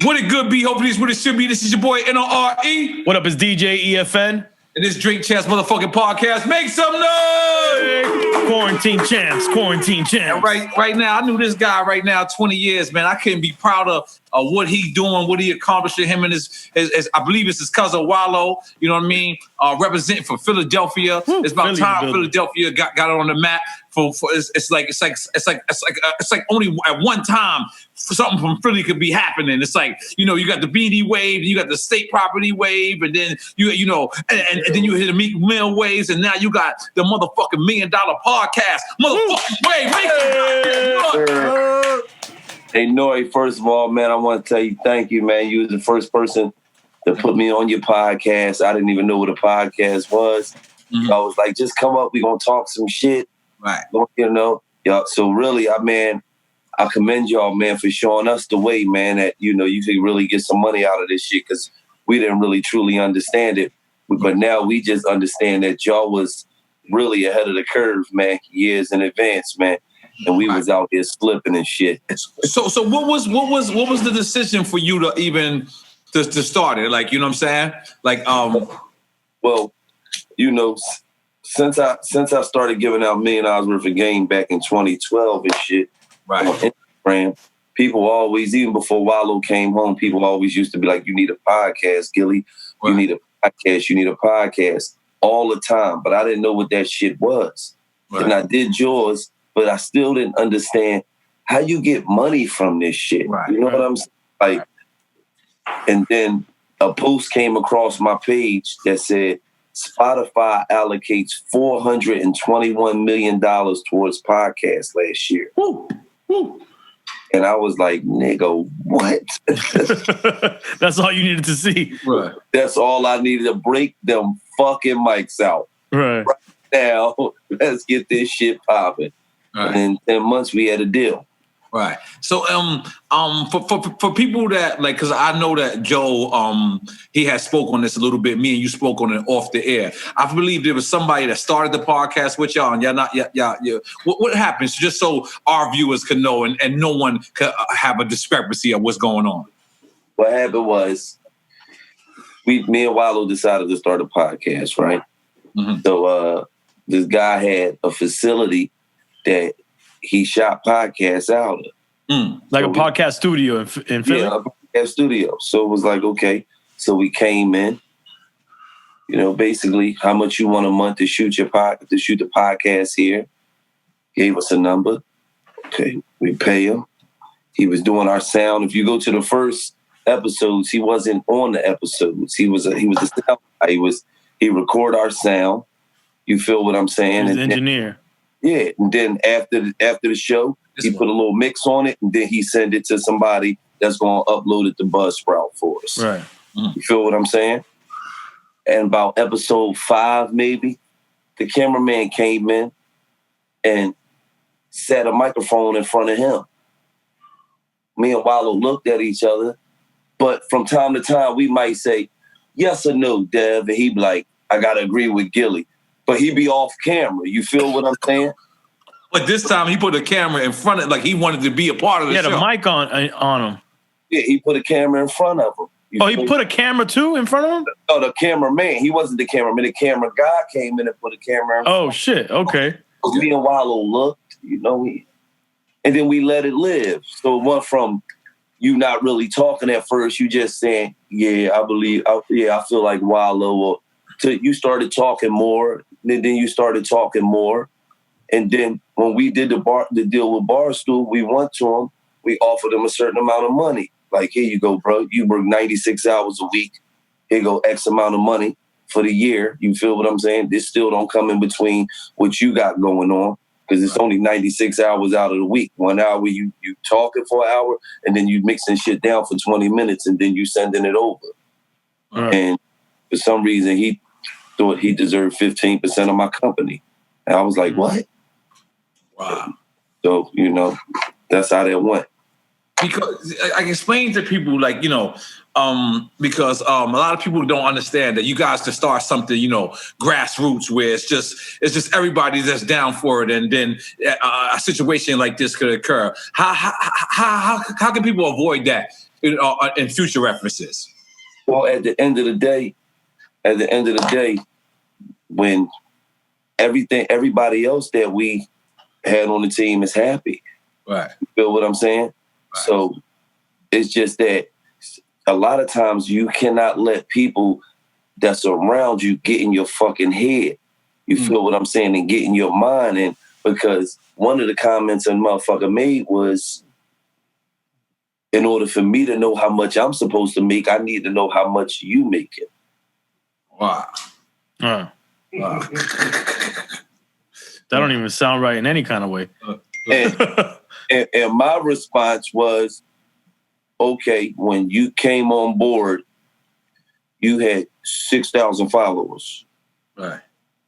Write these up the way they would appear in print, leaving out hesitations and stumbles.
What it good be? Hopefully it's what it should be. This is your boy N.O.R.E. What up, it's DJ EFN. And this Drink Champs motherfucking podcast. Make some noise! Quarantine champs. And right now, I knew this guy right now 20 years, man. I couldn't be prouder of what he doing, what he accomplished. Him and his I believe it's his cousin Wallo, you know what I mean? Representing for Philadelphia. It's about time Philadelphia got it on the map. It's like only at one time something from Philly could be happening. It's like, you know, you got the BD wave, you got the state property wave, and then you know, and then you hit the Meek Mill waves, and now you got the motherfucking $1 Million podcast. Motherfucking wave. Hey, N.O.R.E, first of all, man, I want to tell you thank you, man. You was the first person to put me on your podcast. I didn't even know what a podcast was. Mm-hmm. I was like, just come up, we gonna talk some shit. Right. You know, y'all. So really, I commend y'all, man, for showing us the way, man, that, you know, you could really get some money out of this shit, because we didn't really truly understand it. But now we just understand that y'all was really ahead of the curve, man, years in advance, man. And we was out here slipping and shit. So what was the decision for you to even to start it? Like, you know what I'm saying? Like, well, you know, since I started giving out $1 million worth of game back in 2012 and shit, right, on Instagram, people always, even before Wallo came home, people always used to be like, you need a podcast, Gillie. Right. You need a podcast all the time. But I didn't know what that shit was. Right. And I did yours, but I still didn't understand how you get money from this shit. Right. You know what I'm saying? Like, and then a post came across my page that said, Spotify allocates $421 million towards podcasts last year. Woo. And I was like, nigga, what? That's all you needed to see. Right. That's all I needed to break them fucking mics out. Right now, let's get this shit popping. Right. And in 10 months, we had a deal. Right. So, for people that, like, because I know that Joe, he has spoke on this a little bit. Me and you spoke on it off the air. I believe there was somebody that started the podcast with y'all, and y'all not, yeah. What happens, just so our viewers can know, and no one could have a discrepancy of what's going on? What happened was, me and Wallo decided to start a podcast, right? Mm-hmm. So, this guy had a facility that he shot podcasts out of. Like so a podcast studio in Philly? Yeah, a podcast studio. So it was like, okay. So we came in, you know, basically how much you want a month to shoot the podcast here. Gave us a number. Okay, we pay him. He was doing our sound. If you go to the first episodes, he wasn't on the episodes. He was a sound guy. He record our sound. You feel what I'm saying? He's an engineer. Yeah, and then after the show, he put a little mix on it, and then he send it to somebody that's going to upload it to Buzzsprout for us. Right. You feel what I'm saying? And about episode 5, maybe, the cameraman came in and set a microphone in front of him. Me and Wallo looked at each other, but from time to time, we might say, yes or no, Dev, and he'd be like, I got to agree with Gillie. But he be off camera. You feel what I'm saying? But this time he put a camera in front of, like he wanted to be a part of the show. He had a mic on him. Yeah, he put a camera in front of him. He put a camera too in front of him? No, the cameraman. He wasn't the cameraman. The camera guy came in and put a camera in front of him. Shit. Okay. Me and Wallo looked, you know, and then we let it live. So it went from you not really talking at first, you just saying, yeah, I feel like Wallo, to you started talking more. And then you started talking more. And then when we did the deal with Barstool, we went to them. We offered them a certain amount of money. Like, here you go, bro. You work 96 hours a week. Here go X amount of money for the year. You feel what I'm saying? This still don't come in between what you got going on, because it's only 96 hours out of the week. 1 hour you talking for an hour, and then you mixing shit down for 20 minutes, and then you sending it over. Right. And for some reason, he thought he deserved 15% of my company. And I was like, what? Wow. So, you know, that's how that went. Because I explained to people, like, you know, because a lot of people don't understand that you guys to start something, you know, grassroots, where it's just everybody that's down for it, and then a situation like this could occur. How can people avoid that? in future references? Well, at the end of the day, when everybody else that we had on the team is happy. Right. You feel what I'm saying? Right. So it's just that a lot of times you cannot let people that's around you get in your fucking head. You feel what I'm saying? And get in your mind. And because one of the comments a motherfucker made was, in order for me to know how much I'm supposed to make, I need to know how much you make it. Wow. Wow. That don't even sound right in any kind of way. And my response was, okay, when you came on board, you had 6,000 followers. Right.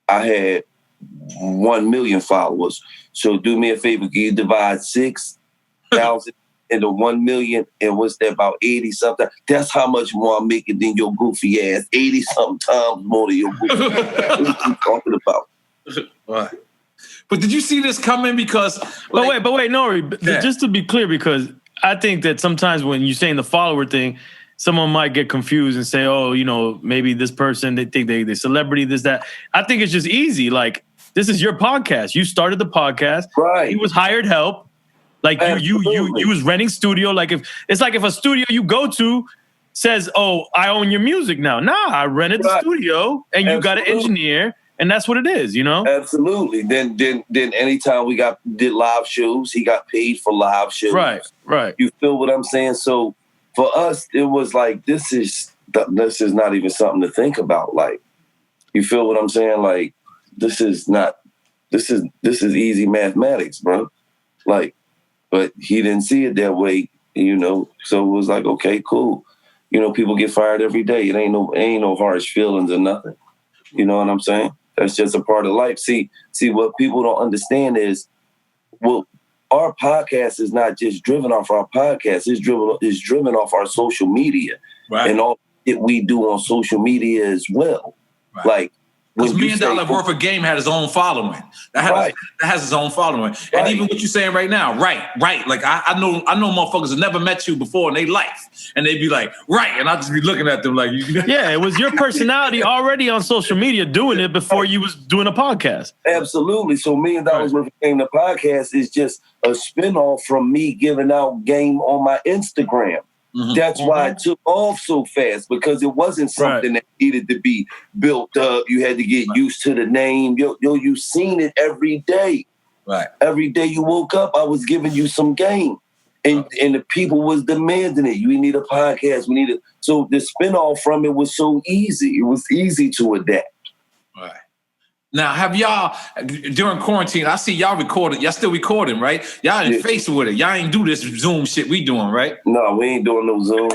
I had 1 million followers. So do me a favor, can you divide 6,000 into 1 million, and what's that, about 80 something? That's how much more I'm making than your goofy ass. 80 something times more than your goofy ass. What are you talking about? Right. But did you see this coming? Because But wait, N.O.R.E, just to be clear, because I think that sometimes when you're saying the follower thing, someone might get confused and say, oh, you know, maybe this person, they think they're celebrity, this, that. I think it's just easy. Like, this is your podcast. You started the podcast. Right. He was hired help. Like you was renting studio. Like if a studio you go to says, oh, I own your music now. Nah, I rented the studio and you got an engineer. And that's what it is, you know? Absolutely. Then anytime we did live shows, he got paid for live shows. Right. You feel what I'm saying? So for us, it was like, this is not even something to think about. Like, you feel what I'm saying? Like, this is easy mathematics, bro. Like, but he didn't see it that way, you know? So it was like, okay, cool. You know, people get fired every day. It ain't no harsh feelings or nothing. You know what I'm saying? That's just a part of life. See, what people don't understand is, well, our podcast is not just driven off our podcast. It's driven off our social media, right, and all that we do on social media as well. Right. Like, because Dollaz Worth of Game had his own following. That has his own following. Right. And even what you're saying right now, right. Like I know motherfuckers that never met you before in their life. And they'd be like, right. And I'll just be looking at them like, yeah, it was your personality already on social media doing it before you was doing a podcast. Absolutely. So Dollaz Worth of Game, the podcast, is just a spinoff from me giving out game on my Instagram. Mm-hmm. That's why it took off so fast, because it wasn't something that needed to be built up. You had to get used to the name. You seen it every day. Right. Every day you woke up, I was giving you some game. And the people was demanding it. We need a podcast. So the spinoff from it was so easy. It was easy to adapt. Right. Now, have y'all, during quarantine, I see y'all recording. Y'all still recording, right? Y'all in face with it. Y'all ain't do this Zoom shit we doing, right? No, we ain't doing no Zoom.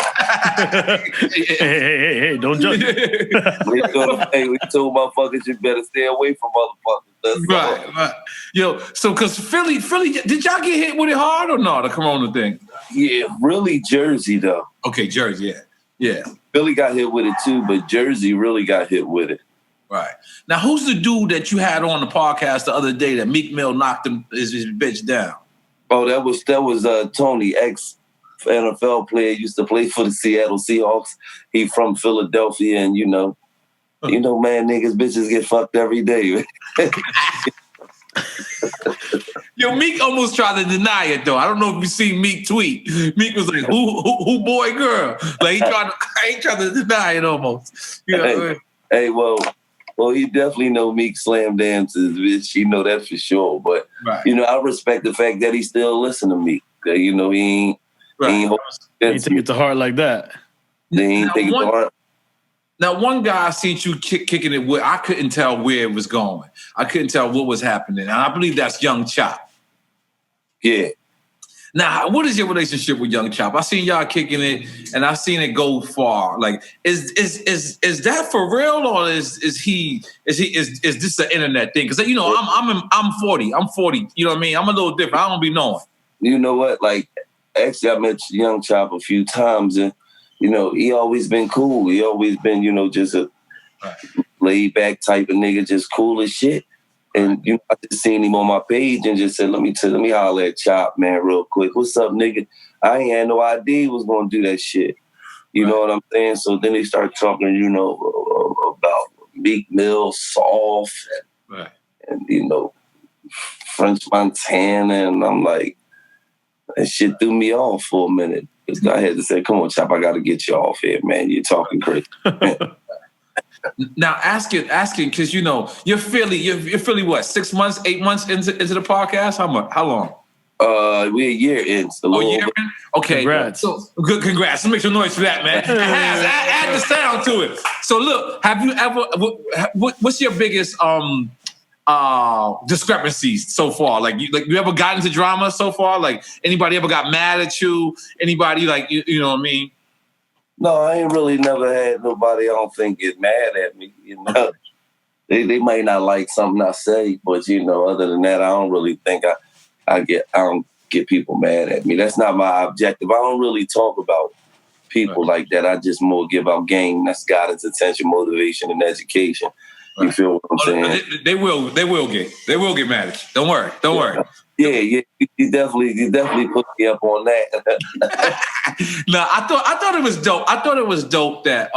hey, don't judge. We told motherfuckers you better stay away from motherfuckers. Right. Yo, so because Philly, did y'all get hit with it hard or not, the Corona thing? Yeah, really Jersey, though. Okay, Jersey, yeah. Philly got hit with it, too, but Jersey really got hit with it. Right. Now, who's the dude that you had on the podcast the other day that Meek Mill knocked his bitch down? Oh, that was Tony, ex-NFL player, used to play for the Seattle Seahawks. He from Philadelphia, and you know, man, niggas, bitches get fucked every day. Yo, Meek almost tried to deny it, though. I don't know if you seen Meek tweet. Meek was like, who boy, girl? Like, he tried to deny it almost. You know? Hey, well, he definitely know Meek slam dances, bitch. You know that for sure. But, you know, I respect the fact that he still listen to Meek. You know, he ain't take it to heart like that. He ain't take it to heart. Now, one guy I seen you kicking it with, I couldn't tell where it was going. I couldn't tell what was happening. And I believe that's Young Chop. Yeah. Now, what is your relationship with Young Chop? I seen y'all kicking it, and I seen it go far. Like, is that for real, or is this an internet thing? Because you know, I'm 40. I'm 40. You know what I mean? I'm a little different. I don't be knowing. You know what? Like, actually, I met Young Chop a few times, and you know, he always been cool. He always been, you know, just a laid back type of nigga, just cool as shit. And you know, I just seen him on my page and just said, let me holler at Chop, man, real quick. What's up, nigga? I ain't had no idea he was gonna do that shit. You know what I'm saying? So then they start talking, you know, about Meek Mill, Soft, and you know, French Montana, and I'm like, that shit threw me off for a minute. Because I had to say, come on, Chop, I got to get you off here, man. You're talking crazy. Now, asking, because you know you're Philly. What, 6 months, 8 months into the podcast? How long? We're a year in. So year in? Okay. Congrats. So good. Congrats. Let's make some noise for that, man. Add the sound to it. So look, have you ever? What's your biggest discrepancies so far? Like you ever got into drama so far? Like anybody ever got mad at you? Anybody like you know what I mean? No, I ain't really never had nobody I don't think get mad at me. You know, they might not like something I say, but you know, other than that, I don't really think I don't get people mad at me. That's not my objective. I don't really talk about people like that. I just more give out game. That's guidance, attention, motivation, and education. You feel what I'm saying? They will get mad at you. Don't worry. Yeah. You definitely put me up on that. No, I thought it was dope. I thought it was dope that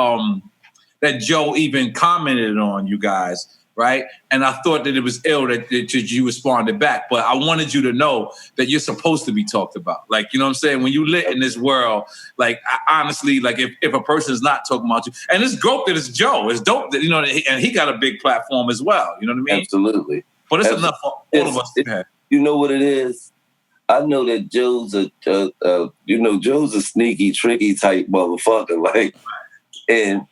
that Joe even commented on you guys, right? And I thought that it was ill that you responded back. But I wanted you to know that you're supposed to be talked about. Like, you know what I'm saying? When you lit in this world, like honestly, like if a person's not talking about you, and it's dope that it's Joe. It's dope that, you know, and he got a big platform as well. You know what I mean? Absolutely. But it's enough for all of us to have. You know what it is? I know that Joe's a sneaky, tricky type motherfucker. Like, and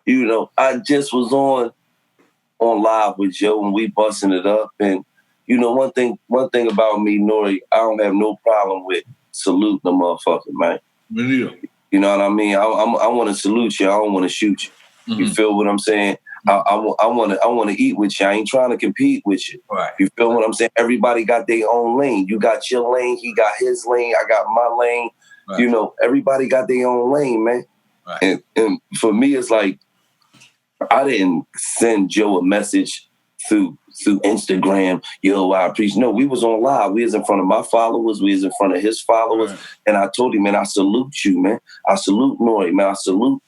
you know, I just was on live with Joe and we busting it up. And you know, one thing about me, N.O.R.E, I don't have no problem with saluting a motherfucker, man. Yeah. You know what I mean? I want to salute you. I don't want to shoot you. Mm-hmm. You feel what I'm saying? I want to eat with you. I ain't trying to compete with you. Right. You feel what I'm saying? Everybody got their own lane. You got your lane. He got his lane. I got my lane. Right. You know, everybody got their own lane, man. Right. And for me, it's like, I didn't send Joe a message through Instagram. Yo, I appreciate. No, we was on live. We was in front of my followers. We was in front of his followers. Right. And I told him, man, I salute you, man. I salute N.O.R.E, man. I salute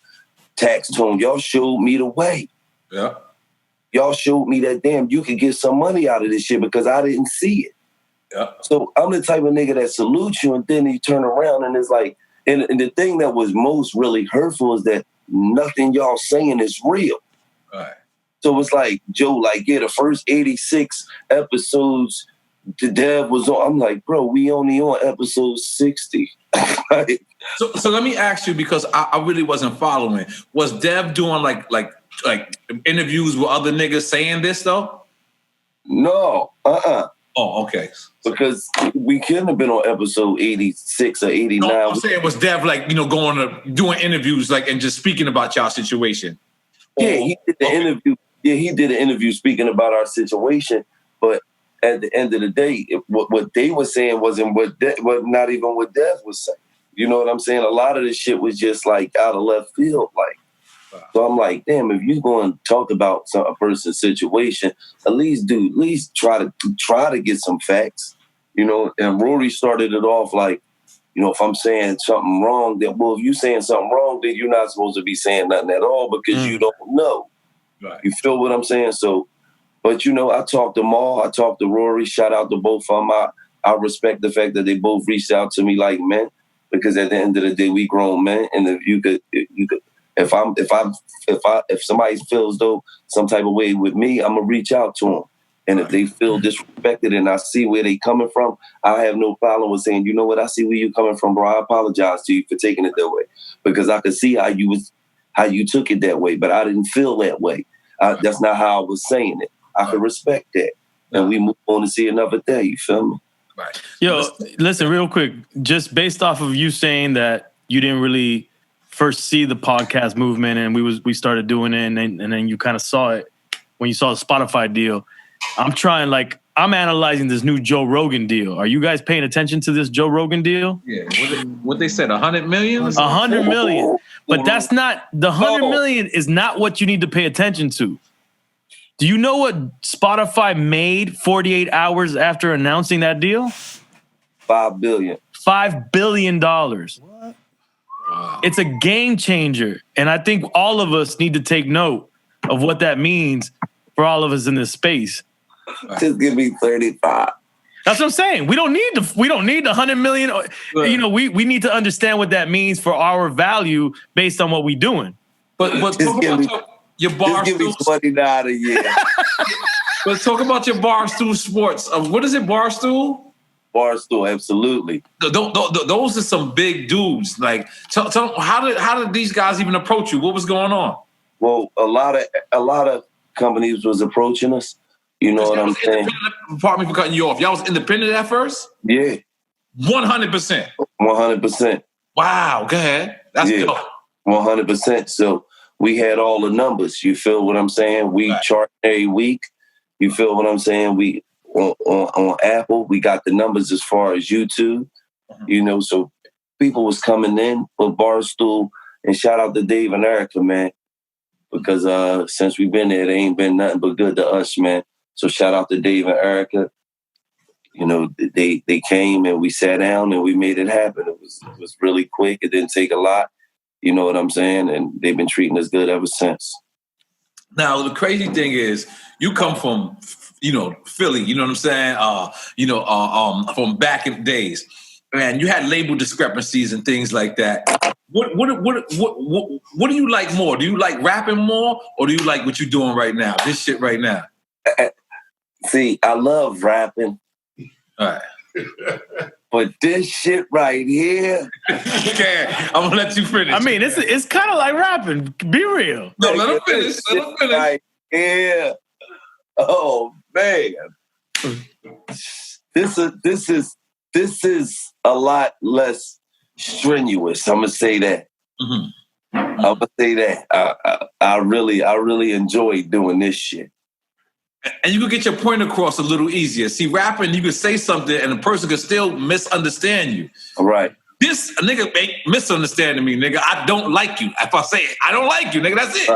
Tax Tone. Y'all showed me the way. Yeah. Y'all showed me that, damn, you could get some money out of this shit because I didn't see it. Yeah. So I'm the type of nigga that salutes you, and then you turn around and it's like, and the thing that was most really hurtful is that nothing y'all saying is real. Right. So it's like, Joe, like, yeah, the first 86 episodes the Dev was on. I'm like, bro, we only on episode 60. Like, so let me ask you, because I really wasn't following. Was Dev doing like interviews with other niggas saying this though? No, Oh, okay. Because we couldn't have been on episode 86 or 89. No, I'm saying, was Dev like, you know, going to doing interviews like and just speaking about y'all situation? Yeah, he did the interview. Yeah, he did an interview speaking about our situation. But at the end of the day, what they were saying wasn't not even what Dev was saying. You know what I'm saying? A lot of this shit was just like out of left field, like. So I'm like, damn, if you're going to talk about a person's situation, at least try to get some facts, you know. And Rory started it off like, you know, if I'm saying something wrong, then, well, if you're saying something wrong, then you're not supposed to be saying nothing at all because you don't know. Right. You feel what I'm saying? So, but, you know, I talked to Maul, I talked to Rory, shout out to both of them. I respect the fact that they both reached out to me like men, because at the end of the day, we grown men. And if you could, if somebody feels though some type of way with me, I'm gonna reach out to them. And if they feel disrespected and I see where they coming from, I have no problem with saying, you know what, I see where you coming from, bro. I apologize to you for taking it that way, because I could see how you took it that way, but I didn't feel that way. That's not how I was saying it. I could respect that, and we move on to see another day. You feel me? Right. Yo, listen, real quick, just based off of you saying that you didn't really first see the podcast movement and we started doing it, and then you kind of saw it when you saw the Spotify deal. I'm analyzing this new Joe Rogan deal. Are you guys paying attention to this Joe Rogan deal? Yeah. What they said, 100 million? 100 million. But that's not, the 100 million is not what you need to pay attention to. Do you know what Spotify made 48 hours after announcing that deal? $5 billion. $5 billion. What? It's a game changer. And I think all of us need to take note of what that means for all of us in this space. Just give me 35. That's what I'm saying. We don't need the 100 million. You know, we need to understand what that means for our value based on what we're doing. But talk about your Barstool. Just give me $29 a year. Let's talk about your Barstool Sports. What is it, Barstool? Barstool, absolutely. Those are some big dudes. Like, tell how did these guys even approach you? What was going on? Well, a lot of companies was approaching us. You know what I'm saying? Pardon me for cutting you off. Y'all was independent at first? Yeah. 100%. 100%. Wow. Go ahead. That's dope. 100%. So we had all the numbers. You feel what I'm saying? We chart every week. You feel what I'm saying? We on Apple, we got the numbers as far as YouTube. You know, so people was coming in for Barstool, and shout out to Dave and Erica, man, because since we've been there, they ain't been nothing but good to us, man. So shout out to Dave and Erica. You know, they came and we sat down and we made it happen. It was really quick. It didn't take a lot. You know what I'm saying? And they've been treating us good ever since. Now, the crazy thing is, you come from, you know, Philly, you know what I'm saying? From back in the days. And you had label discrepancies and things like that. What do you like more? Do you like rapping more, or do you like what you're doing right now? This shit right now. See, I love rapping. All right. But this shit right here. Okay, I'm gonna let you finish. I mean, it's kind of like rapping. Be real. No, let him finish. Let him finish. Right here. Oh man. This is a lot less strenuous. I'm gonna say that. Mm-hmm. I'm gonna say that. I really enjoy doing this shit. And you could get your point across a little easier. See, rapping, you could say something and the person could still misunderstand you. Right. This nigga ain't misunderstanding me, nigga. I don't like you. If I say it, I don't like you, nigga. That's it.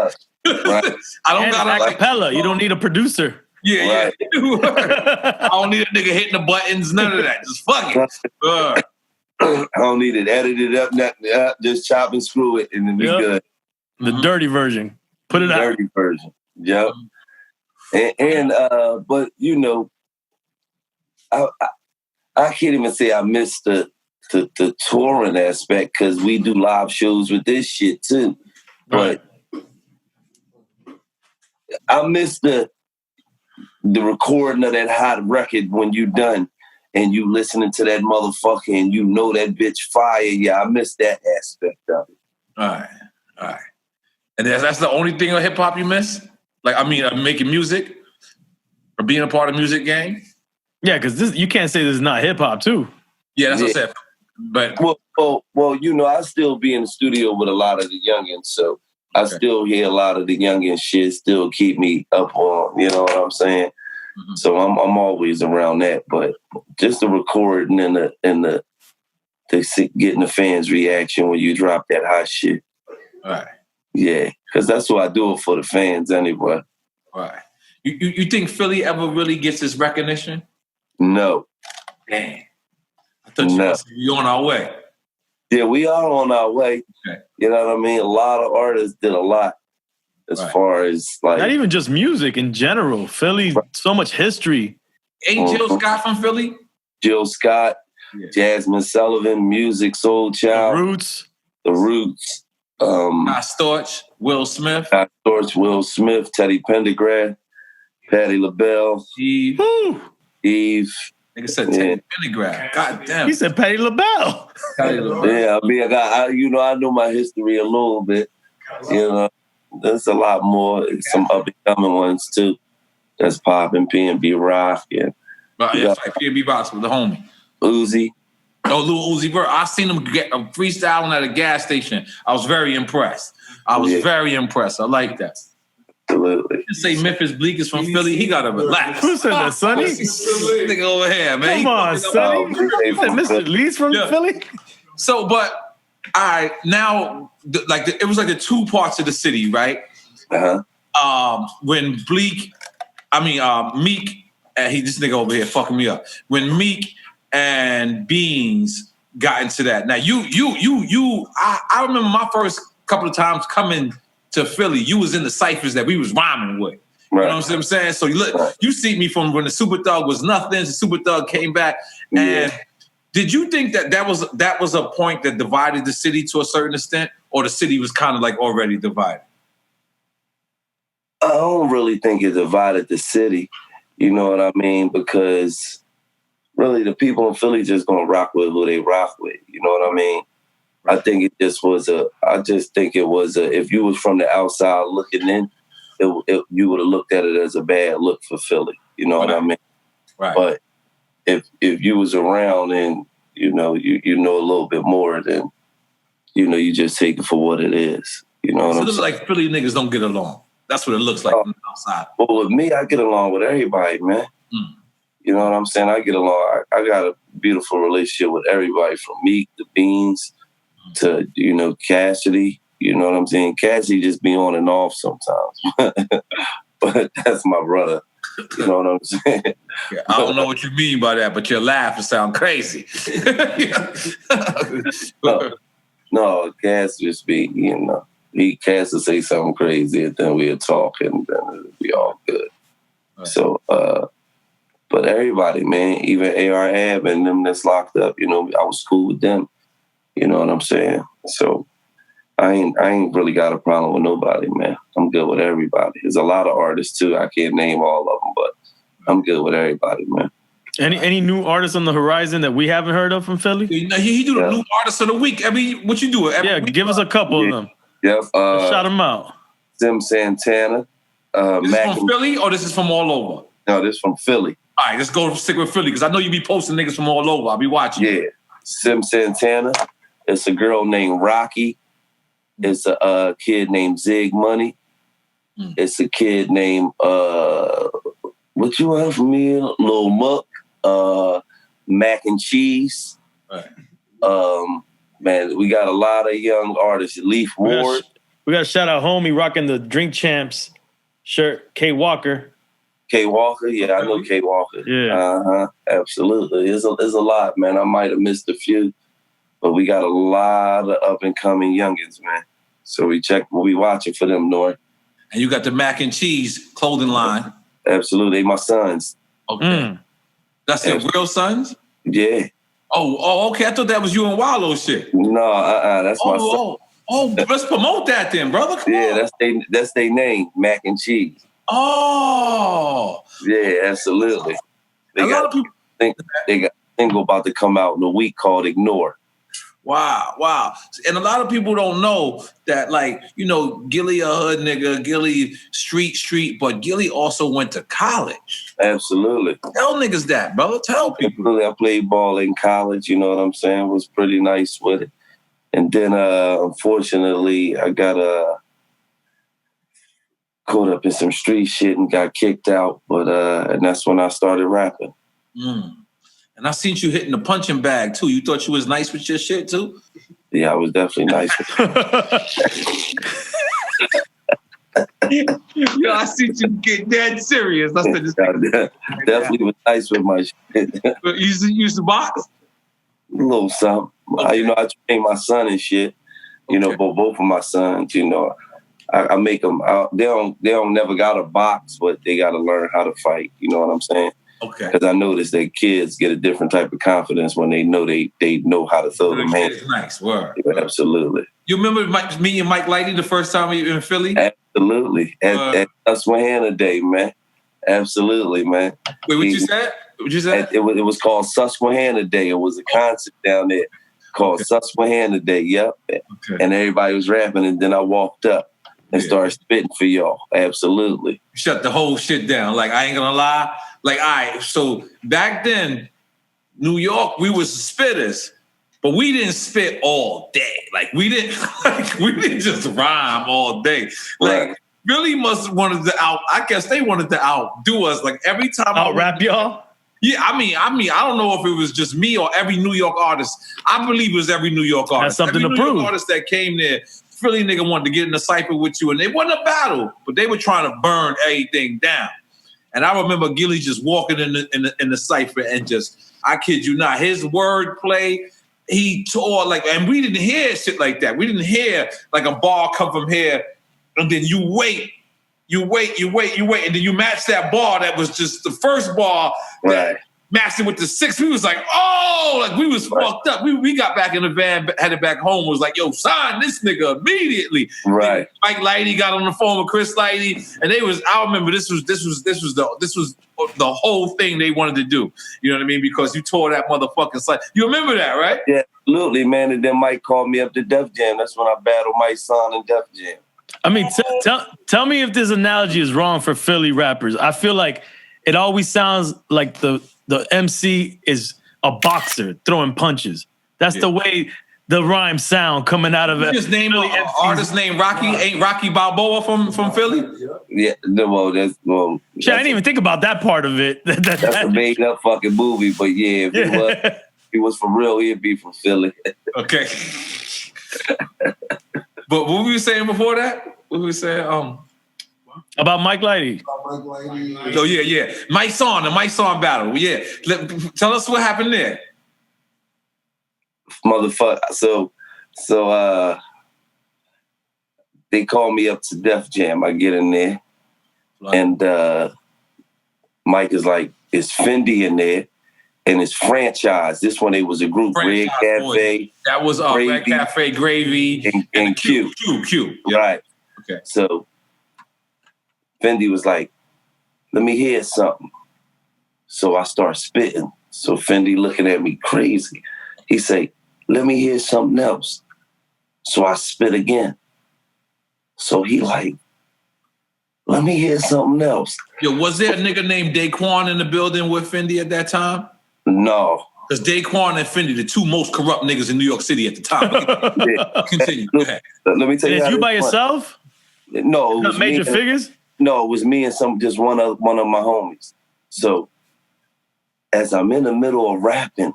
Right. I don't got a cappella. You don't need a producer. Yeah, right. I don't need a nigga hitting the buttons. None of that. Just fuck it. I don't need it. Edit it up. Just chop and screw it, and then be good. The dirty version. Put it out. Dirty version. Yep. And but you know, I can't even say I missed the touring aspect, because we do live shows with this shit too. Right. But I missed the recording of that hot record when you done and you listening to that motherfucker and you know that bitch fire. Yeah, I missed that aspect of it. All right. And that's the only thing of hip hop you miss? Like, I mean, making music or being a part of the music game? Yeah, because you can't say this is not hip hop too. Yeah, that's what I said. But well, you know, I still be in the studio with a lot of the youngins, so I still hear a lot of the youngin shit. Still keep me up on, you know what I'm saying? Mm-hmm. So I'm always around that. But just the recording and the getting the fans' reaction when you drop that hot shit. All right. Yeah, because that's what I do it for the fans anyway. All right. You think Philly ever really gets this recognition? No. Dang. I thought you must be on our way. Yeah, we are on our way. Okay. You know what I mean? A lot of artists did a lot as far as like... Not even just music in general. Philly, so much history. Ain't Jill Scott from Philly? Jill Scott, Jasmine Sullivan, Music, Soul Child. The Roots. Storch, Will Smith. Will Smith, Teddy Pendergrass, Patti LaBelle. Eve. Nigga said Teddy Pendergrass. God damn. He said Patti LaBelle. Yeah, I mean, I know my history a little bit. You know, there's a lot more. Some up and coming ones too. That's popping. P&B Rock. Yeah. P&B Rock's with the homie. Uzi. Oh, Lil Uzi Vert. I seen him get freestyling at a gas station. I was very impressed. I like that. Absolutely. You say Memphis Bleak is from Philly, he gotta relax. Who said that, Sonny? Nigga over here, man. Come on, Sonny. Mr. Lee's from Philly? So, but, all right, now, it was like the two parts of the city, right? Uh-huh. When Bleak Meek, and this nigga over here fucking me up. When Meek and Beans got into that. Now I remember my first couple of times coming to Philly, you was in the ciphers that we was rhyming with. You know what I'm saying? So you see me from when the Super Thug was nothing, the Super Thug came back. And did you think that was a point that divided the city to a certain extent, or the city was kind of like already divided? I don't really think it divided the city. You know what I mean? Because really the people in Philly just gonna rock with who they rock with. You know what I mean? I think it just was if you was from the outside looking in, you would have looked at it as a bad look for Philly. You know what I mean? Right. But if you was around and you know a little bit more, then you just take it for what it is. You know what I'm saying? So it looks like Philly niggas don't get along. That's what it looks like from the outside. Well, with me, I get along with everybody, man. You know what I'm saying? I get along. I got a beautiful relationship with everybody, from Meek to Beans to Cassidy. You know what I'm saying? Cassidy just be on and off sometimes, but that's my brother. You know what I'm saying? Yeah, I don't know what you mean by that, but your laugh sound crazy. No, Cass just be, Cass will say something crazy and then we'll talk and then it'll be all good. Right. So, but everybody, man, even AR-Ab and them that's locked up, I was cool with them. You know what I'm saying? So I ain't really got a problem with nobody, man. I'm good with everybody. There's a lot of artists too. I can't name all of them, but I'm good with everybody, man. Any new artists on the horizon that we haven't heard of from Philly? He do the new artists of the week. What you do? Every week? Give us a couple of them. Yep. Shout them out. Sim Santana. This is from Philly or this is from all over? No, this is from Philly. All right, let's go stick with Philly because I know you be posting niggas from all over. I'll be watching. Yeah. Sim Santana. It's a girl named Rocky. It's a kid named Zig Money. It's a kid named what you want from me? Lil Muck. Mac and Cheese. Right. Man, we got a lot of young artists. Leaf Ward. We got to shout out homie rocking the Drink Champs shirt, K Walker. K Walker, yeah, I know K Walker. Yeah. Absolutely. There's a lot, man. I might have missed a few, but we got a lot of up and coming youngins, man. So we'll be watching for them, N.O.R.E. And you got the Mac and Cheese clothing line. Absolutely. They my sons. Okay. That's your real sons? Yeah. Oh, okay. I thought that was you and Wallow shit. No, that's my son. Oh, let's promote that then, brother. Come on. That's their name, Mac and Cheese. Oh. Yeah, absolutely. A lot of people they got a single about to come out in a week called N.O.R.E. Wow. And a lot of people don't know that, Gillie a hood nigga, Gillie street, but Gillie also went to college. Absolutely. Tell niggas that, brother. Tell people. I played ball in college, you know what I'm saying? Was pretty nice with it. And then, unfortunately, I got caught up in some street shit and got kicked out. But and that's when I started rapping. And I seen you hitting the punching bag, too. You thought you was nice with your shit, too? Yeah, I was definitely nice with Yo, I see you get dead serious. Definitely was nice with my shit. You used to box? A little something. Okay. I train my son and shit. But both of my sons, I make them out. They don't never got a box, but they got to learn how to fight. You know what I'm saying? Okay. Because I noticed that kids get a different type of confidence when they know they know how to throw them hands. Nice word. Yeah, absolutely. You remember meeting Mike Lighty the first time you were in Philly? Absolutely. At Susquehanna Day, man. Absolutely, man. Wait, what you said? It was called Susquehanna Day. It was a concert down there called Susquehanna Day. Yep. Okay. And everybody was rapping, and then I walked up and started spitting for y'all. Absolutely. Shut the whole shit down. I ain't gonna lie. All right, so back then, New York, we was spitters, but we didn't spit all day. We didn't just rhyme all day. Really must wanted to I guess they wanted to outdo us. Every time out rap y'all? Yeah, I mean, I don't know if it was just me or every New York artist. I believe it was every New York artist. That's something every to New prove. York artist that came there, Philly nigga wanted to get in a cypher with you, and it wasn't a battle, but they were trying to burn everything down. And I remember Gillie just walking in the cipher and just, I kid you not, his wordplay, he tore like, and we didn't hear shit like that. We didn't hear like a bar come from here, and then you wait, and then you match that bar that was just the first bar that matched it with the sixth. We was like, oh, like we was fucked up. We got back in the van, headed back home, was like, yo, sign this nigga immediately. Right. Mike Lighty got on the phone with Chris Lighty, and I remember this was the whole thing they wanted to do. You know what I mean? Because you tore that motherfucking site. You remember that, right? Yeah, absolutely, man. And then Mike called me up to Def Jam. That's when I battled Mysonne and Def Jam. I mean, tell me if this analogy is wrong for Philly rappers. I feel like it always sounds like the MC is a boxer throwing punches. That's the way the rhymes sound coming out of it. His name, artist named Rocky, ain't Rocky Balboa from Philly? Yeah, shit, I didn't even think about that part of it. That's a made up fucking movie, but yeah, if it was for real, he'd be from Philly. Okay. But what were you saying before that? What were we saying? About Mike Lighty. Oh yeah. Mysonne, the Mysonne battle. Yeah. Tell us what happened there. Motherfucker. So they call me up to Def Jam. I get in there, and Mike is like, "Is Fendi in there?" And it's Franchise. This one, it was a group, Red Cafe. That was Red Cafe, Gravy, and Q. Q. Yep. Right. Okay. So Fendi was like, "Let me hear something." So I start spitting. So Fendi looking at me crazy. He say, "Let me hear something else." So I spit again. So he like, "Let me hear something else." Yo, was there a nigga named Daquan in the building with Fendi at that time? No. Because Daquan and Fendi, the two most corrupt niggas in New York City at the time. Continue. Go ahead. Let me tell you. Is you by yourself? No. Not Major Figgas? No, it was me and just one of my homies. So as I'm in the middle of rapping,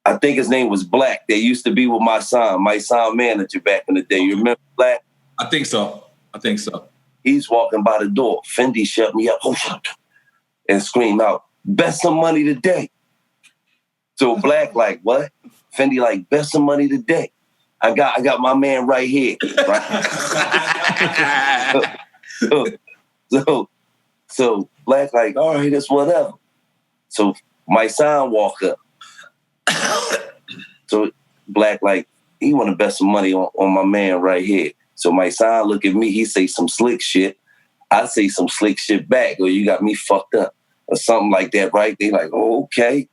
I think his name was Black. They used to be with my son manager back in the day. You remember Black? I think so. He's walking by the door. Fendi shut me up, and scream out, "Bet some money today." So Black like, what? Fendi like, "Bet some money today. I got my man right here." Right? so Black like, all right, that's whatever. So my son walk up. So Black like, he want to bet some money on my man right here. So my son look at me, he say some slick shit. I say some slick shit back, or you got me fucked up, or something like that, right? They like, oh, okay.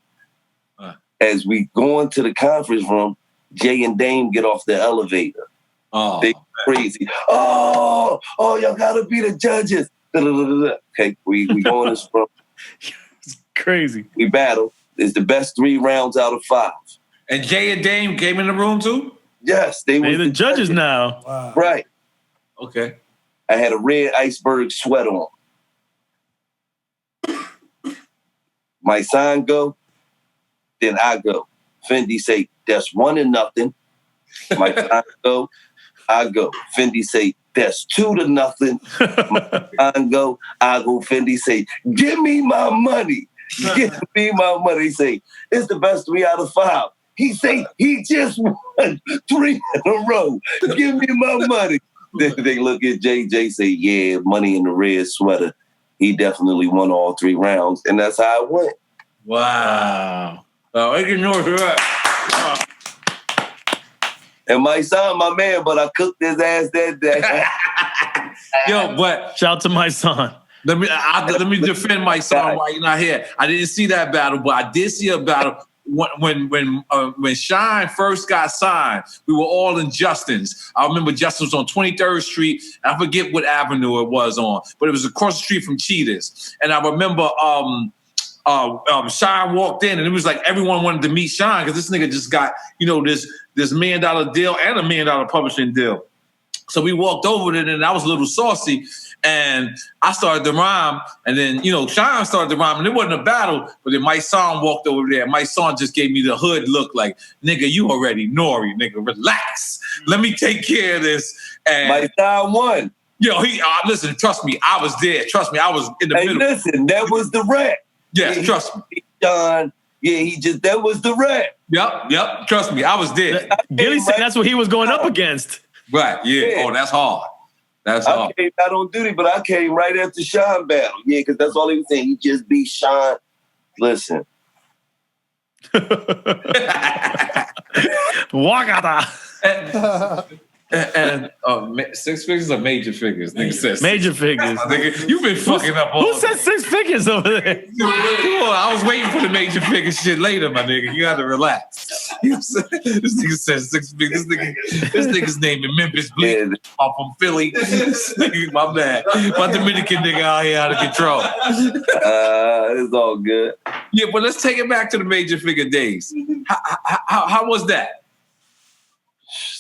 As we go into the conference room, Jay and Dame get off the elevator. Oh, they crazy. Oh, y'all gotta be the judges. Okay, we go in this room. It's crazy. We battle. It's the best 3 rounds out of 5. And Jay and Dame came in the room too? Yes, they were the judges now. Wow. Right. Okay. I had a red iceberg sweat on. My son go, then I go. Fendi say, "That's 1-0. My son go, I go. Fendi say, "That's 2-0. My son go, I go. Fendi say, "Give me my money. Give me my money." He say, "It's the best 3 out of 5. He say, "He just won 3 in a row. Give me my money." Then they look at Jay say, "Yeah, money in the red sweater. He definitely won all 3 rounds." And that's how it went. Wow. Oh, I can know that. And my son, my man, but I cooked his ass that day. Yo, but shout out to my son. Let me defend my son while you're not here. I didn't see that battle, but I did see a battle when Shine first got signed. We were all in Justin's. I remember Justin was on 23rd Street. I forget what avenue it was on, but it was across the street from Cheetah's. And I remember Shine walked in, and it was like everyone wanted to meet Shine because this nigga just got this $1 million deal and $1 million publishing deal. So we walked over there, and I was a little saucy. And I started to rhyme, and then, Shine started to rhyme, and it wasn't a battle, but then Mysonne walked over there. Mysonne just gave me the hood look like, "Nigga, you already N.O.R.E, nigga, relax. Let me take care of this." And Mysonne won. Yo, listen, trust me, I was there. Trust me, I was in the middle. Listen, that was the rap. Yes, trust me. John, that was the rap. Yep, trust me, I was there. Gillie said that's what he was going up against. Right, yeah. Oh, that's hard. That's hard. I came out on duty, but I came right after Sean battle. Yeah, because that's all he was saying. He just beat Sean. Listen. Wakata. And 6 figures or major figures? Nigga says Major Figgas. Nigga, you've been fucking up all. Who said 6 figures over there? Come on, I was waiting for the major figure shit later, my nigga. You gotta relax. You know what I'm saying? This nigga says 6 figures. This nigga's name is Memphis Bleak. I'm from Philly. My bad. My Dominican nigga out here out of control. It's all good. Yeah, but let's take it back to the major figure days. How was that?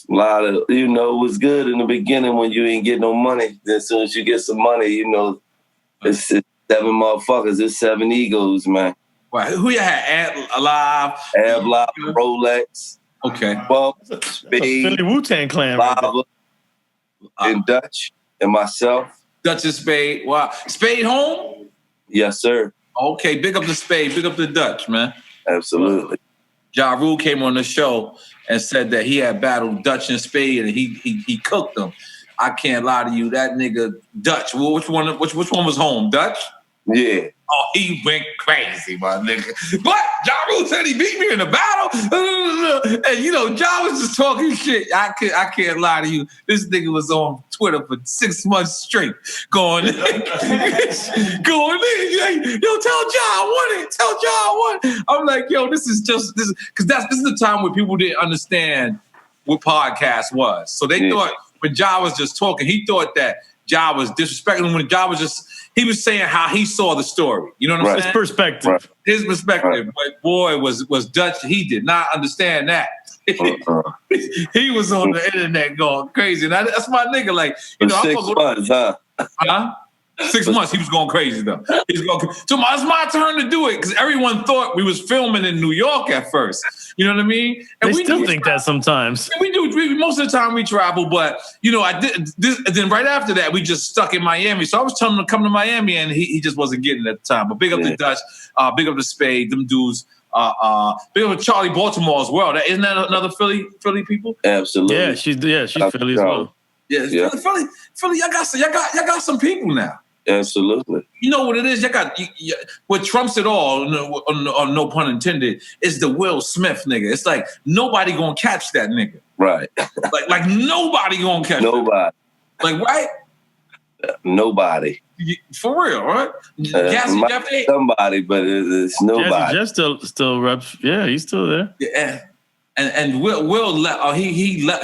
A lot of, it was good in the beginning when you ain't get no money. Then as soon as you get some money, it's 7 motherfuckers, it's 7 egos, man. Right. Who you had? Alive, Rolex. Okay. Well, Spade, Philly Wu-Tang Clan. Lava, and Dutch, and myself. Dutch and Spade. Wow. Spade home? Yes, sir. Okay, big up the Spade, big up the Dutch, man. Absolutely. Ja Rule came on the show and said that he had battled Dutch and Spade and he cooked them. I can't lie to you, that nigga Dutch. Well, which one was home? Dutch? Yeah. Oh, he went crazy, my nigga. But Ja Rule said he beat me in the battle. And Ja was just talking shit. I can't lie to you. This nigga was on Twitter for 6 months straight, going in. Yo, tell Ja I won it. Tell Ja I won it. I'm like, yo, this is because this is the time where people didn't understand what podcast was. So they thought when Ja was just talking, he thought that Ja was disrespecting when Ja was just, he was saying how he saw the story. You know what I'm saying? His perspective. Right. His perspective. Right. But boy, was Dutch, he did not understand that. He was on the internet going crazy. And that's my nigga. Like, 6 months, huh? Huh? 6 months, he was going crazy though. So it's my turn to do it because everyone thought we was filming in New York at first. You know what I mean? And we still think that sometimes. We do. Most of the time we travel, but I did this. And then right after that, we just stuck in Miami. So I was telling him to come to Miami, and he just wasn't getting it at the time. But big up the Dutch, big up the Spade, them dudes. Big up Charlie Baltimore as well. Isn't that another Philly people? Absolutely. Yeah, she's Philly as well. Yeah. Philly. Y'all got some people now. Absolutely. You know what it is? What trumps it all, no pun intended, is the Will Smith nigga. It's like nobody gonna catch that nigga. Right. like nobody gonna catch nobody. Like, right? Nobody. For real, right? Jazzy Jeff, somebody, but it's nobody. Jazzy Jeff still reps. Yeah, he's still there. Yeah. And Will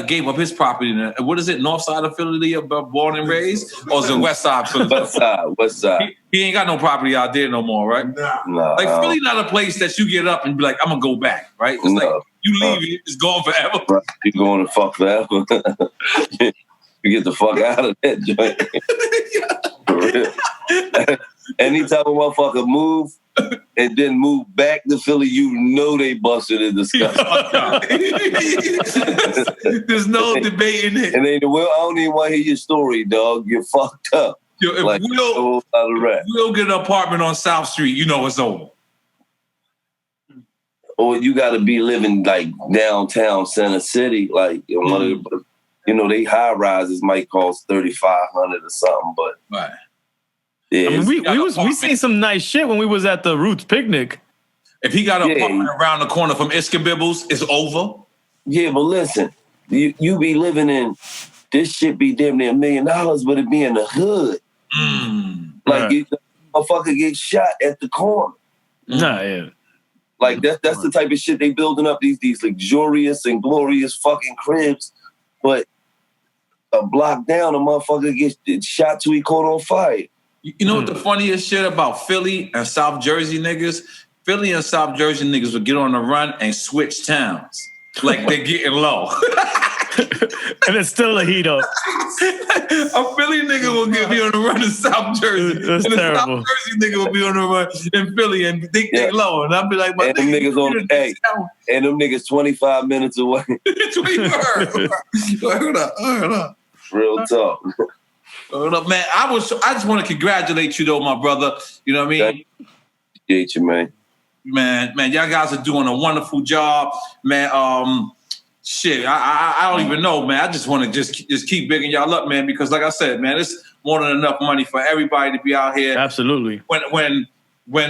gave up his property. What is it? North side of Philly, born and raised, or is it west side Philly? West side. He ain't got no property out there no more, right? No. Like Philly, not a place that you get up and be like, I'm gonna go back, right? It's like you leave it, it's gone forever. Right. You're going to fuck forever. You get the fuck out of that joint. For real. Anytime a motherfucker move and then move back to Philly, they busted in the sky. There's no debating it. And then I don't even want to hear your story, dog. You're fucked up. Yo, if Will get an apartment on South Street, it's over. Or you got to be living like downtown Center City, like one of the, they high rises might cost $3,500 or something, but right. Yeah, I mean, we seen some nice shit when we was at the Roots picnic. If he got an apartment around the corner from Iskabibbles, it's over. Yeah, but listen, you be living in this shit be damn near $1 million, but it be in the hood. Like the motherfucker get shot at the corner. Nah, yeah. Like that's the type of shit they building up these luxurious and glorious fucking cribs, but a block down, a motherfucker gets shot till he caught on fire. You know what the funniest shit about Philly and South Jersey niggas? Philly and South Jersey niggas would get on the run and switch towns. Like they're getting low. And it's still a heat up. A Philly nigga will be on the run in South Jersey. That's and terrible. A South Jersey nigga will be on the run in Philly and think they low. And I'll be like, and them niggas and them niggas 25 minutes away. 25. Hold up. Real talk. Look, man, I just want to congratulate you though, my brother. You know what I mean? Appreciate you, man. Man, y'all guys are doing a wonderful job, man. Shit, I don't even know, man. I just want to just keep bigging y'all up, man, because like I said, man, it's more than enough money for everybody to be out here. Absolutely. When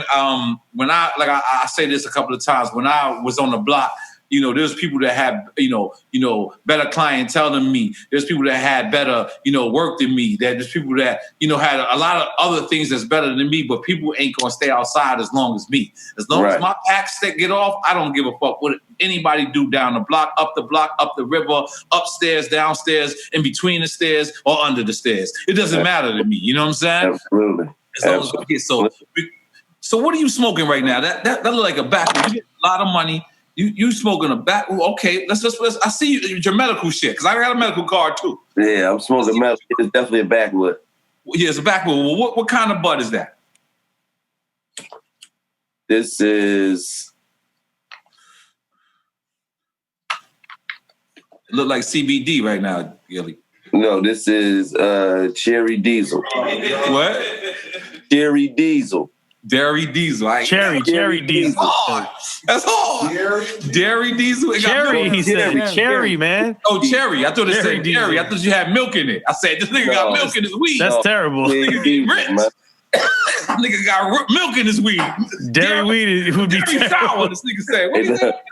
I say this a couple of times, when I was on the block, you know, there's people that had, you know, better clientele than me. There's people that had better, you know, work than me. There's people that, you know, had a lot of other things that's better than me, but people ain't gonna stay outside as long as me. As long as my packs that get off, I don't give a fuck what anybody do down the block, up the river, upstairs, downstairs, in between the stairs, or under the stairs. It doesn't matter to me. You know what I'm saying? Absolutely. As long as I get so what are you smoking right now? That look like a backwood. You get a lot of money. You smoking a backwood? Okay, let's. I see your medical shit because I got a medical card too. Yeah, I'm smoking medical. It's definitely a backwood. Yeah, it's a backwood. Well, what kind of bud is that? This is. It look like CBD right now, Gillie. No, this is cherry diesel. What? Cherry diesel. Dairy diesel. Cherry diesel. That's hard. Dairy diesel. Cherry, he said. Cherry, man. Oh, cherry. I thought it said dairy. I thought you had milk in it. I said, this nigga got milk in his weed. That's terrible. Nigga got milk in his weed. Dairy weed would be terrible. Sour, this nigga said. What is that?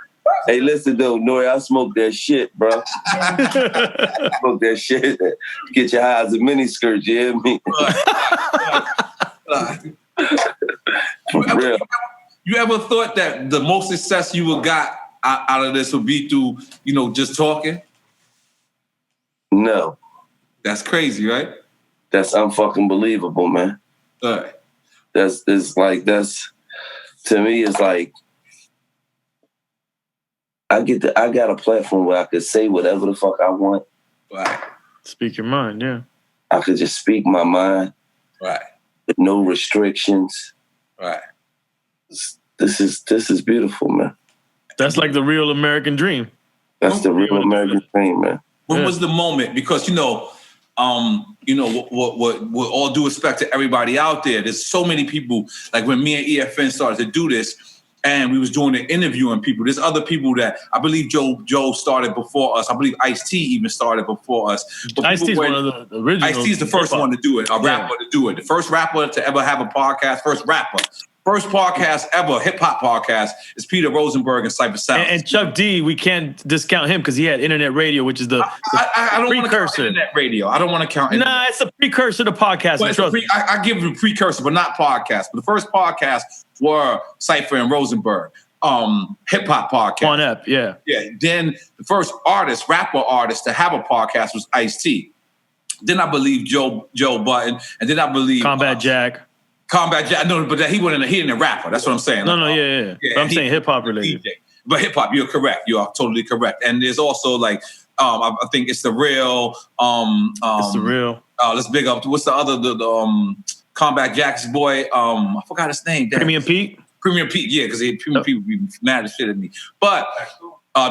Hey, listen though, N.O.R.E, I smoke that shit, bro. Smoke that shit. Get your high as a mini skirt, you hear me? For real. You ever thought that the most success you would got out of this would be through, you know, just talking? No. That's crazy, right? That's unfucking believable, man. Right. To me, it's like I got a platform where I could say whatever the fuck I want. Right. Speak your mind, yeah. I could just speak my mind. Right. With no restrictions. Right. This is beautiful, man. That's like the real American dream. That's the real American dream, man. When was the moment? Because with all due respect to everybody out there, there's so many people. Like when me and EFN started to do this, and we was doing the interviewing people. There's other people that I believe Joe started before us. I believe Ice-T even started before us. Ice-T's one of the original. Ice-T's the first one to do it, rapper to do it. The first rapper to ever have a podcast, first podcast ever, hip-hop podcast, is Peter Rosenberg and Cypher Sound. And Chuck D, we can't discount him because he had internet radio, which is the I don't want to count internet radio. I don't want to count internet. Nah, it's a precursor to podcasting. I give it a precursor, but not podcast. But the first podcast were Cypher and Rosenberg, hip-hop podcast. On Ep, yeah. Yeah, then the first rapper artist to have a podcast was Ice-T. Then I believe Joe Budden, and then I believe Combat Jack. No, but he didn't a rapper. That's what I'm saying. Yeah. But I'm saying hip hop related. DJ. But hip hop, you're correct. You are totally correct. And there's also like, I think it's the real. It's the real. Let's big up. What's the other the Combat Jack's boy? I forgot his name. Premium Pete. Premium Pete, yeah, because Premium Pete would be mad as shit at me. But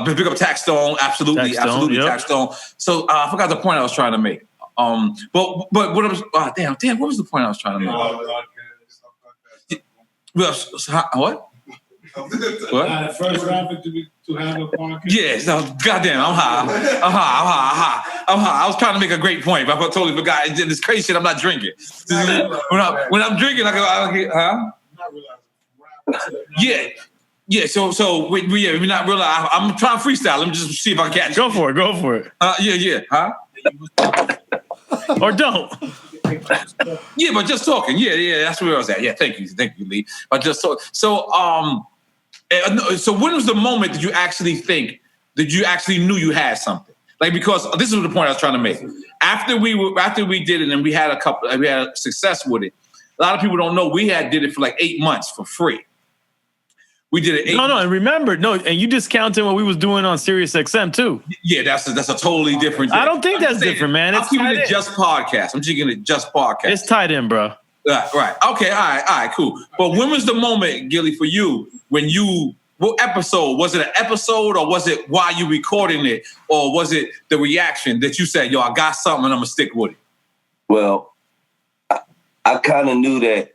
big up Tax Stone, absolutely, Tax Stone. So I forgot the point I was trying to make. But what was damn, what was the point I was trying to make? What? What? First rapper to have a podcast. Yes, no, goddamn, I'm high. I was trying to make a great point, but I totally forgot. This crazy shit, I'm not drinking. When I'm drinking, I get, huh? Yeah. So we're not real. I'm trying to freestyle. Let me just see if I can catch. Go for it. Yeah. Huh? Or don't. Yeah, but just talking. Yeah, that's where I was at. Yeah, thank you, Lee. But just talk. So when was the moment that you actually knew you had something? Like, because this is the point I was trying to make. After we did it and we had success with it, a lot of people don't know we did it for like 8 months for free. We did it. No, and remember, and you discounted what we was doing on Sirius XM too. Yeah, that's a totally different thing. I don't think that's different, man. I'm keeping it just podcast. I'm keeping it just podcast. It's tied in, bro. Right. Okay. All right. Cool. But when was the moment, Gillie, for you when what episode? Was it an episode, or was it while you recording it, or was it the reaction that you said, "Yo, I got something and I'm gonna stick with it"? Well, I kind of knew that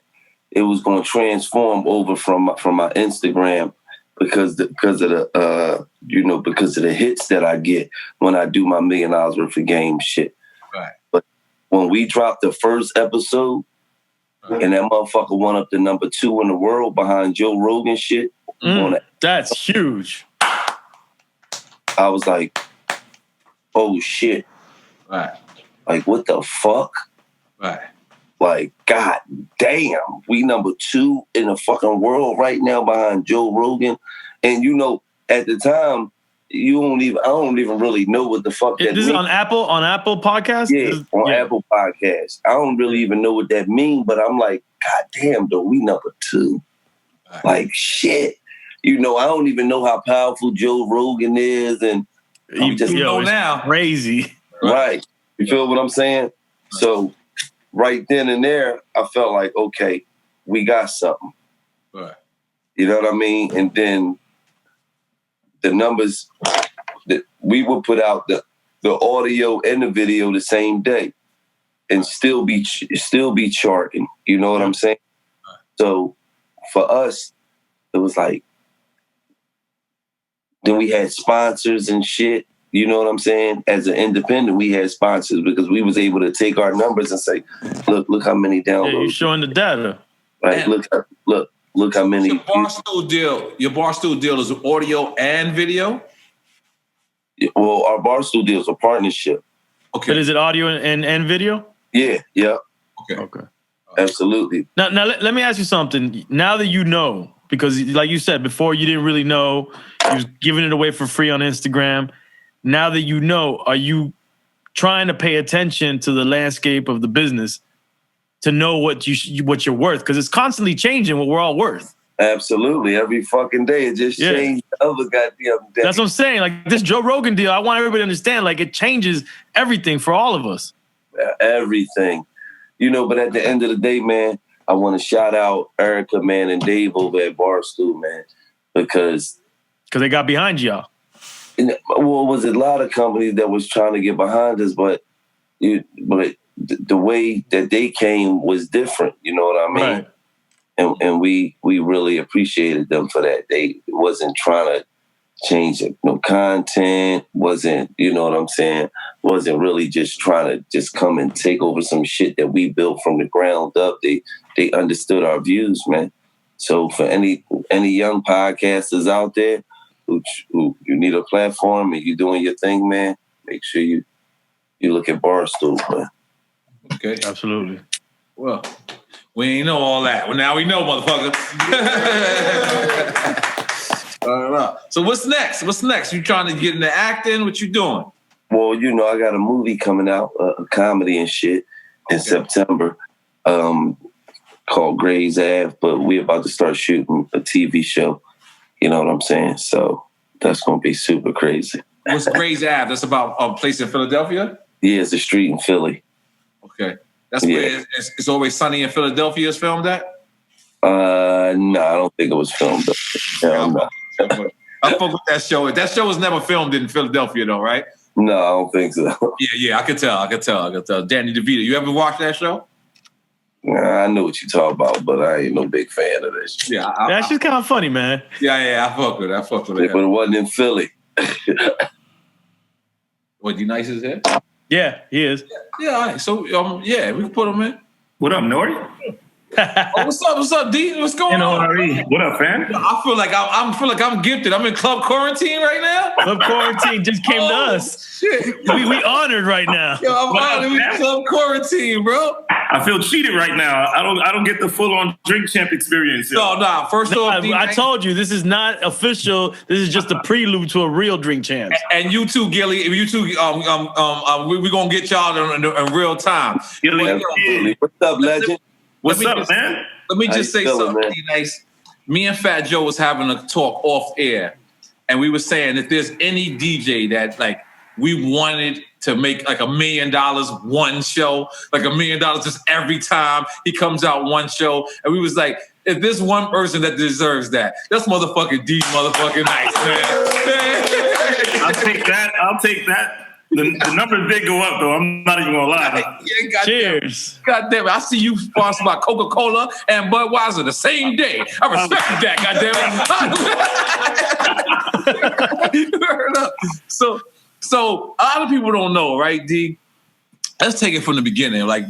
it was going to transform over from my Instagram because of the hits that I get when I do my $1 million worth of game shit. Right. But when we dropped the first episode, and that motherfucker went up to number 2 in the world behind Joe Rogan shit. That's huge. I was like, oh shit. Right. Like, what the fuck? Right. Like, god damn, we number 2 in the fucking world right now behind Joe Rogan. And at the time, I don't even really know what the fuck that means. This is on Apple Podcasts? Yeah, on Apple Podcasts. I don't really even know what that means, but I'm like, god damn, though, we number 2. Right. Like, shit. I don't even know how powerful Joe Rogan is, and you just know now. Crazy. Right. You feel what I'm saying? So right then and there, I felt like, okay, we got something. Right. You know what I mean? And then the numbers that we would put out the audio and the video the same day and still be charting. You know what I'm saying? So for us, it was like, then we had sponsors and shit. You know what I'm saying? As an independent, we had sponsors because we was able to take our numbers and say, look how many downloads. Yeah, you're showing the data. Right. Look how many. Your Barstool deal is audio and video? Well, our Barstool deal is a partnership. Okay. But is it audio and video? Yeah. Okay. Absolutely. Now let me ask you something. Now that you know, because like you said, before you didn't really know, you was giving it away for free on Instagram. Now that you know, are you trying to pay attention to the landscape of the business to know what you're worth? Because it's constantly changing what we're all worth. Absolutely. Every fucking day it just changed the other goddamn day. That's what I'm saying. Like this Joe Rogan deal, I want everybody to understand, like it changes everything for all of us. Everything. But at the end of the day, man, I want to shout out Erica, man, and Dave over at Barstool, man, because they got behind y'all. Well, it was a lot of companies that was trying to get behind us, but the way that they came was different. You know what I mean? Right. And we really appreciated them for that. They wasn't trying to change it. No content, wasn't, you know what I'm saying? Wasn't really just trying to just come and take over some shit that we built from the ground up. They understood our views, man. So for any young podcasters out there who you need a platform and you doing your thing, man, make sure you look at Barstool, man. Okay. Absolutely. Well, we ain't know all that. Well, now we know, motherfucker. All right. So what's next? You trying to get into acting? What you doing? Well, I got a movie coming out, a comedy and shit in September, called Grey's Ave, but we're about to start shooting a TV show. You know what I'm saying? So that's going to be super crazy. What's Grey's Ave? That's about a place in Philadelphia? Yeah, it's a street in Philly. Okay. That's where It's Always Sunny in Philadelphia is filmed at? No, I don't think it was filmed. No. I fuck with that show. That show was never filmed in Philadelphia though, right? No, I don't think so. Yeah, I could tell. Danny DeVito. You ever watch that show? Nah, I know what you talk about, but I ain't no big fan of this. Yeah, that's just kind of funny, man. Yeah, I fuck with it. Yeah, but it wasn't in Philly. What, DNice is here? Yeah, he is. Yeah, all right. So, we can put him in. What up, N.O.R.E? What's up, D? What's going on? N.O.R.E. What up, fam? I feel like I'm gifted. I'm in club quarantine right now. Club quarantine just came to us. Shit. We honored right now. Yo, I'm honored. We club quarantine, bro. I feel cheated right now. I don't get the full on drink champ experience. No. First off, I told you this is not official. This is just a prelude to a real drink champ. And you too, Gillie. You too. We're gonna get y'all in real time. Gillie, what's up, legend? What's up, man? Let me just say something, DNice. Me and Fat Joe was having a talk off air, and we were saying if there's any DJ that like we wanted to make like $1 million one show, like $1 million just every time he comes out one show, and we was like, if there's one person that deserves that, that's motherfucking D motherfucking Nice, man. I'll take that. The numbers did go up, though. I'm not even gonna lie. Yeah, Cheers. God damn it. I see you sponsored by Coca-Cola and Budweiser the same day. I respect that, goddamn it. So a lot of people don't know, right, D? Let's take it from the beginning. Like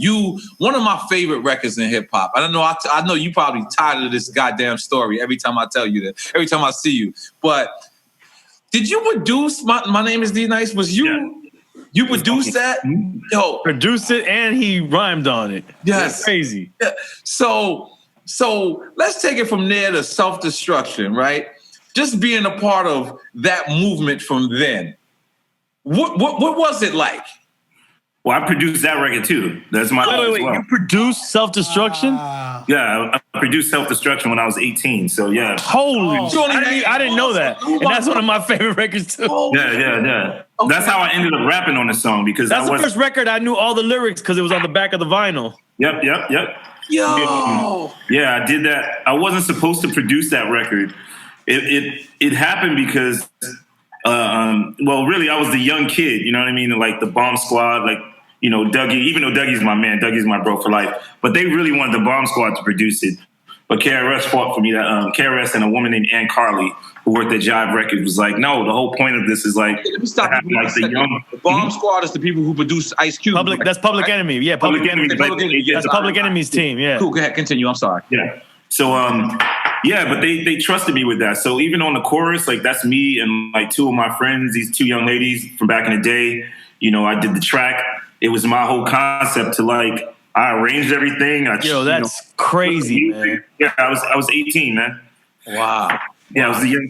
one of my favorite records in hip hop. I know you probably tired of this goddamn story every time I tell you that, every time I see you. But did you produce My Name is DNice? Was you? Yeah. You produced that? Yo, produced it and he rhymed on it. Yes, that's crazy. Yeah. So let's take it from there to self-destruction, right? Just being a part of that movement from then. What was it like? Well, I produced that record too. That's my. Wait. You produced Self-Destruction? Yeah, I produced Self-Destruction when I was 18. So yeah. Holy! I didn't know that, and that's one of my favorite records too. Yeah. Okay. That's how I ended up rapping on the song because that's the first record I knew all the lyrics because it was on the back of the vinyl. Yep. Yo. Yeah, I did that. I wasn't supposed to produce that record. It happened because, really, I was the young kid. You know what I mean? Like the Bomb Squad, like. You know, Dougie, even though Dougie's my man, Dougie's my bro for life, but they really wanted the Bomb Squad to produce it. But KRS fought for me. KRS and a woman named Ann Carly, who worked at Jive Records, was like, no, the whole point of this is like, the Bomb Squad is the people who produce Ice Cube. That's Public Enemy. Yeah, Public Enemy. That's Public Enemy's team. Yeah. Cool. Go ahead. Continue. I'm sorry. Yeah. So, but they trusted me with that. So even on the chorus, like that's me and like two of my friends, these two young ladies from back in the day. You know, I did the track. It was my whole concept to like, I arranged everything. That's crazy, man. Yeah, I was 18, man. Wow. Yeah, I was a young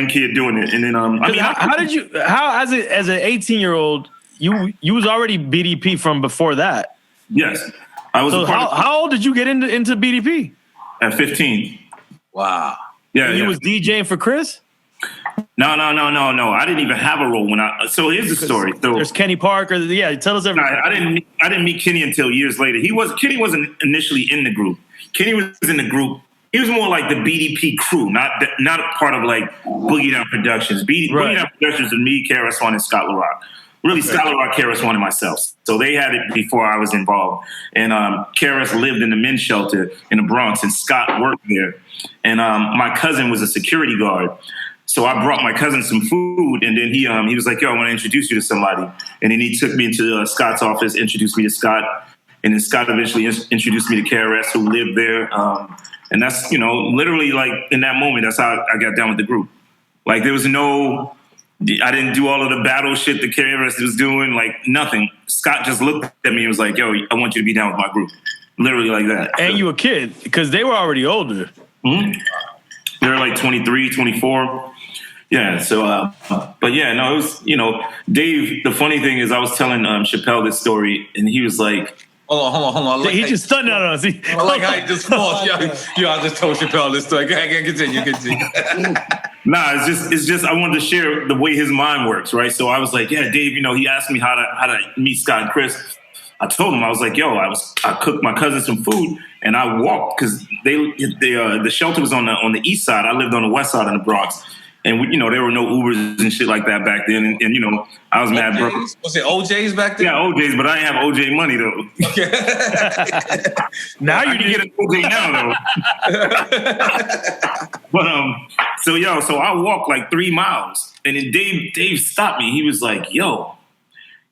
kid doing it. And then, how as an 18-year-old, you was already BDP from before that? Yes. I was. So how old did you get into BDP? At 15. Wow. Yeah. You was DJing for Chris? No. I didn't even have a role so here's the story. So, there's Kenny Parker. Yeah, tell us everything. I didn't meet Kenny until years later. Kenny wasn't initially in the group. Kenny was in the group. He was more like the BDP crew, not a part of like Boogie Down Productions. Boogie Down Productions was me, KRS-One, and Scott LaRock. Really, Scott LaRock, KRS-One, and myself. So they had it before I was involved. And KRS lived in the men's shelter in the Bronx, and Scott worked there. And my cousin was a security guard. So I brought my cousin some food, and then he was like, yo, I want to introduce you to somebody. And then he took me into Scott's office, introduced me to Scott, and then Scott eventually introduced me to KRS, who lived there. And that's, literally like in that moment, that's how I got down with the group. Like there was I didn't do all of the battle shit that KRS was doing, like nothing. Scott just looked at me and was like, yo, I want you to be down with my group. Literally like that. And you a kid, because they were already older. Mm-hmm. They were like 23, 24. Yeah, so, but yeah, no, it was, Dave, the funny thing is I was telling Chappelle this story, and he was like... Hold on. He just stunned on us. I like how he just paused. Yo, I just told Chappelle this story. Go ahead, continue. Nah, it's just I wanted to share the way his mind works, right? So I was like, yeah, Dave, he asked me how to meet Scott and Chris. I told him, I was like, yo, I cooked my cousin some food, and I walked, because the shelter was on the east side. I lived on the west side of the Bronx. And, there were no Ubers and shit like that back then. And I was mad, bro. Was it OJ's back then? Yeah, OJ's, but I didn't have OJ money, though. Now you can get an OJ now, though. But, so I walked like 3 miles. And then Dave stopped me. He was like, yo,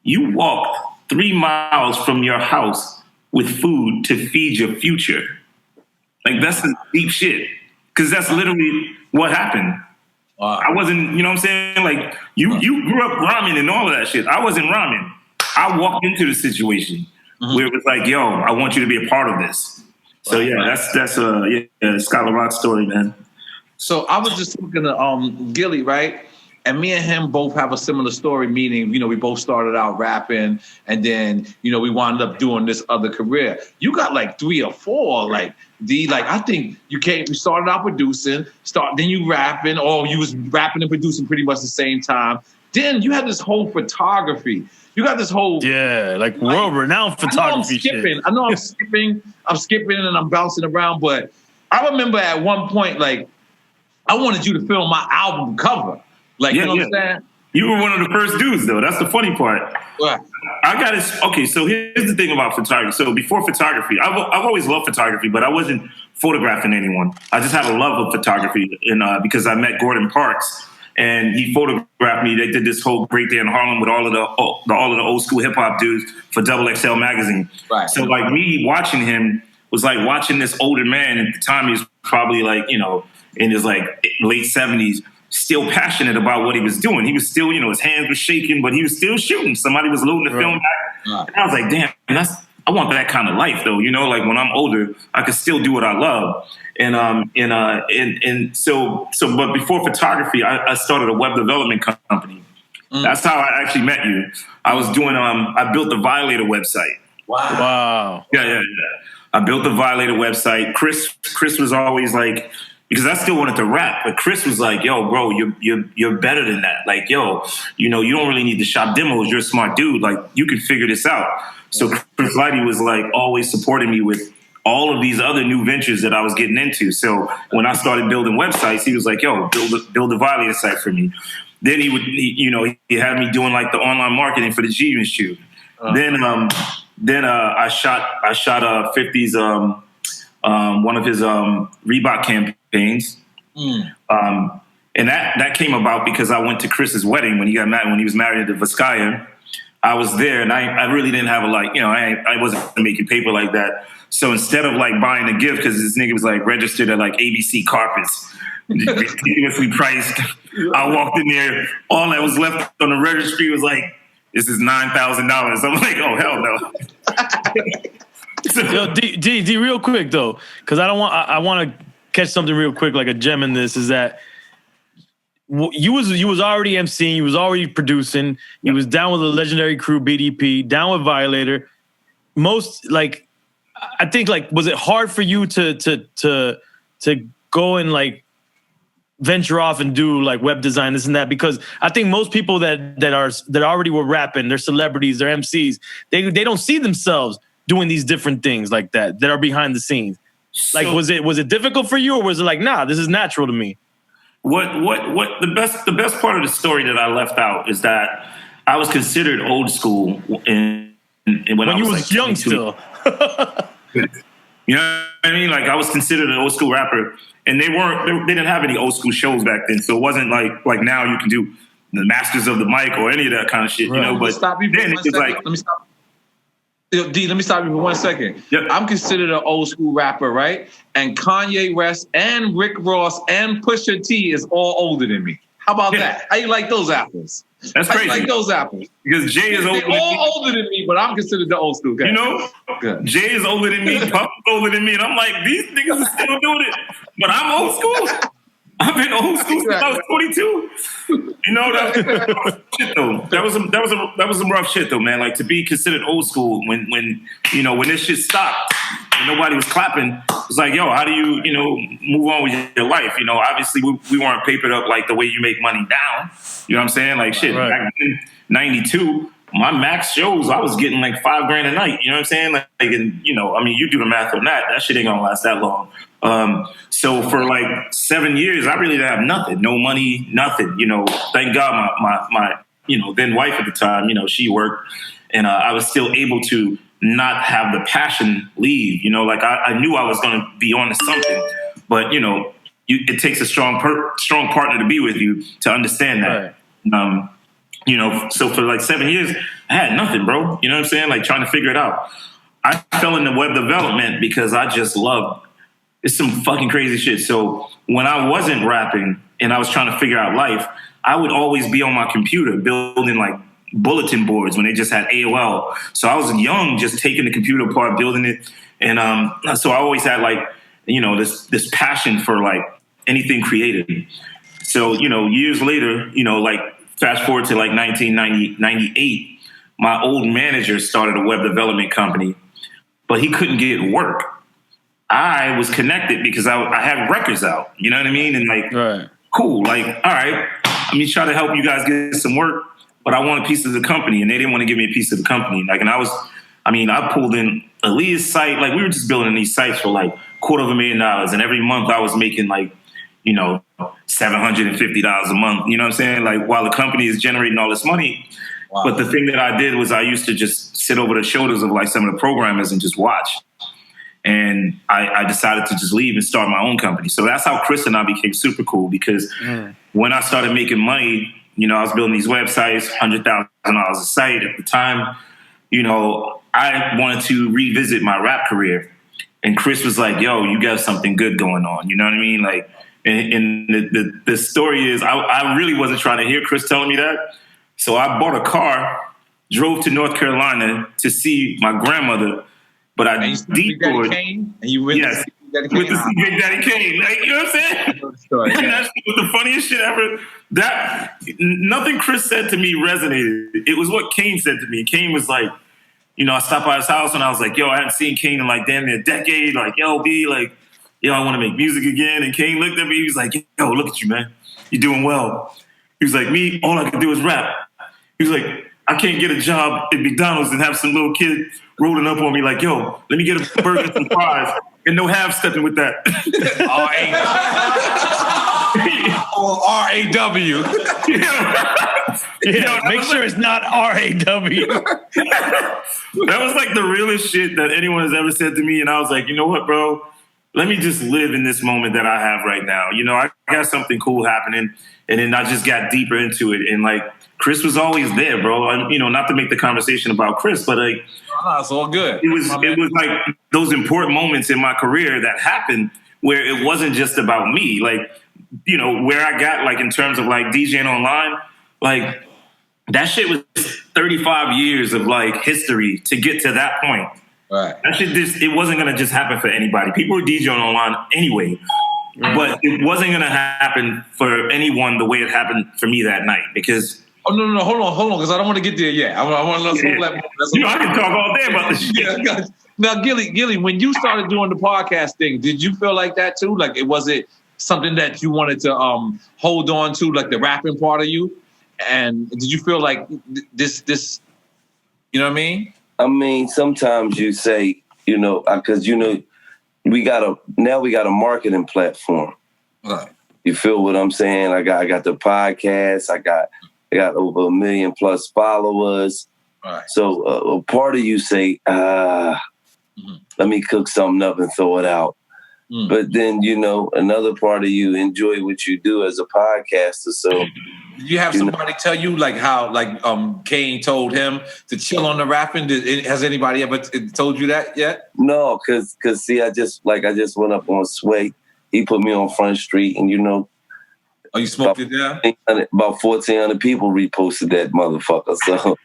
you walked 3 miles from your house with food to feed your future. Like, that's some deep shit. Because that's literally what happened. Wow. I wasn't, you know what I'm saying? Like, you grew up rhyming and all of that shit. I wasn't rhyming. I walked into the situation where it was like, yo, I want you to be a part of this. So, yeah, that's Scott LaRock's story, man. So I was just talking to Gillie, right? And me and him both have a similar story, meaning, we both started out rapping, and then, we wound up doing this other career. You got like 3 or 4, I think you started out producing, then you rapping, or you was rapping and producing pretty much the same time. Then you had this whole photography. You got this whole... Yeah, world-renowned photography shit. I know I'm skipping and I'm bouncing around, but I remember at one point, I wanted you to film my album cover. What I'm saying? You were one of the first dudes, though. That's the funny part. What? I got it. Okay, so here's the thing about photography. So before photography, I've always loved photography, but I wasn't photographing anyone. I just had a love of photography, and because I met Gordon Parks, and he photographed me. They did this whole Great Day in Harlem with all of the old school hip hop dudes for Double XL magazine. Right. So like me watching him was like watching this older man. At the time, he was probably like in his like late 70s. Still passionate about what he was doing. He was still, his hands were shaking, but he was still shooting. Somebody was loading the film back. And I was like, damn, I want that kind of life though. Like when I'm older, I could still do what I love. So, but before photography, I started a web development company. That's how I actually met you. I was doing, I built the Violator website. Wow. Yeah. I built the Violator website. Chris was always like, because I still wanted to rap, but Chris was like, yo, bro, you're better than that. Like, yo, you don't really need to shop demos. You're a smart dude. Like, you can figure this out. So Chris Lighty was like always supporting me with all of these other new ventures that I was getting into. So when I started building websites, he was like, yo, build a Violator site for me. Then he had me doing like the online marketing for the G Institute. Then I shot 50's one of his Reebok campaigns. And that came about because I went to Chris's wedding when he was married to Vizcaya. I was there, and I really didn't have I wasn't making paper like that. So instead of like buying a gift, because this nigga was like registered at like ABC Carpets, ridiculously priced, I walked in there. All that was left on the registry was like, this is $9,000. I'm like, oh hell no. Yo, D, real quick though, because I want to catch something real quick, like a gem in this, is that you was already emceeing, you was already producing, you was down with a legendary crew, BDP, down with Violator. I think was it hard for you to go and like venture off and do like web design, this and that? Because I think most people that already were rapping, they're celebrities, they're MCs, they don't see themselves doing these different things like that are behind the scenes. Like, was it difficult for you, or was it like, nah, this is natural to me? What the best part of the story that I left out is that I was considered old school when I was like young 22. still. You know what I mean? Like I was considered an old school rapper, and they didn't have any old school shows back then, so it wasn't like now you can do the Masters of the Mic or any of that kind of shit, right. But then it was like, let me stop. D, let me stop you for 1 second. Yep. I'm considered an old school rapper, right? And Kanye West and Rick Ross and Pusha T is all older than me. How about that? How you like those apples? That's How crazy. you like those apples? Because Jay is older than me. They're all older than me, but I'm considered the old school guy. Good. Jay is older than me, Puff is older than me, and I'm like, these niggas are still doing it, but I'm old school. I've been old school since I was 22. That was some rough shit though, man. Like to be considered old school when this shit stopped and nobody was clapping. It's like, yo, how do you move on with your life? Obviously we weren't papered up like the way you make money now. You know what I'm saying? Like shit, right. Back in '92, my max shows I was getting like $5,000 a night. You know what I'm saying? Like, and you do the math on that. That shit ain't gonna last that long. So for like 7 years, I really didn't have nothing, no money, nothing, thank God my then wife at the time, she worked and, I was still able to not have the passion leave, like I knew I was going to be on to something, but it takes a strong partner to be with you to understand that. Right. So for like 7 years, I had nothing, bro. You know what I'm saying? Like trying to figure it out. I fell into web development because I just loved. It's some fucking crazy shit. So when I wasn't rapping and I was trying to figure out life, I would always be on my computer building like bulletin boards when they just had AOL. So I was young, just taking the computer apart, building it. And so I always had like, this passion for like anything creative. So, years later, like fast forward to like 1998, my old manager started a web development company, but he couldn't get work. I was connected because I had records out, you know what I mean? And like, right. Cool. Like, all right, let me try to help you guys get some work, but I want a piece of the company. And they didn't want to give me a piece of the company. Like, and I pulled in Aaliyah's site. Like we were just building these sites for like $250,000. And every month I was making like, $750 a month. You know what I'm saying? Like, while the company is generating all this money. Wow. But the thing that I did was I used to just sit over the shoulders of like some of the programmers and just watch. And I decided to just leave and start my own company. So that's how Chris and I became super cool, because when I started making money, you know, I was building these websites, $100,000 a site at the time. You know, I wanted to revisit my rap career. And Chris was like, yo, you got something good going on. You know what I mean? Like, and the story is, I really wasn't trying to hear Chris telling me that. So I bought a car, drove to North Carolina to see my grandmother, but I detoured. And you went to see Big Daddy Kane. Like, you know what I'm saying? And that was the funniest shit ever. That nothing Chris said to me resonated. It was what Kane said to me. Kane was like, you know, I stopped by his house and I was like, yo, I haven't seen Kane in like damn near a decade. Like, yo, B, like, yo, I want to make music again. And Kane looked at me. He was like, yo, look at you, man. You're doing well. He was like, me, all I can do is rap. He was like, I can't get a job at McDonald's and have some little kid rolling up on me like, yo, let me get a burger and some fries. And no half-stepping with that. R-A-W. Make sure it's not R-A-W. That was like the realest shit that anyone has ever said to me. And I was like, you know what, bro? Let me just live in this moment that I have right now. You know, I got something cool happening. And then I just got deeper into it. And like, Chris was always there, bro. And, you know, not to make the conversation about Chris, but like, it's all good. It was like those important moments in my career that happened where it wasn't just about me. Like, you know, where I got like in terms of like DJing online, like that shit was 35 years of like history to get to that point. Right. That shit just, it wasn't gonna just happen for anybody. People were DJing online anyway. But it wasn't gonna happen for anyone the way it happened for me that night, because oh no, hold on, because I don't want to get there yet. I want to you know, I can talk all day about this shit. Yeah, now, Gillie, when you started doing the podcast thing, did you feel like that too? Like, was it something that you wanted to hold on to, like the rapping part of you? And did you feel like this? You know what I mean? I mean, sometimes you say, you know, because you know, we got a marketing platform. Right. You feel what I'm saying? I got the podcast. I got over 1 million plus followers. Right. So a part of you say, let me cook something up and throw it out. But then, you know, another part of you enjoy what you do as a podcaster. So you have somebody tell you like how like Kane told him to chill on the rapping? Has anybody ever told you that yet? No, cause see, I just went up on Sway. He put me on Front Street, and you know. Oh, you smoked it down? About 1,400 people reposted that motherfucker. So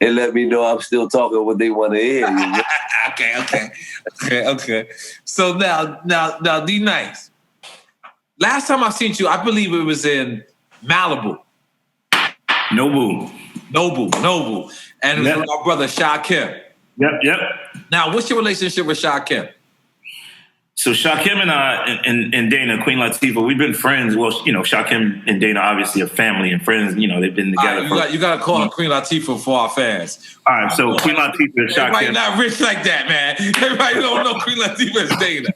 it let me know I'm still talking what they want to hear. You know? Okay. So now, DNice. Last time I seen you, I believe it was in Malibu. Noble. And it was with our brother, Sha Kim. Yep. Now, what's your relationship with Sha Kim? So Sha Kim and I and Dana, Queen Latifah, we've been friends. Well, you know, Sha Kim and Dana obviously are family and friends. You know, they've been together. You got to call her Queen Latifah for our fans. All right, so Queen Latifah and Sha Kim. Everybody not rich like that, man. Everybody don't know Queen Latifah is Dana.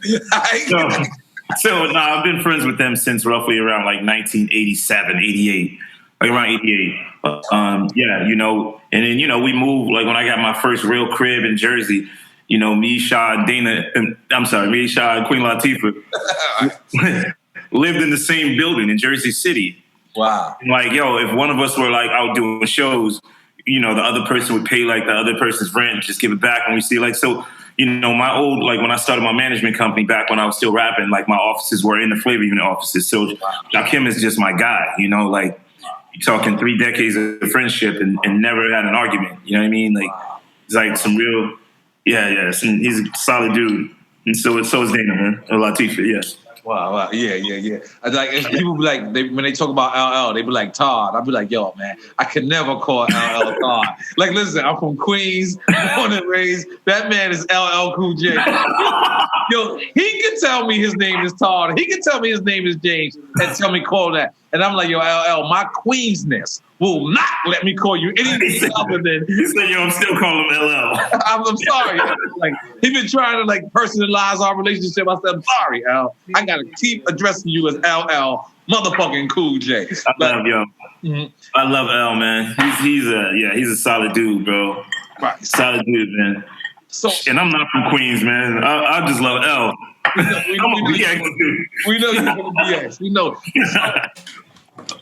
So I've been friends with them since roughly around like 1987, 88. Like around 88. Yeah, you know, and then, you know, we moved, like when I got my first real crib in Jersey, you know, me, Sha, and Dana, me, Sha, and Queen Latifah lived in the same building in Jersey City. Wow. And like, yo, if one of us were like out doing shows, you know, the other person would pay like the other person's rent, just give it back when we see like, so, you know, my old, like when I started my management company back when I was still rapping, like my offices were in the Flavor Unit offices. So Sha Kim is just my guy, you know, like you're talking 3 decades of friendship and never had an argument. You know what I mean? Like, it's like some real, yeah. He's a solid dude. And so is Dana, man. Or Latifah, yes. Wow. Yeah. Like people be like, when they talk about LL, they be like Todd. I'd be like, yo, man, I could never call LL Todd. Like, listen, I'm from Queens, born and raised. That man is LL Cool J. Yo, he can tell me his name is Todd. He can tell me his name is James and tell me call that. And I'm like, yo, LL, my Queensness will not let me call you anything other than. He said, yo, I'm still calling him LL. I'm sorry. Like, he been trying to like personalize our relationship. I said, I'm sorry, Al. I gotta keep addressing you as LL motherfucking Cool J. I love L, man. He's a solid dude, bro. Right. Solid dude, man. So, and I'm not from Queens, man. I just love L. We know you're from BX. We know.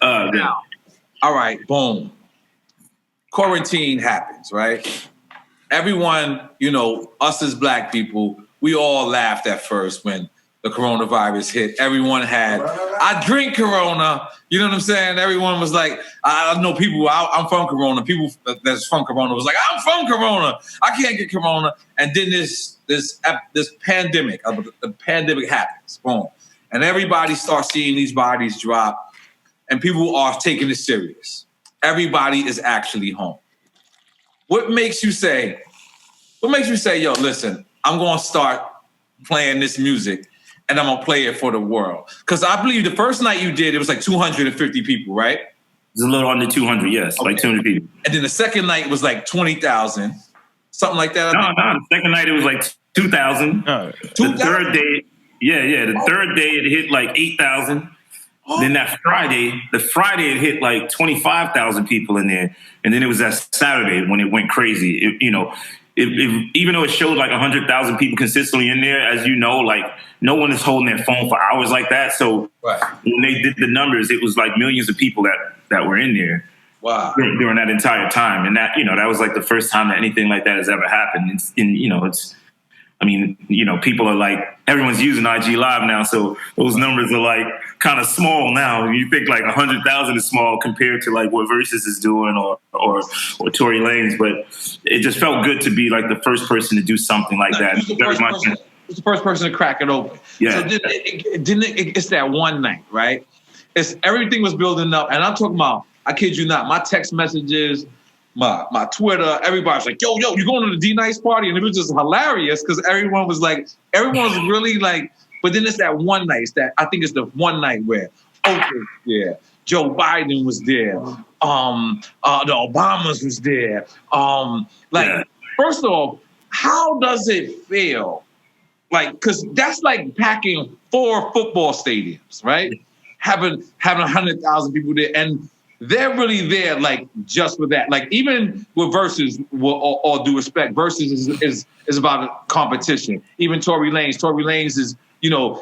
Now, all right, boom. Quarantine happens, right? Everyone, us as black people, we all laughed at first when the coronavirus hit. Everyone had, I drink Corona. You know what I'm saying? Everyone was like, I know people, I'm from Corona. People that's from Corona was like, I'm from Corona. I can't get Corona. And then this pandemic, the pandemic happens. Boom. And everybody starts seeing these bodies drop. And people are taking it serious. Everybody is actually home. What makes you say, yo, listen, I'm going to start playing this music and I'm going to play it for the world? Because I believe the first night you did, it was like 250 people, right? It was a little under 200, yes, okay. Like 200 people. And then the second night was like 20,000, something like that. No, the second night it was like 2,000. The third day, the third day it hit like 8,000. Then that Friday, it hit like 25,000 people in there. And then it was that Saturday when it went crazy. Even though it showed like 100,000 people consistently in there, as you know, like no one is holding their phone for hours like that. So when they did the numbers, it was like millions of people that were in there. Wow. During that entire time. And that, that was like the first time that anything like that has ever happened. People are like, everyone's using IG Live now, so those numbers are like kind of small now. You think like 100,000 is small compared to like what Versus is doing or Tory Lanez, but it just felt good to be like the first person to do something like that. It's the first person to crack it open. Yeah. So it's that one night, right? Everything was building up, and I'm talking about, I kid you not, my text messages, my Twitter, everybody's like, yo, you going to the DNice party? And it was just hilarious because everyone was really like, but then it's that one night, I think it's the one night where Oprah was there, Joe Biden was there, the Obamas was there. First off, how does it feel? Like, because that's like packing 4 football stadiums, right? Having 100,000 people there, and they're really there, like, just for that. Like, even with Versus, all due respect, Versus is about a competition. Even Tory Lanez is,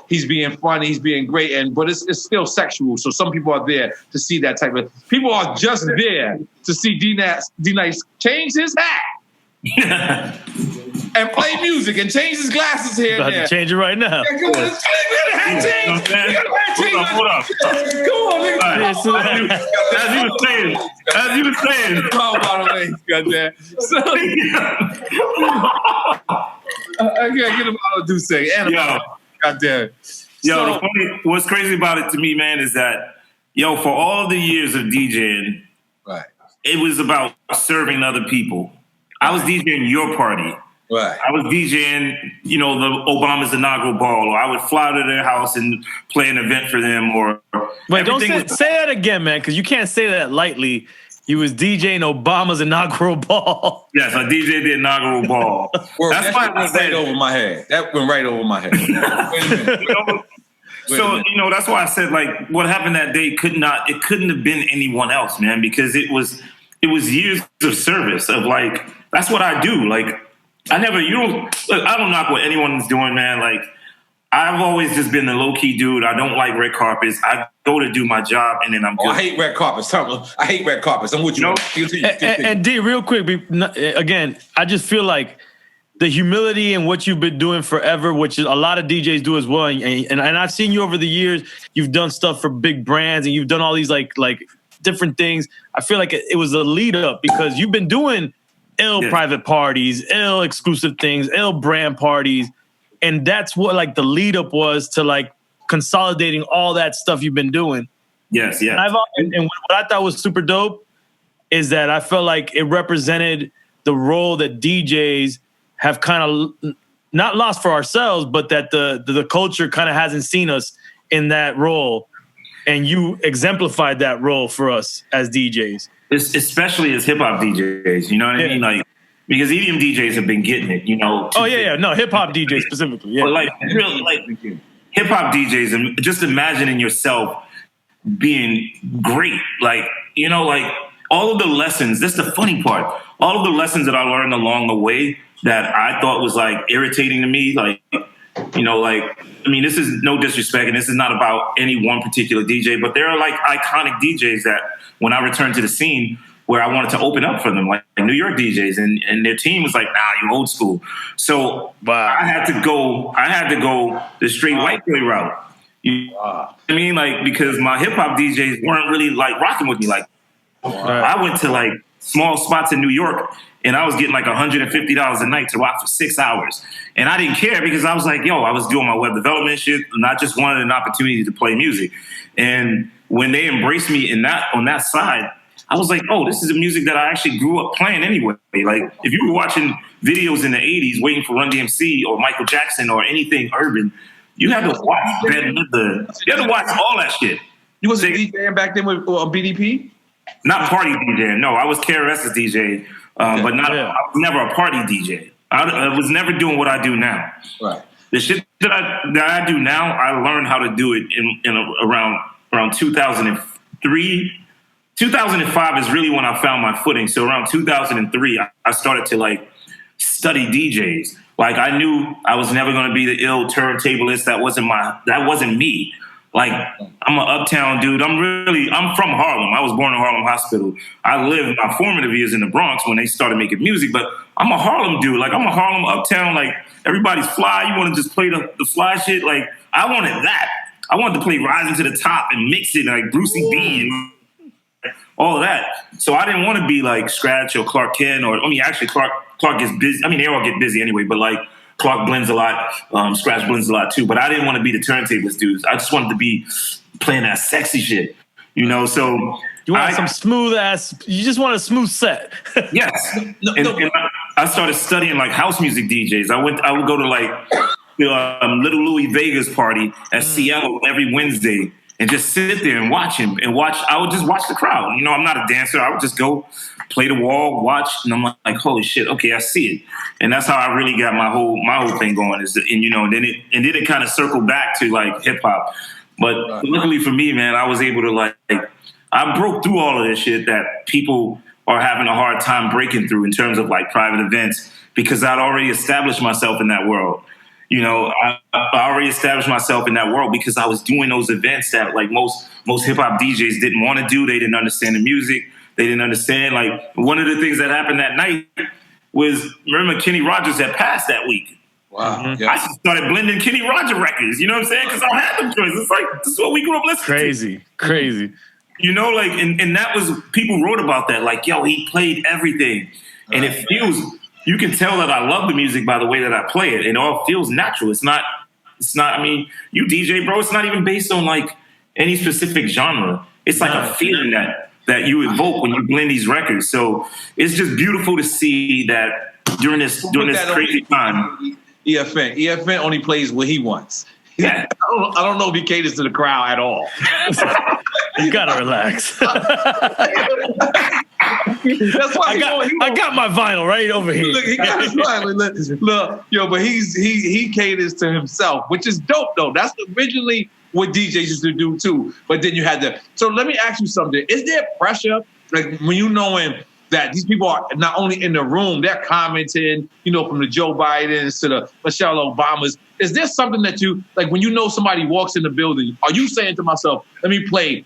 he's being funny, he's being great, but it's still sexual. So some people are there to see that type of. People are just there to see DNice change his hat and play music and change his glasses here and there. About to change it right now. Yeah, come on, let's hat change. Hold up. Come on, nigga. Right. As you were saying. By the way, goddamn. So, I can't get him out of do say. Goddamn. What's crazy about it to me, man, is that, for all the years of DJing, right, it was about serving other people. I was DJing your party. Right. I was DJing, the Obama's inaugural ball, or I would fly to their house and play an event for them. Wait, don't say that again, man, because you can't say that lightly. You was DJing Obama's inaugural ball. Yes, I DJed the inaugural ball. That's why it went right over my head. That went right over my head. Wait a minute. So, that's why I said, like, what happened that day it couldn't have been anyone else, man, because it was years of service of, like, that's what I do. Like, I don't knock what anyone's doing, man. Like, I've always just been a low-key dude. I don't like red carpets. I go to do my job, and then I'm good. I hate red carpets. I hate red carpets. I'm with you. And D, real quick, again, I just feel like the humility and what you've been doing forever, which is a lot of DJs do as well. And I've seen you over the years. You've done stuff for big brands, and you've done all these like different things. I feel like it was a lead up because you've been doing private parties, exclusive things, brand parties. And that's what like the lead up was to like consolidating all that stuff you've been doing. Yes, yeah. And what I thought was super dope is that I felt like it represented the role that DJs have kind of not lost for ourselves, but that the culture kind of hasn't seen us in that role. And you exemplified that role for us as DJs. Especially as hip hop DJs, you know what I mean? Like, because EDM DJs have been getting it, No, hip hop DJs specifically. Yeah. But like, hip hop DJs, and just imagining yourself being great. Like, you know, like all of the lessons, that's the funny part. All of the lessons that I learned along the way that I thought was like irritating to me, like, you know, like, I mean, this is no disrespect and this is not about any one particular DJ, but there are like iconic DJs that when I returned to the scene where I wanted to open up for them, like New York DJs, and their team was like, nah, you old school. So I had to go the straight white boy route. You know what I mean? Like, because my hip hop DJs weren't really like rocking with me. Like, I went to like small spots in New York and I was getting like $150 a night to rock for 6 hours. And I didn't care because I was like, yo, I was doing my web development shit and I just wanted an opportunity to play music. And when they embraced me on that side, I was like, oh, this is the music that I actually grew up playing anyway. Like, if you were watching videos in the 80s waiting for Run DMC or Michael Jackson or anything urban, you had to watch you had to watch all that shit. You was DJing back then with BDP? Not party DJing. No, I was KRS's DJ, but not. I was never a party DJ. I was never doing what I do now. Right. The shit that I do now, I learned how to do it in around 2003. 2005 is really when I found my footing. So around 2003, I started to like study DJs. Like, I knew I was never going to be the ill turntablist. That wasn't me. Like, I'm an uptown dude. I'm from Harlem. I was born in Harlem Hospital. I lived my formative years in the Bronx when they started making music, but I'm a Harlem dude. Like, I'm a Harlem uptown. Like, everybody's fly. You want to just play the fly shit? Like, I wanted that. I wanted to play Rising to the Top and mix it like Brucey B and all of that. So I didn't want to be like Scratch or Clark Kent actually Clark gets busy. I mean, they all get busy anyway, but like Clark blends a lot, Scratch blends a lot too. But I didn't want to be the turntablist dudes. I just wanted to be playing that sexy shit, you know? So you want some smooth ass, you just want a smooth set. Yes. And I started studying like house music DJs. I would go to like Little Louis Vega's party at Seattle every Wednesday and just sit there and watch him I would just watch the crowd. You know, I'm not a dancer. I would just go play the wall, watch, and I'm like, holy shit, okay, I see it. And that's how I really got my whole thing going. Then it kind of circled back to like hip hop. But luckily for me, man, I was able to I broke through all of this shit that people are having a hard time breaking through in terms of like private events, because I'd already established myself in that world. You know, I already established myself in that world because I was doing those events that like most hip hop DJs didn't want to do. They didn't understand the music. They didn't understand. Like, one of the things that happened that night was, remember, Kenny Rogers had passed that week. Wow. Mm-hmm. Yeah. I just started blending Kenny Rogers records. You know what I'm saying? Because I had them choices. It's like, this is what we grew up listening to. Crazy. You know, like, and that was, people wrote about that. Like, yo, he played everything. And it feels, you can tell that I love the music by the way that I play it. It all feels natural. It's not, I mean, you DJ, bro, it's not even based on like any specific genre. It's like a feeling that you evoke when you blend these records. So it's just beautiful to see that during this crazy time. EFN only plays what he wants. Yeah. I don't know if he caters to the crowd at all. You gotta relax. That's why I got my vinyl right over here. Look, he got his vinyl. Look, but he caters to himself, which is dope though. That's originally what DJs used to do too. But then you had to. So let me ask you something. Is there pressure, like when you knowing that these people are not only in the room, they're commenting, you know, from the Joe Bidens to the Michelle Obamas. Is there something that you, like when you know somebody walks in the building, are you saying to myself, let me play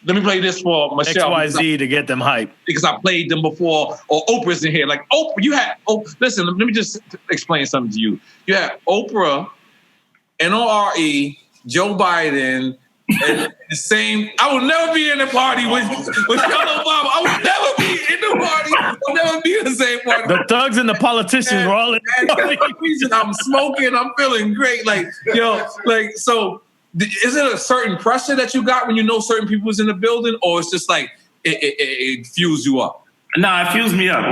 this for Michelle XYZ to get them hyped? Because I played them before, or Oprah's in here. Like Oprah, listen, let me just explain something to you. You had Oprah, N.O.R.E, Joe Biden, and the same. I will never be in a party with Michelle Obama. I will never be in the party. I'll never be in the same party. The thugs and the politicians were all in the party. I'm smoking. I'm feeling great. So. Is it a certain pressure that you got when you know certain people was in the building, or it's just like it fuels you up? No, it fuels me up.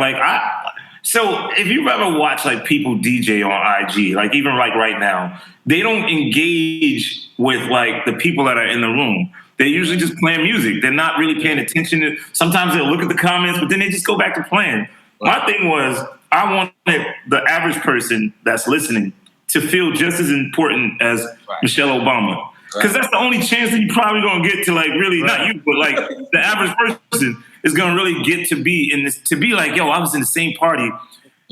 So if you ever watch like people DJ on IG, like even like right now, they don't engage with like the people that are in the room. They're usually just playing music. They're not really paying attention to. Sometimes they'll look at the comments, but then they just go back to playing. My thing was, I wanted the average person that's listening to feel just as important as Michelle Obama. Because that's the only chance that you're probably going to get to, like, really, not you, but like the average person is going to really get to be in this, to be like, yo, I was in the same party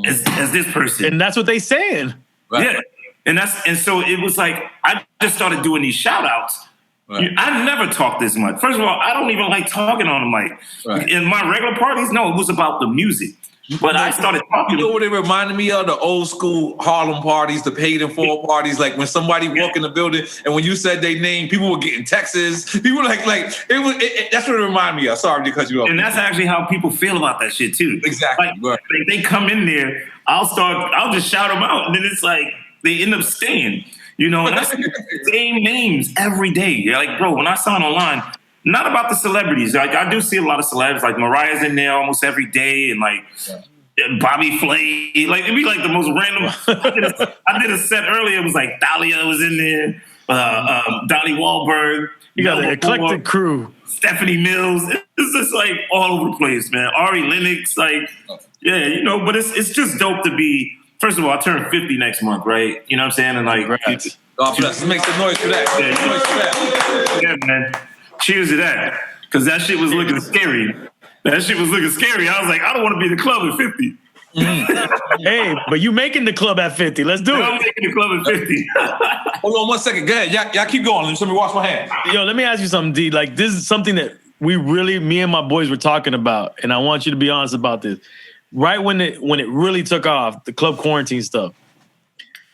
as this person. And that's what they saying. Right. Yeah. And so it was like, I just started doing these shout outs. Right. I never talked this much. First of all, I don't even like talking on the mic. Right. In my regular parties, no, it was about the music. But I started talking. You know what it reminded me of? The old school Harlem parties, the paid in full parties. Like when somebody walked in the building and when you said their name, people were getting texts. People were like it was. That's what it reminded me of. Sorry to cut you off. And that's actually how people feel about that shit too. Exactly. Like they come in there, I'll just shout them out, and then it's like they end up staying. You know, and I see the same names every day. Like, bro, when I sign online, not about the celebrities. Like, I do see a lot of celebs. Like, Mariah's in there almost every day, and like Bobby Flay. Like, it'd be like the most random. I did a set earlier. It was like Thalia was in there, Donnie Wahlberg. You got an eclectic crew. Stephanie Mills. It's just like all over the place, man. Ari Lennox, like, yeah, you know. But it's just dope to be. First of all, I turn 50 next month, right? You know what I'm saying? And like, God bless. Let's make some noise for that. Yeah, man. Cheers to that. Because that shit was looking scary. I was like, I don't want to be in the club at 50. Hey, but you making the club at 50. Let's do it. I'm making the club at 50. Hold on 1 second. Go ahead. Y'all keep going. Let me wash my hands. Yo, let me ask you something, D. Like, this is something that me and my boys were talking about, and I want you to be honest about this. Right when it really took off, the club quarantine stuff,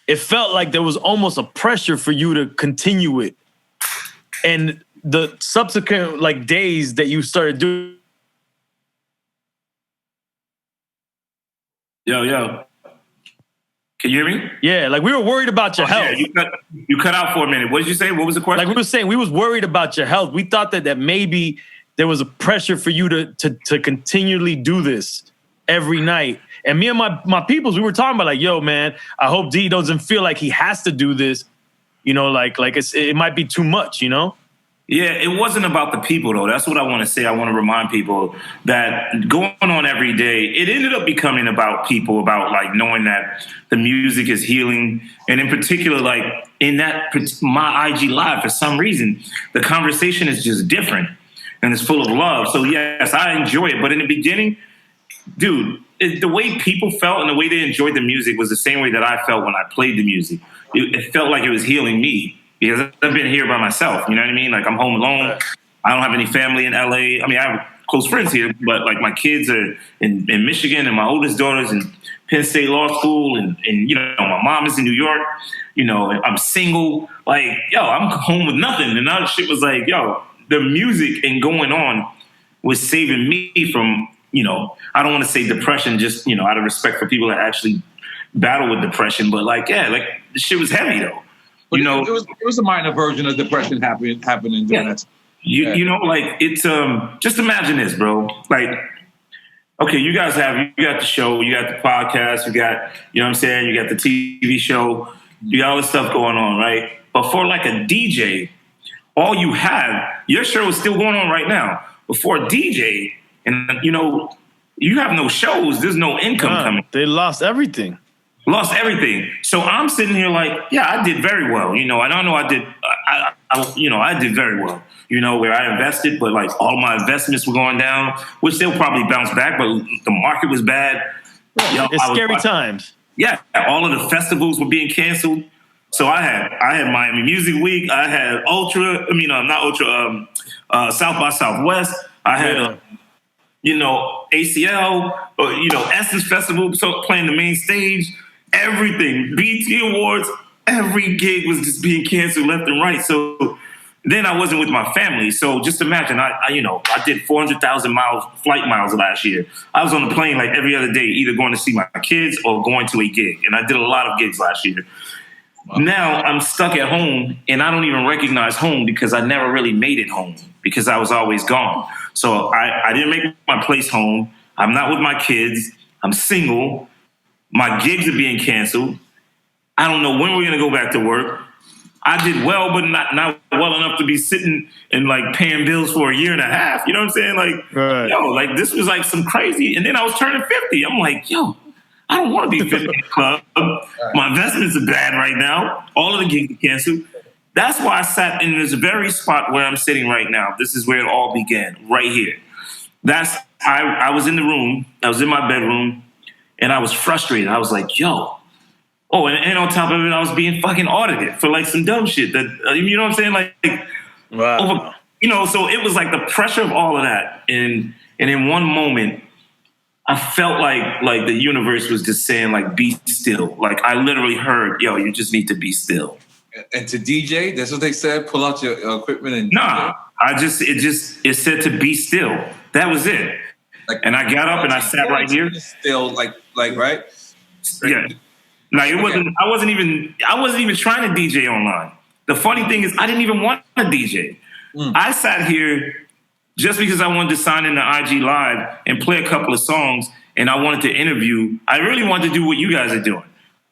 it felt like there was almost a pressure for you to continue it. And the subsequent like days that you started doing. Yo. Can you hear me? Yeah, like we were worried about your health. Yeah, you cut out for a minute. What did you say? What was the question? Like we were saying, we was worried about your health. We thought that maybe there was a pressure for you to continually do this every night. And me and my peoples, we were talking about like, yo, man, I hope D doesn't feel like he has to do this. You know, like it might be too much, you know? Yeah, it wasn't about the people, though. That's what I want to say. I want to remind people that going on every day, it ended up becoming about people, about like knowing that the music is healing. And in particular, like in my IG Live, for some reason, the conversation is just different and it's full of love. So yes, I enjoy it. But in the beginning, dude, the way people felt and the way they enjoyed the music was the same way that I felt when I played the music. It felt like it was healing me. Because I've been here by myself, you know what I mean? Like, I'm home alone. I don't have any family in LA. I mean, I have close friends here, but, like, my kids are in Michigan, and my oldest daughter's in Penn State Law School, and you know, my mom is in New York. You know, I'm single. Like, yo, I'm home with nothing. And that shit was like, yo, the music and going on was saving me from, you know, I don't want to say depression, just, you know, out of respect for people that actually battle with depression. But, like, yeah, like, the shit was heavy, though. But you know, it was a minor version of depression happening during that time. You know, like it's just imagine this, bro. Like, okay, you got the show, you got the podcast, you got, you know what I'm saying, you got the TV show, you got all this stuff going on, right? But for like a DJ, all you have, your show is still going on right now. But for a DJ, and you know, you have no shows, there's no income coming. They lost everything. Lost everything. So I'm sitting here like, yeah, I did very well. You know, and I know I did very well. You know, where I invested, but like all my investments were going down, which they'll probably bounce back, but the market was bad. Yo, it's scary times. Yeah, all of the festivals were being canceled. So I had Miami Music Week. I had South by Southwest. I had, you know, ACL, or, you know, Essence Festival, so playing the main stage. Everything, BT Awards, every gig was just being canceled left and right. So then I wasn't with my family. So just imagine, I did 400,000 flight miles last year. I was on the plane like every other day, either going to see my kids or going to a gig. And I did a lot of gigs last year. Wow. Now I'm stuck at home, and I don't even recognize home because I never really made it home because I was always gone. So I didn't make my place home. I'm not with my kids. I'm single. My gigs are being canceled. I don't know when we're going to go back to work. I did well, but not well enough to be sitting and like paying bills for a year and a half. You know what I'm saying? Like, yo, like this was like some crazy. And then I was turning 50. I'm like, yo, I don't want to be 50 in the club. My investments are bad right now. All of the gigs are canceled. That's why I sat in this very spot where I'm sitting right now. This is where it all began, right here. I was in the room. I was in my bedroom, and I was frustrated. I was like, yo. Oh, and on top of it, I was being fucking audited for like some dumb shit that, you know what I'm saying? Like, wow. So it was like the pressure of all of that. And in one moment, I felt like the universe was just saying, like, be still. Like, I literally heard, yo, you just need to be still. And to DJ, that's what they said. Pull out your equipment and nah. It said to be still. That was it. Like, and I got up and I sat right here. Still, like right? Yeah. Like it wasn't. I wasn't even trying to DJ online. The funny thing is, I didn't even want to DJ. I sat here just because I wanted to sign into IG Live and play a couple of songs, and I wanted to interview. I really wanted to do what you guys are doing.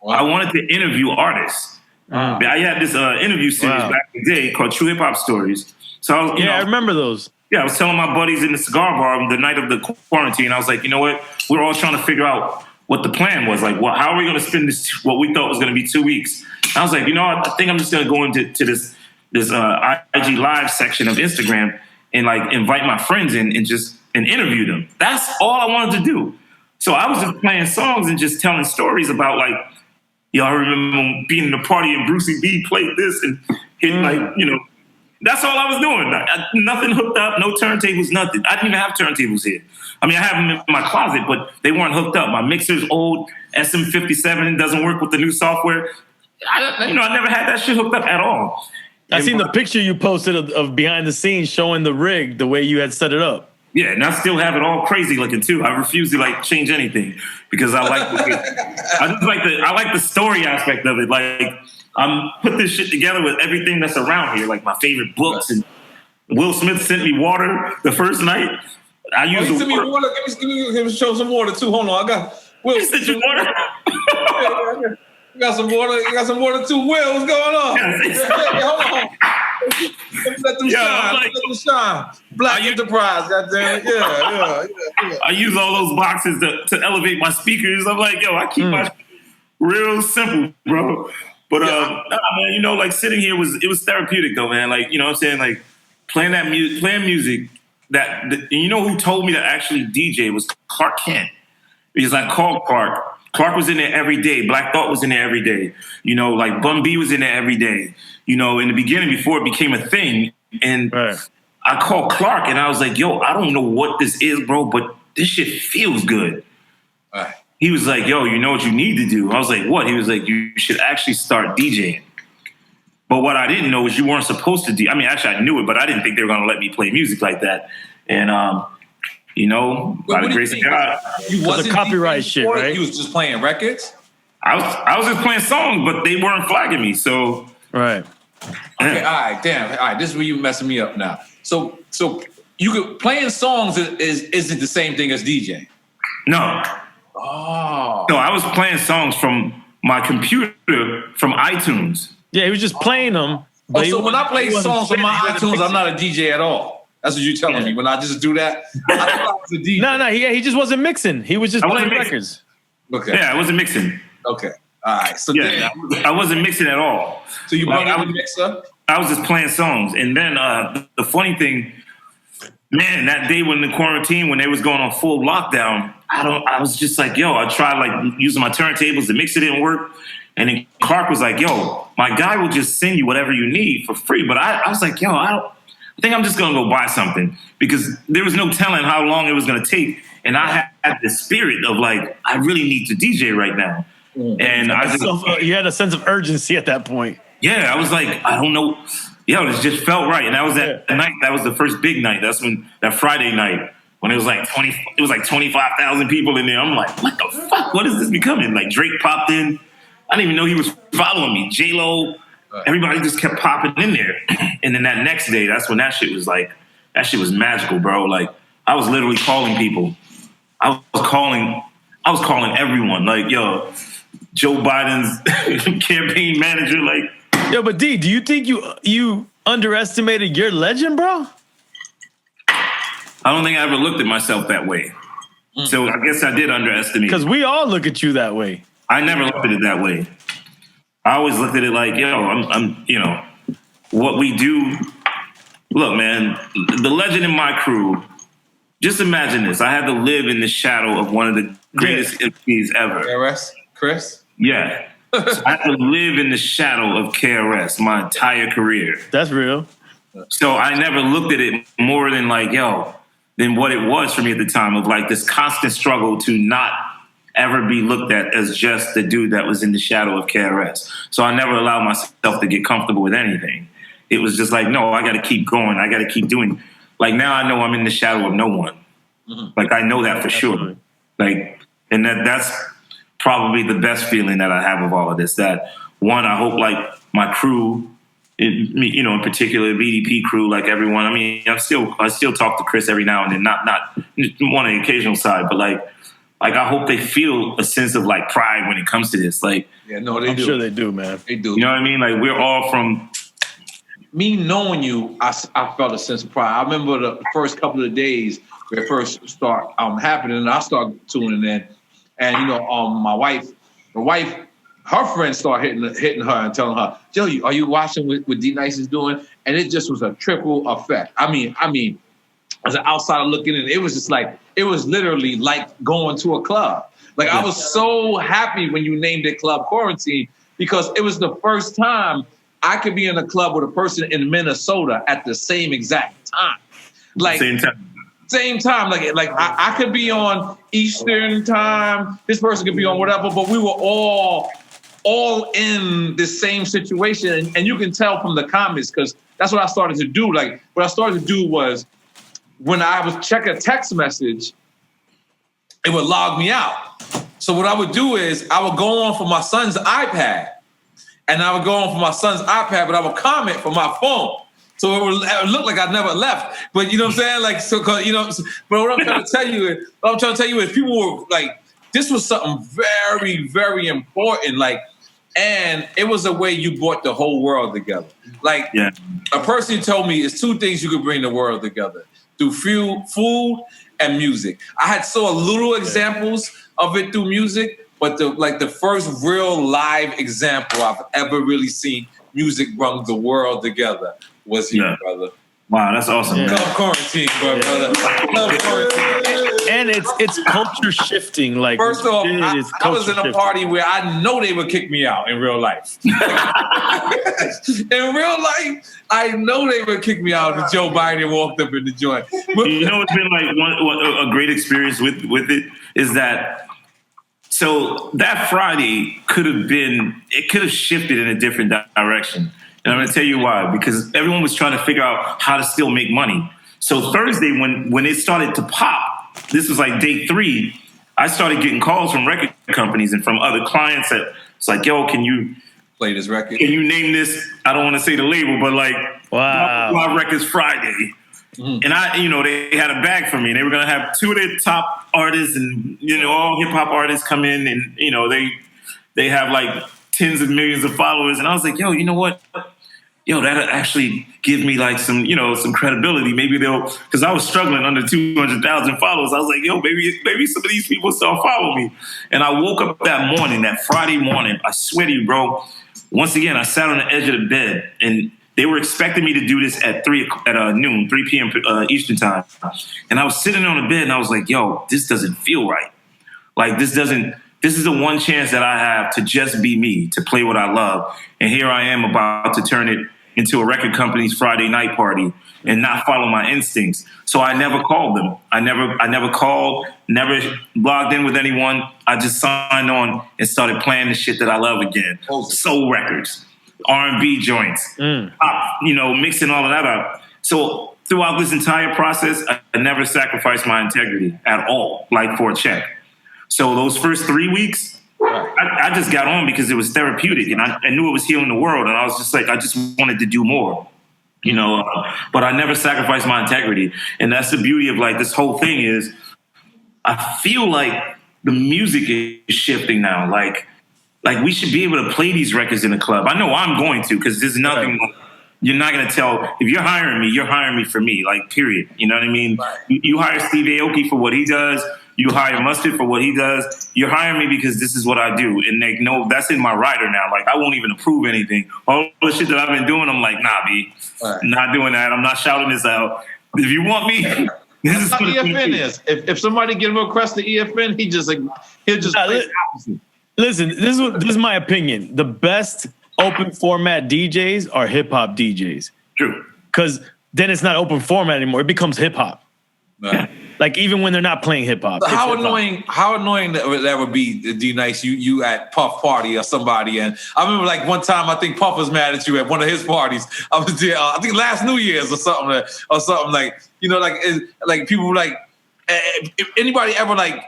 Wow. I wanted to interview artists. Wow. I had this interview series back in the day called True Hip Hop Stories. So I remember those. Yeah, I was telling my buddies in the cigar bar the night of the quarantine. I was like, you know what? We're all trying to figure out what the plan was. Like, how are we going to spend this? What we thought was going to be 2 weeks. And I was like, you know, I think I'm just going to go into this IG Live section of Instagram and like invite my friends in and interview them. That's all I wanted to do. So I was just playing songs and just telling stories about like, I remember being in a party and Brucey B played this and hitting that's all I was doing. Nothing hooked up, no turntables, nothing. I didn't even have turntables here. I mean, I have them in my closet, but they weren't hooked up. My mixer's old, SM57, doesn't work with the new software. I never had that shit hooked up at all. I seen the picture you posted of behind the scenes showing the rig the way you had set it up. Yeah, and I still have it all crazy looking too. I refuse to like change anything because I like the story aspect of it. Like put this shit together with everything that's around here, like my favorite books. And Will Smith sent me water the first night. I used sent me water. Give me show some water too. Hold on, I got Will. Sent you water. You got some water. You got some water too. Will, what's going on? Hold on. Let them shine. Let them shine. Black Enterprise, goddamn it. Yeah. I use all those boxes to elevate my speakers. I'm like, I keep my shit real simple, bro. But man, like sitting here was therapeutic though, man. Like, you know what I'm saying? Like playing music and you know who told me to actually DJ was Clark Kent. Because I called Clark. Clark was in there every day. Black Thought was in there every day. Like Bun B was in there every day. In the beginning before it became a thing. And I called Clark and I was like, I don't know what this is, bro, but this shit feels good. Right. He was like, you know what you need to do? I was like, what? He was like, you should actually start DJing. But what I didn't know is you weren't supposed to do. I mean, actually I knew it, but I didn't think they were going to let me play music like that. And, by the grace of God. You wasn't copyright shit, right? You was just playing records? I was just playing songs, but they weren't flagging me, so. Right. Okay, all right, damn. All right, this is where you messing me up now. So you could playing songs isn't the same thing as DJing? No. Oh. No, I was playing songs from my computer from iTunes. Yeah, he was just playing them. So when I play songs from my iTunes, I'm not a DJ at all. That's what you're telling me. When I just do that, I thought I was a DJ. No, he just wasn't mixing. He was just playing records. Okay. Yeah, I wasn't mixing. Okay. All right. So I wasn't mixing at all. So you brought out a mixer? I was just playing songs. And then the funny thing, man, that day when the quarantine, when they was going on full lockdown, I was just like, I tried like using my turntables. The mixer didn't work. And then Clark was like, my guy will just send you whatever you need for free. But I was like, I think I'm just going to go buy something because there was no telling how long it was going to take. And I had the spirit of like, I really need to DJ right now. And you had a sense of urgency at that point. Yeah, I was like, I don't know. It just felt right. And that was that night. That was the first big night. That's when that Friday night when it was like 25,000 people in there. I'm like, what the fuck? What is this becoming? Like Drake popped in. I didn't even know he was following me. J-Lo. Everybody just kept popping in there. And then that next day, that's when that shit was magical, bro. Like I was literally calling people. I was calling everyone. Like, Joe Biden's campaign manager, like. But D, do you think you underestimated your legend, bro? I don't think I ever looked at myself that way. So I guess I did underestimate. Because we all look at you that way. I never looked at it that way. I always looked at it like, I'm what we do. Look, man, the legend in my crew. Just imagine this. I had to live in the shadow of one of the greatest MCs ever. KRS? Chris? Yeah. So I had to live in the shadow of KRS my entire career. That's real. So I never looked at it more than than what it was for me at the time, of like this constant struggle to not ever be looked at as just the dude that was in the shadow of KRS. So I never allowed myself to get comfortable with anything. It was just like, no, I got to keep going. I got to keep doing. Like, now I know I'm in the shadow of no one. Mm-hmm. Like, I know that for sure. Like, and that's probably the best feeling that I have of all of this. That, one, I hope, like, my crew, in particular, BDP crew, like everyone. I mean, I still talk to Chris every now and then, not on the occasional side, but like I hope they feel a sense of like pride when it comes to this. Like, yeah, no, they I'm do. sure they do, man. They do. You know what I mean? Like, we're all from. Me knowing you, I felt a sense of pride. I remember the first couple of days where it first start happening, and I started tuning in, and my wife, her friends start hitting her and telling her, "Joe, are you watching what DNice is doing?" And it just was a triple effect. I mean, as an outsider looking in, it was just like, it was literally like going to a club. Like, I was so happy when you named it Club Quarantine, because it was the first time I could be in a club with a person in Minnesota at the same exact time. Like, same time. Like I could be on Eastern time. This person could be on whatever, but we were all in this same situation. And you can tell from the comments, because that's what I started to do. Like, what I started to do was, when I was checking a text message, it would log me out. So what I would do is I would go on for my son's iPad. And I would go on for my son's iPad, but I would comment from my phone. So it would look like I never left. But you know what I'm saying? Like, so, but what I'm trying to tell you is people were like, this was something very, very important. Like, and it was a way you brought the whole world together. Like, a person told me it's two things you could bring the world together: through food and music. I had saw little examples of it through music, but the first real live example I've ever really seen music bring the world together was here, brother. Wow, that's awesome. Yeah. Club Quarantine, brother. Club Quarantine. And it's culture shifting. Like, first off, I was in a party where I know they would kick me out in real life. In real life, I know they would kick me out if Joe Biden walked up in the joint. You know what's been like a great experience with it is that, so that Friday could have shifted in a different direction. And I'm going to tell you why. Because everyone was trying to figure out how to still make money. So Thursday, when it started to pop, this was like day 3, I started getting calls from record companies and from other clients that it's like, yo, can you play this record? Can you name this? I don't want to say the label, but like, wow, my record's Friday. Mm-hmm. And they had a bag for me. They were going to have 2 of their top artists and, all hip hop artists come in and, they have like tens of millions of followers. And I was like, yo, you know what? That'll actually give me like some credibility. Maybe because I was struggling under 200,000 followers. I was like, yo, maybe some of these people start following me. And I woke up that Friday morning, I swear to you, bro, once again, I sat on the edge of the bed and they were expecting me to do this at noon, 3 p.m. Eastern time. And I was sitting on the bed and I was like, yo, this doesn't feel right. Like, this is the one chance that I have to just be me, to play what I love. And here I am about to turn it into a record company's Friday night party and not follow my instincts. So I never called them. I never called, never logged in with anyone. I just signed on and started playing the shit that I love again. Soul records, R&B joints, pop, mixing all of that up. So throughout this entire process, I never sacrificed my integrity at all, like for a check. So those first 3 weeks, I just got on because it was therapeutic and I knew it was healing the world. And I was just like, I just wanted to do more, but I never sacrificed my integrity. And that's the beauty of like this whole thing is I feel like the music is shifting now. Like we should be able to play these records in a club. I know I'm going to, because there's nothing, you're not going to tell, if you're hiring me for me, like period. You know what I mean? Right. You hire Steve Aoki for what he does. you hire Mustard for what he does. You're hiring me because this is what I do. And they know that's in my rider now. Like, I won't even approve anything. All the shit that I've been doing, I'm like, nah, B, not doing that. I'm not shouting this out. If you want me, this is how what EFN is. If somebody give him a request to EFN, he'll just play the opposite. Listen, this is my opinion. The best open format DJs are hip hop DJs. True. Because then it's not open format anymore. It becomes hip hop. Right. Like even when they're not playing hip hop. So how annoying that would be, DNice, you at Puff party or somebody. And I remember like one time I think Puff was mad at you at one of his parties. I was there, I think last New Year's or something like, you know, like people were like, if anybody ever like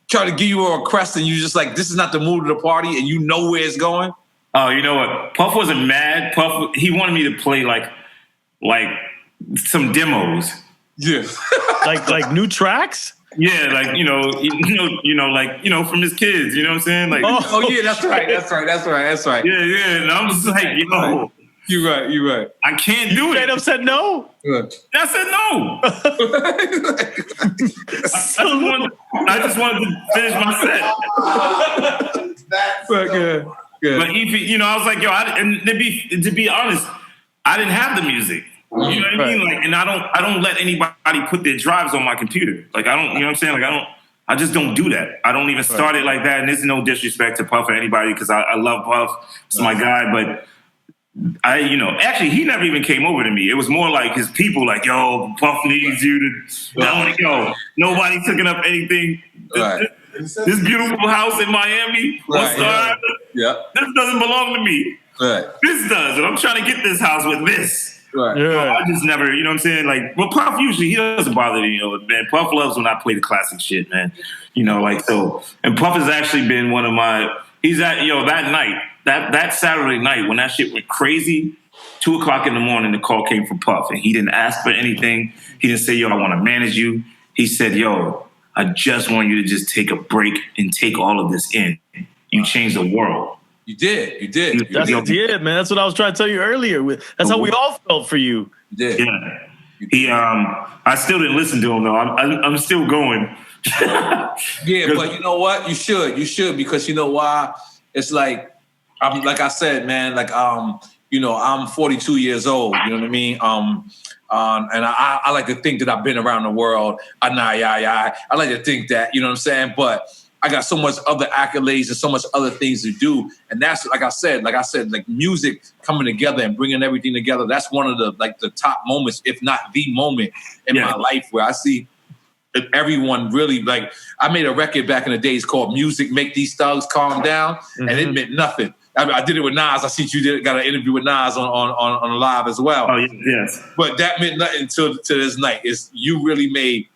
try to give you a request and you just like, this is not the mood of the party and you know where it's going? Oh, you know what? Puff wasn't mad. Puff, he wanted me to play like some demos. Yeah. like new tracks? Yeah, like, from his kids, you know what I'm saying? Like, oh yeah, that's right. Yeah. And I'm just like, yo. You're right. I can't do it. Straight up said no? I said no. I just wanted to finish my set. That's good. But I was like, yo, and to be honest, I didn't have the music. You know what I mean? Like, and I don't let anybody put their drives on my computer. Like, I don't, you know what I'm saying? Like, I just don't do that. I don't even start it like that. And there's no disrespect to Puff or anybody because I love Puff. It's my guy. But actually, he never even came over to me. It was more like his people, like, yo, Puff needs you to, I want to go. Nobody's hooking up anything. Right. This beautiful house in Miami, this doesn't belong to me. Right. This does. And I'm trying to get this house with this. Right. Yeah. So I just never, you know what I'm saying? Like, well, Puff usually, he doesn't bother me, man. Puff loves when I play the classic shit, man. So, and Puff has actually been one of my, that night, that Saturday night when that shit went crazy, 2:00 in the morning, the call came from Puff and he didn't ask for anything. He didn't say, yo, I want to manage you. He said, yo, I just want you to just take a break and take all of this in. You changed the world. You did. Man. That's what I was trying to tell you earlier. That's how we all felt for you. You did. Yeah. I still didn't listen to him though. I'm still going. Yeah, but you know what? You should because you know why? It's like I said, man. Like I'm 42 years old. You know what I mean? And I like to think that I've been around the world. I like to think that, you know what I'm saying? But I got so much other accolades and so much other things to do. And that's, like I said, music coming together and bringing everything together. That's one of the top moments, if not the moment in my life where I see everyone really, like, I made a record back in the days called Music Make These Thugs Calm Down. And it meant nothing. I did it with Nas. I see you got an interview with Nas on live as well. Oh, yes. But that meant nothing to this night. You really made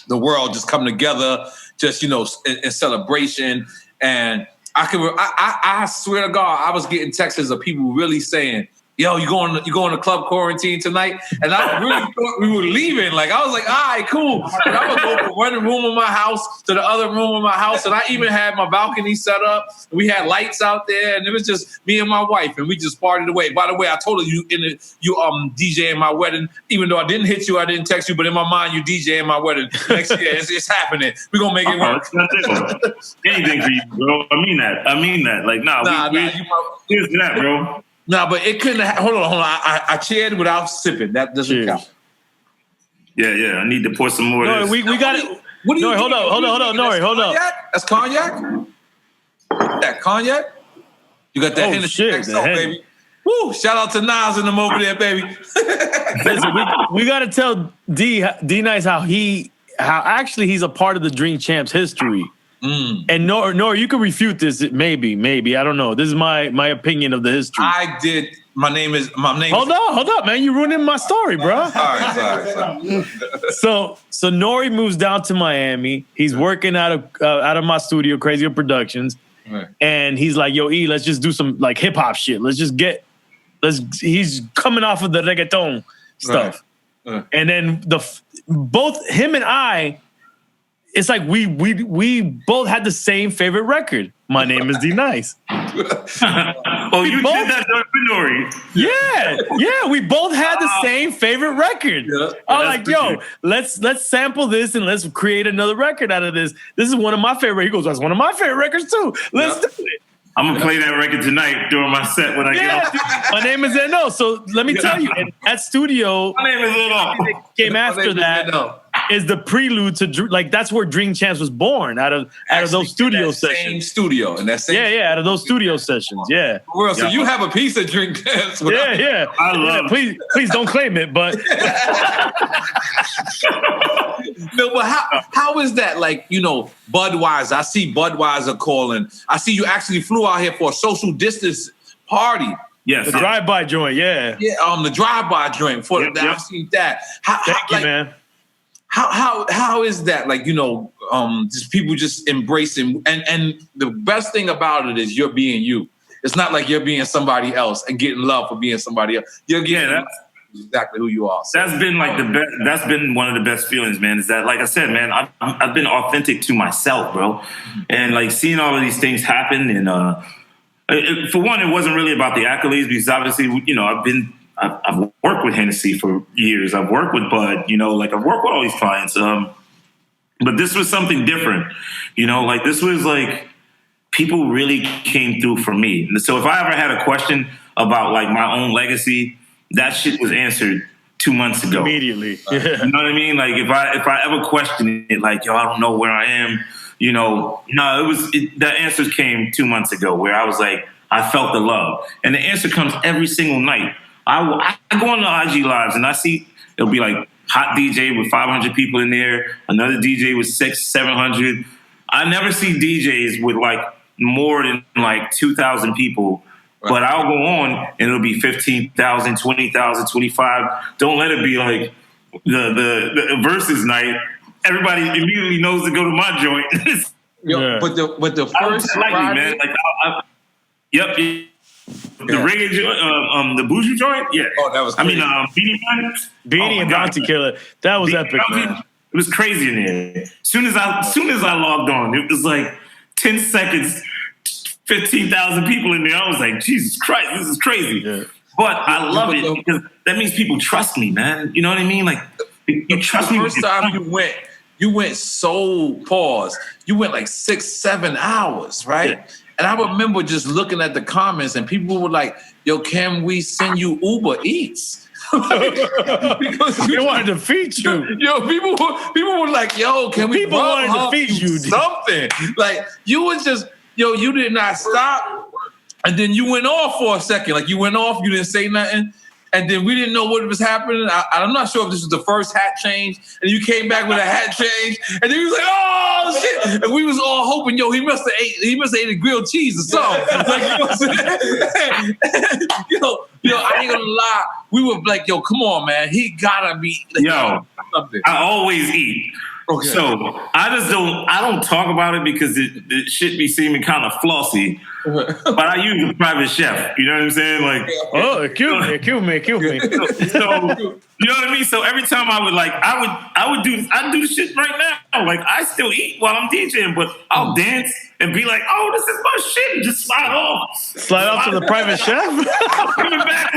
the world just come together, just, in celebration. And I swear to God, I was getting texts of people really saying, yo, you going to club quarantine tonight? And I really thought we were leaving. Like, I was like, all right, cool. And I would go from one room of my house to the other room of my house. And I even had my balcony set up. We had lights out there. And it was just me and my wife. And we just partied away. By the way, I told you you DJing my wedding. Even though I didn't hit you, I didn't text you. But in my mind, you DJing my wedding. Next year, it's happening. We're going to make it work. Anything for you, bro. I mean that. Like, here's that, bro. No, but it couldn't. Hold on. I cheered without sipping. That doesn't count. Yeah. I need to pour some more. No, we got it. What do you? Hold up. No, hold up. That's cognac. That cognac. You got that Hennessy XO, baby. Woo! Shout out to Nas and them over there, baby. Listen, we got to tell DNice how actually he's a part of the Dream Champs history. And N.O.R, you can refute this. Maybe. I don't know. This is my opinion of the history. I did. My name is. Hold up, man. You're ruining my story, bro. Sorry. So N.O.R moves down to Miami. He's working out of my studio, Crazy Productions, and he's like, "Yo, let's just do some like hip hop shit. He's coming off of the reggaeton stuff, and then both him and I." it's like we both had the same favorite record. My name is DNice. Oh, you did that during N.O.R.E. Yeah. We both had the same favorite record. Yeah, I was like, yo, let's sample this and let's create another record out of this. This is one of my favorite. He goes, that's one of my favorite records too. Let's do it. I'm gonna play that record tonight during my set when I get off. My name is N.O. So let me tell you, that studio. My name is N.O. Came after that. Is the prelude to like that's where Dream Champs was born out of those studio sessions. Same studio and that same out of those studio sessions. Yeah. Well, so you have a piece of Dream Champs. Yeah. I love it. Please don't claim it, but no, but how is that? Like, you know, Budweiser. I see Budweiser calling. I see you actually flew out here for a social distance party. Yes. The drive-by joint, yeah. Yeah, the drive-by joint. I've seen that. Thank you, man. How is that? Like, you know, just people just embracing and the best thing about it is you're being you. It's not like you're being somebody else and getting love for being somebody else. You're getting exactly who you are. So. That's been like the best. That's been one of the best feelings, man. Is that, like I said, man, I've been authentic to myself, bro, and like seeing all of these things happen. And for one, it wasn't really about the accolades because obviously, you know, I've worked with Hennessy for years. I've worked with Bud, you know, like I've worked with all these clients. But this was something different, you know, like this was like people really came through for me. So if I ever had a question about like my own legacy, that shit was answered 2 months ago. Immediately. You know what I mean? Like if I ever questioned it, like, yo, I don't know where I am, you know, no, the answers came 2 months ago where I was like, I felt the love. And the answer comes every single night. I go on the IG lives and I see it'll be like hot DJ with 500 people in there, another DJ with 600-700. I never see DJs with like more than like 2,000 people, but I'll go on and it'll be 15,000, 20,000, 25. Don't let it be like the versus night. Everybody immediately knows to go to my joint. But the first Friday, man, like yep. The reggae joint, the bougie joint, yeah. Oh, that was crazy. Beanie and Bounty Killer. That was epic, man. It was crazy in there. Soon as I logged on, it was like 10 seconds, 15,000 people in there. I was like, Jesus Christ, this is crazy. Yeah. But I love it because that means people trust me, man. You know what I mean? Like, you trust me. The first time you went you went like 6-7 hours, right? Yeah. And I remember just looking at the comments and people were like, yo, can we send you Uber Eats? Because they wanted to feed you. Yo, people were like, yo, can we wanted to feed you something? Like, you was just, you did not stop. And then you went off for a second. Like, you went off, you didn't say nothing. And then we didn't know what was happening. I'm not sure if this was the first hat change. And you came back with a hat change. And then he was like, oh, shit. And we was all hoping, he must have ate a grilled cheese or something. Like, you know what I'm saying? I ain't gonna lie. We were like, yo, come on, man. He gotta be. Like, something. I always eat. Okay. So I don't talk about it because it should be seeming kind of flossy. But I use a private chef. You know what I'm saying? Like, oh, excuse me. So, you know what I mean? So every time I'd do the shit right now. Like, I still eat while I'm DJing, but I'll dance and be like, oh, this is my shit, and just slide off. Slide off to the private chef? I'm coming back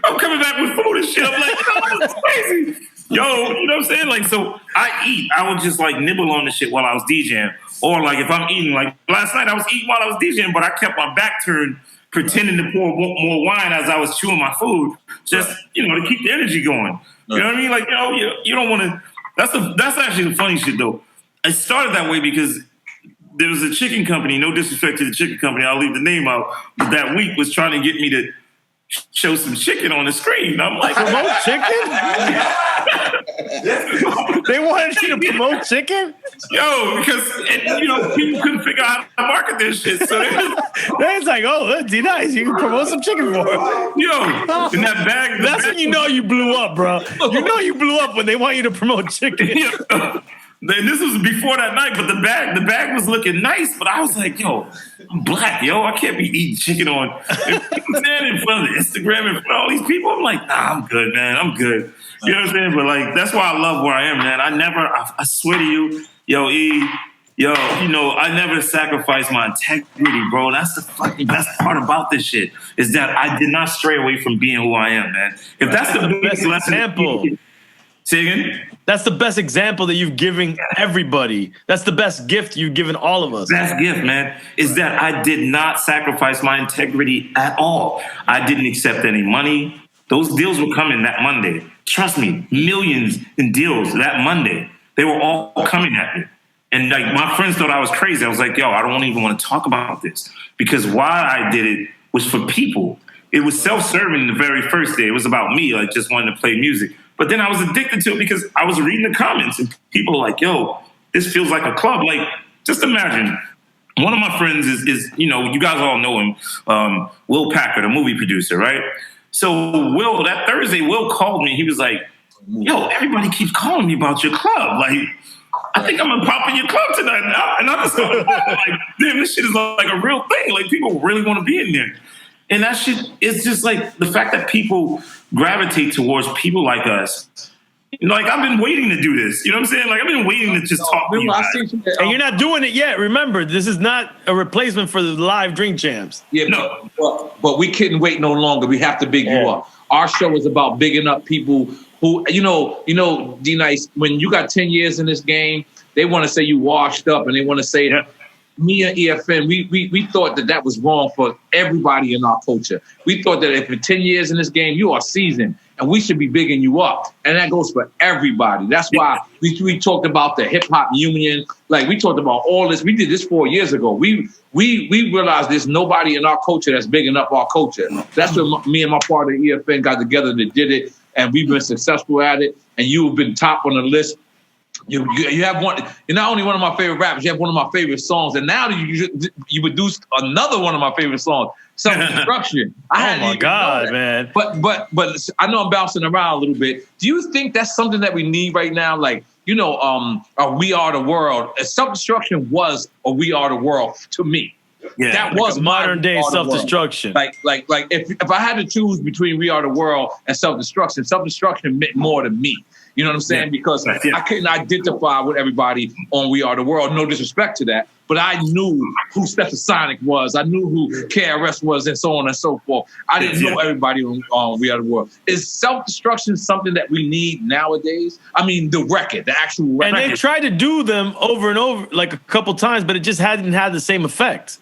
I'm coming back with food and shit. I'm like, oh, this is crazy. Yo, you know what I'm saying? Like, so I would just like nibble on the shit while I was DJing. Or like if I'm eating, like last night I was eating while I was DJing, but I kept my back turned, pretending to pour more wine as I was chewing my food, just, to keep the energy going. You know what I mean? Like, you don't want to, that's actually the funny shit though. I started that way because there was a chicken company, no disrespect to the chicken company, I'll leave the name out, but that week was trying to get me to show some chicken on the screen. I'm like, promote chicken? They wanted you to promote chicken? Yo, because people couldn't figure out how to market this shit. So it's like, oh, that's DNice. You can promote some chicken for it. Yo, in that bag. That's when you know you blew up, bro. You know you blew up when they want you to promote chicken. Then this was before that night, but the bag was looking nice. But I was like, yo, I'm black, yo. I can't be eating chicken on in front of Instagram in front of all these people. I'm like, nah, I'm good, man. I'm good. You know what I'm saying? But like, that's why I love where I am, man. I swear to you, yo, E, yo, you know, I never sacrificed my integrity, bro. That's the fucking best part about this shit, is that I did not stray away from being who I am, man. If that's the best example. Say again? That's the best example that you've given everybody. That's the best gift you've given all of us. Best gift, man, is that I did not sacrifice my integrity at all. I didn't accept any money. Those deals were coming that Monday. Trust me, millions in deals that Monday. They were all coming at me. And like my friends thought I was crazy. I was like, yo, I don't even want to talk about this, because why I did it was for people. It was self-serving the very first day. It was about me. I just wanted to play music. But then I was addicted to it because I was reading the comments and people were like, yo, this feels like a club. Like, just imagine. One of my friends is you know, you guys all know him, Will Packard, a movie producer, right? So Will, that Thursday, Will called me. He was like, yo, everybody keeps calling me about your club. Like, I think I'm gonna pop in your club tonight. And I just thought, like, damn, this shit is like a real thing. Like, people really want to be in there. And that shit is just like the fact that people gravitate towards people like us. You know, like, I've been waiting to do this. You know what I'm saying? Like, I've been waiting to just talk to you guys. And you're not doing it yet. Remember, this is not a replacement for the live Drink Champs. Yeah, no. But we couldn't wait no longer. We have to big you up. Our show is about bigging up people who, you know, DNice, when you got 10 years in this game, they want to say you washed up, and they want to say that. Me and EFN, we thought that was wrong for everybody in our culture. We thought that if for 10 years in this game, you are seasoned, and we should be bigging you up. And that goes for everybody. That's why we talked about the hip hop union. Like, we talked about all this. We did this 4 years ago. We realized there's nobody in our culture that's bigging up our culture. That's when me and my partner EFN got together that did it, and we've been successful at it. And you have been top on the list. You have one. You're not only one of my favorite rappers. You have one of my favorite songs, and now you produced another one of my favorite songs, Self-Destruction. Oh my God, man! But I know I'm bouncing around a little bit. Do you think that's something that we need right now? Like, you know, We Are the World. Self-Destruction was a We Are the World to me. Yeah, that was modern day self-destruction. Like if I had to choose between We Are the World and self-destruction meant more to me. You know what I'm saying? Because I couldn't identify with everybody on We Are the World. No disrespect to that. But I knew who Stetsasonic was. I knew who KRS was, and so on and so forth. I didn't know everybody on We Are the World. Is self-destruction something that we need nowadays? I mean, the record, the actual record. And they tried to do them over and over, like a couple times, but it just hadn't had the same effect.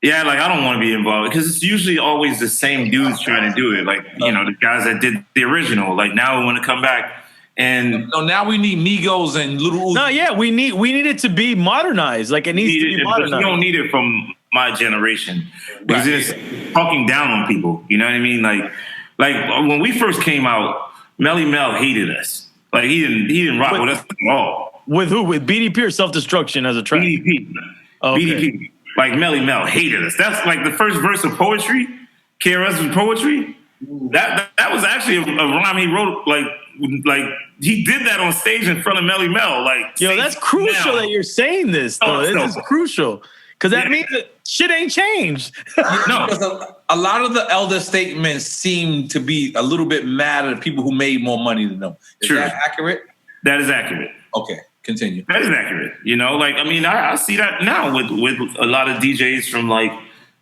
Yeah, like, I don't want to be involved because it's usually always the same dudes trying to do it. Like, you know, the guys that did the original. Like, now we want to come back. And no, now we need Migos and Little. No, yeah, we need it to be modernized. Like, it needs to be modernized. You don't need it from my generation because it's talking down on people. You know what I mean? Like when we first came out, Melly Mel hated us. Like, he didn't rock with us at all. With who? With BDP or Self-Destruction as a track? BDP. Oh, okay. BDP. Like, Melly Mel hated us. That's like the first verse of Poetry. KRS Poetry. That was actually a rhyme he wrote. Like he did that on stage in front of Melly Mel. Like, yo, that's crucial that you're saying this. Though this is crucial because that means that shit ain't changed. No, because a lot of the elder statements seem to be a little bit mad at people who made more money than them. Is that accurate? That is accurate. Okay, continue. That is accurate. You know, like, I mean, I see that now with a lot of DJs from, like,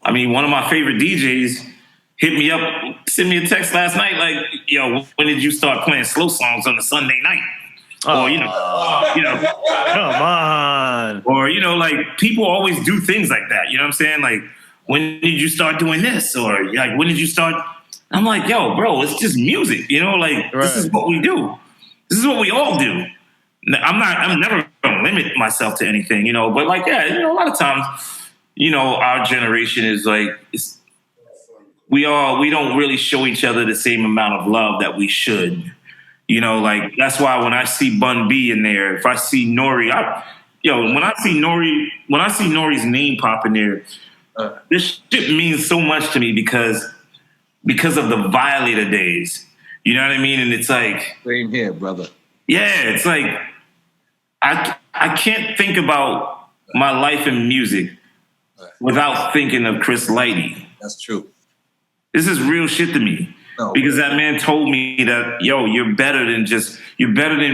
I mean, one of my favorite DJs hit me up, sent me a text last night, like, yo, when did you start playing slow songs on a Sunday night? Or, you know, come on. Or, you know, like, people always do things like that. You know what I'm saying? Like, when did you start doing this? Or, like, when did you start? I'm like, yo, bro, it's just music. You know, like, This is what we do. This is what we all do. I'm never going to limit myself to anything, you know. But, like, yeah, you know, a lot of times, you know, our generation is like, we don't really show each other the same amount of love that we should. You know, like, that's why when I see Bun B in there, if I see N.O.R.E, when I see N.O.R.E's name pop in there, this shit means so much to me because of the Violator days. You know what I mean? And it's like, same here, brother. Yeah, it's like, I can't think about my life in music without thinking of Chris Lighty. That's true. This is real shit to me. No, because that man told me that, yo, you're better than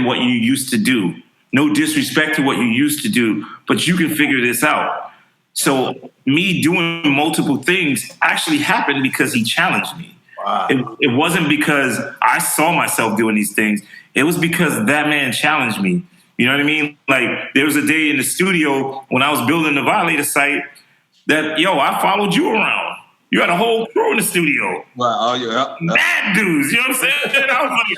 what you used to do. No disrespect to what you used to do, but you can figure this out. So me doing multiple things actually happened because he challenged me. Wow. It wasn't because I saw myself doing these things. It was because that man challenged me. You know what I mean? Like, there was a day in the studio when I was building the Violator site that, yo, I followed you around. You had a whole crew in the studio. Wow, oh, yeah. Mad dudes, you know what I'm saying? I was like,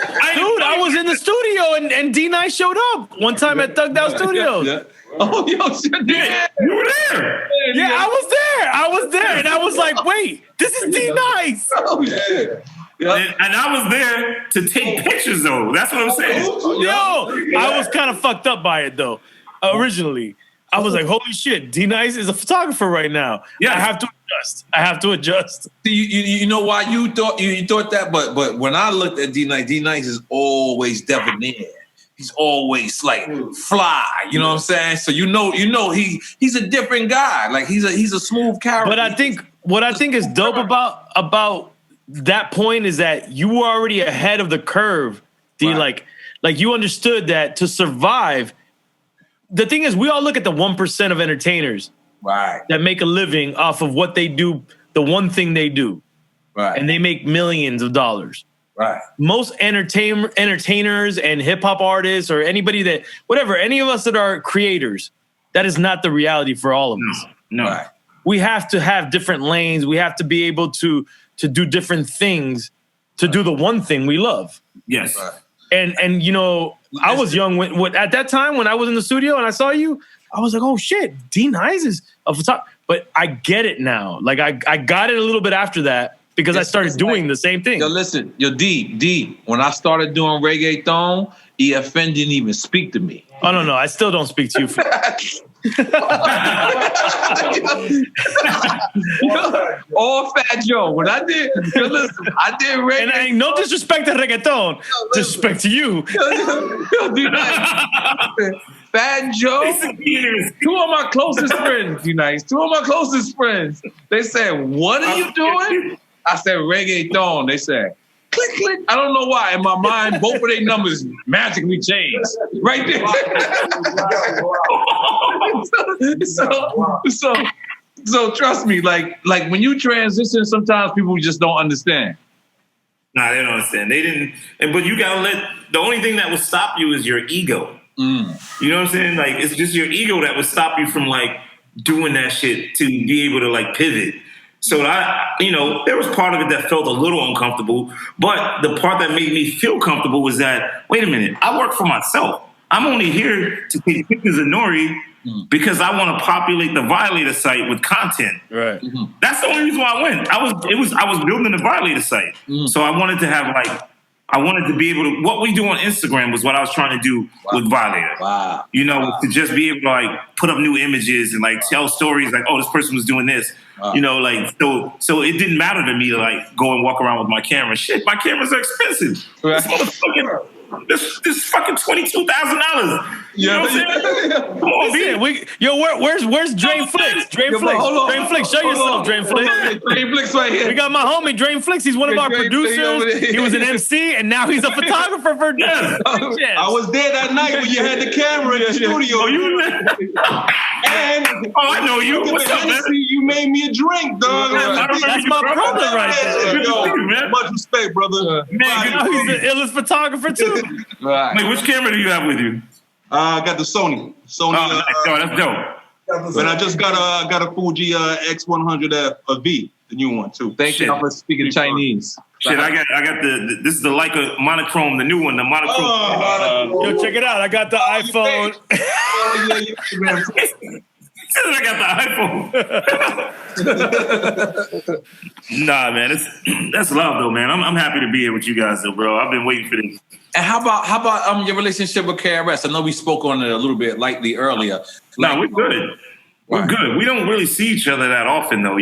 I was in the studio and DNice showed up one time at Thugged Out Studios. Yeah. Oh, yo, shit, yeah, you were there. Yeah, I was there. And I was like, wait, this is DNice. Oh, yeah. Yep. And I was there to take pictures, though. That's what I'm saying. Yo, I was kind of fucked up by it, though, originally. I was like, holy shit, DNice is a photographer right now. Yeah, I have to adjust. You know why you thought that? But when I looked at DNice is always debonair. He's always like fly. You know what I'm saying? So you know he's a different guy. Like he's a smooth character. But I think what I think is dope about that point is that you were already ahead of the curve, D. Right. Like you understood that to survive. The thing is, we all look at the 1% of entertainers that make a living off of what they do, the one thing they do. Right. And they make millions of dollars. Right. Most entertainers and hip-hop artists or anybody that, whatever, any of us that are creators, that is not the reality for all of us. No. Right. We have to have different lanes. We have to be able to do different things to do the one thing we love. Yes. Right. And you know, I was young at that time when I was in the studio and I saw you, I was like, oh shit, DNice is a photographer. But I get it now. Like I got it a little bit after that because I started doing the same thing. Yo, listen, D, when I started doing reggaeton, EFN didn't even speak to me. Oh, no, I still don't speak to you. All Fat Joe. When I did reggaeton. And ain't no disrespect to reggaeton. Disrespect to you. Fat Joe. Two of my closest friends, DNice. Two of my closest friends. They said, what are you doing? I said, reggaeton. They said, click, click. I don't know why. In my mind, both of their numbers magically changed. Right there. So trust me, like when you transition, sometimes people just don't understand. Nah, they don't understand. They didn't. But you gotta the only thing that will stop you is your ego. Mm. You know what I'm saying? Like, it's just your ego that would stop you from like doing that shit to be able to like pivot. So there was part of it that felt a little uncomfortable, but the part that made me feel comfortable was that, wait a minute, I work for myself. I'm only here to take pictures of N.O.R.E because I want to populate the Violator site with content. Right. Mm-hmm. That's the only reason why I went. I was building the Violator site. So I wanted to have I wanted to be able to, what we do on Instagram was what I was trying to do with Violator. Wow. To just be able to like put up new images and like tell stories like, oh, this person was doing this. Wow. So it didn't matter to me to like go and walk around with my camera. Shit, my cameras are expensive. Right. This fucking $22,000. You know what I'm saying? Come on, where's Drain Flicks? Drain Flicks, show yourself, Drain Flicks. Drain Flicks right here. We got my homie Drain Flicks. He's one of our producers. He was an MC, and now he's a photographer for Yes. I was there that night when you had the camera in the studio. I know you. What's up, man? You made me a drink, dog. That's my brother right there. Yo, much respect, brother. Man, he's the illest photographer too. Right. Like, which camera do you have with you? I got the Sony. Oh, nice. That's dope. But I just got a Fuji X100 V, the new one too. Thank you for speaking Chinese. Shit, I got this is the Leica monochrome, the new one, the monochrome. Yo, check it out. I got the iPhone. I got the iPhone. Nah, man, that's love though, man. I'm happy to be here with you guys though, bro. I've been waiting for this. And how about your relationship with KRS? I know we spoke on it a little bit lightly earlier. No, we're good. We're good. We don't really see each other that often though,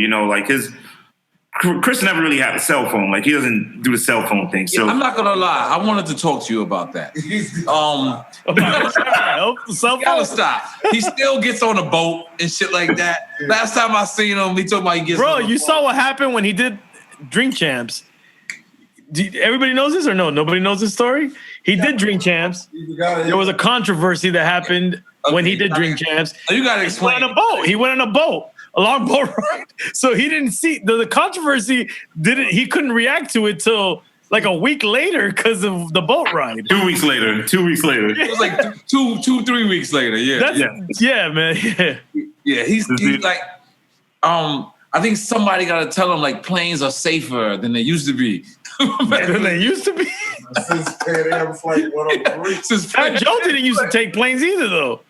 Chris never really had a cell phone. Like, he doesn't do the cell phone thing. So I'm not gonna lie. I wanted to talk to you about that. Cell Gotta phone. stop. He still gets on a boat and shit like that. Last time I seen him, he told me he gets. Bro, on a you boat. saw what happened when he did Drink Champs. Everybody knows this or no? Nobody knows this story? He did Drink Champs. There was a controversy that happened when he did Drink Champs. You gotta explain. He went on a boat. He went on a boat. A long boat ride. So he didn't see the controversy. He couldn't react to it till like a week later because of the boat ride. 2 weeks later. 2 weeks later. It was like 3 weeks later. Yeah. Yeah, man. Yeah. Yeah. He's like, I think somebody got to tell him like planes are safer than they used to be. Than they used to be. Since Pan Am Flight 103. Fat Joe didn't used to take planes either, though.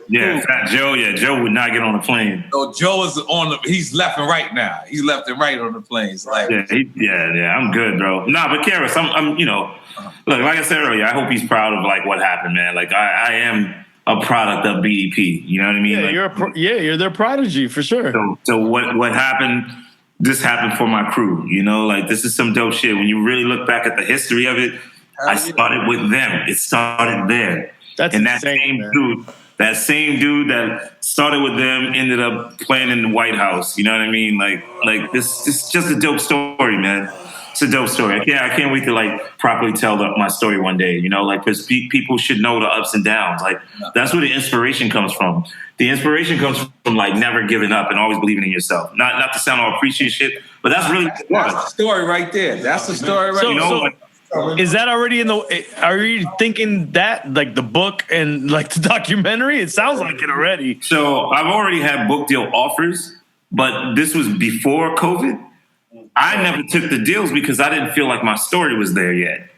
Yeah, Fat Joe. Yeah, Joe would not get on a plane. So Joe is he's left and right now. He's left and right on the planes. Like, yeah, I'm good, bro. Nah, but Karis, I'm look, like I said earlier, I hope he's proud of like what happened, man. Like I am a product of BDP. You know what I mean? Yeah, like, you're their prodigy for sure. So what happened? This happened for my crew. You know, like this is some dope shit. When you really look back at the history of it, I started with them. It started there. That's and insane, that same dude that started with them ended up playing in the White House. You know what I mean? Like this is just a dope story, man. It's a dope story. I can't wait to like properly tell my story one day. You know, like because people should know the ups and downs. Like that's where the inspiration comes from. The inspiration comes from like never giving up and always believing in yourself. Not to sound all preachy shit, but that's really that's the story right there. That's the story right there. Is that already are you thinking that like the book and like the documentary? It sounds like it already. So I've already had book deal offers, but this was before COVID. I never took the deals because I didn't feel like my story was there yet.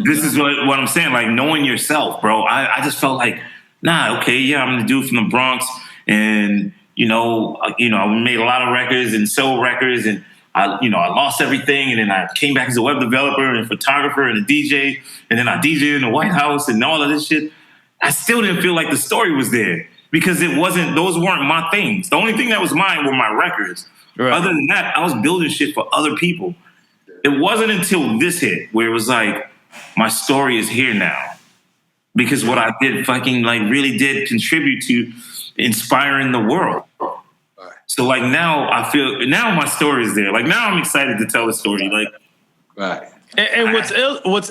This is what I'm saying, like knowing yourself, bro. I just felt like, nah, okay, yeah, I'm the dude from the Bronx, and I made a lot of records and sold records, and I lost everything, and then I came back as a web developer and photographer and a DJ, and then I DJed in the White House and all of this shit. I still didn't feel like the story was there because those weren't my things. The only thing that was mine were my records. Right. Other than that, I was building shit for other people. It wasn't until this hit where it was like, my story is here now. Because what I did fucking like really did contribute to inspiring the world. Right. So like now my story is there. Like now I'm excited to tell the story. Like, right. And what's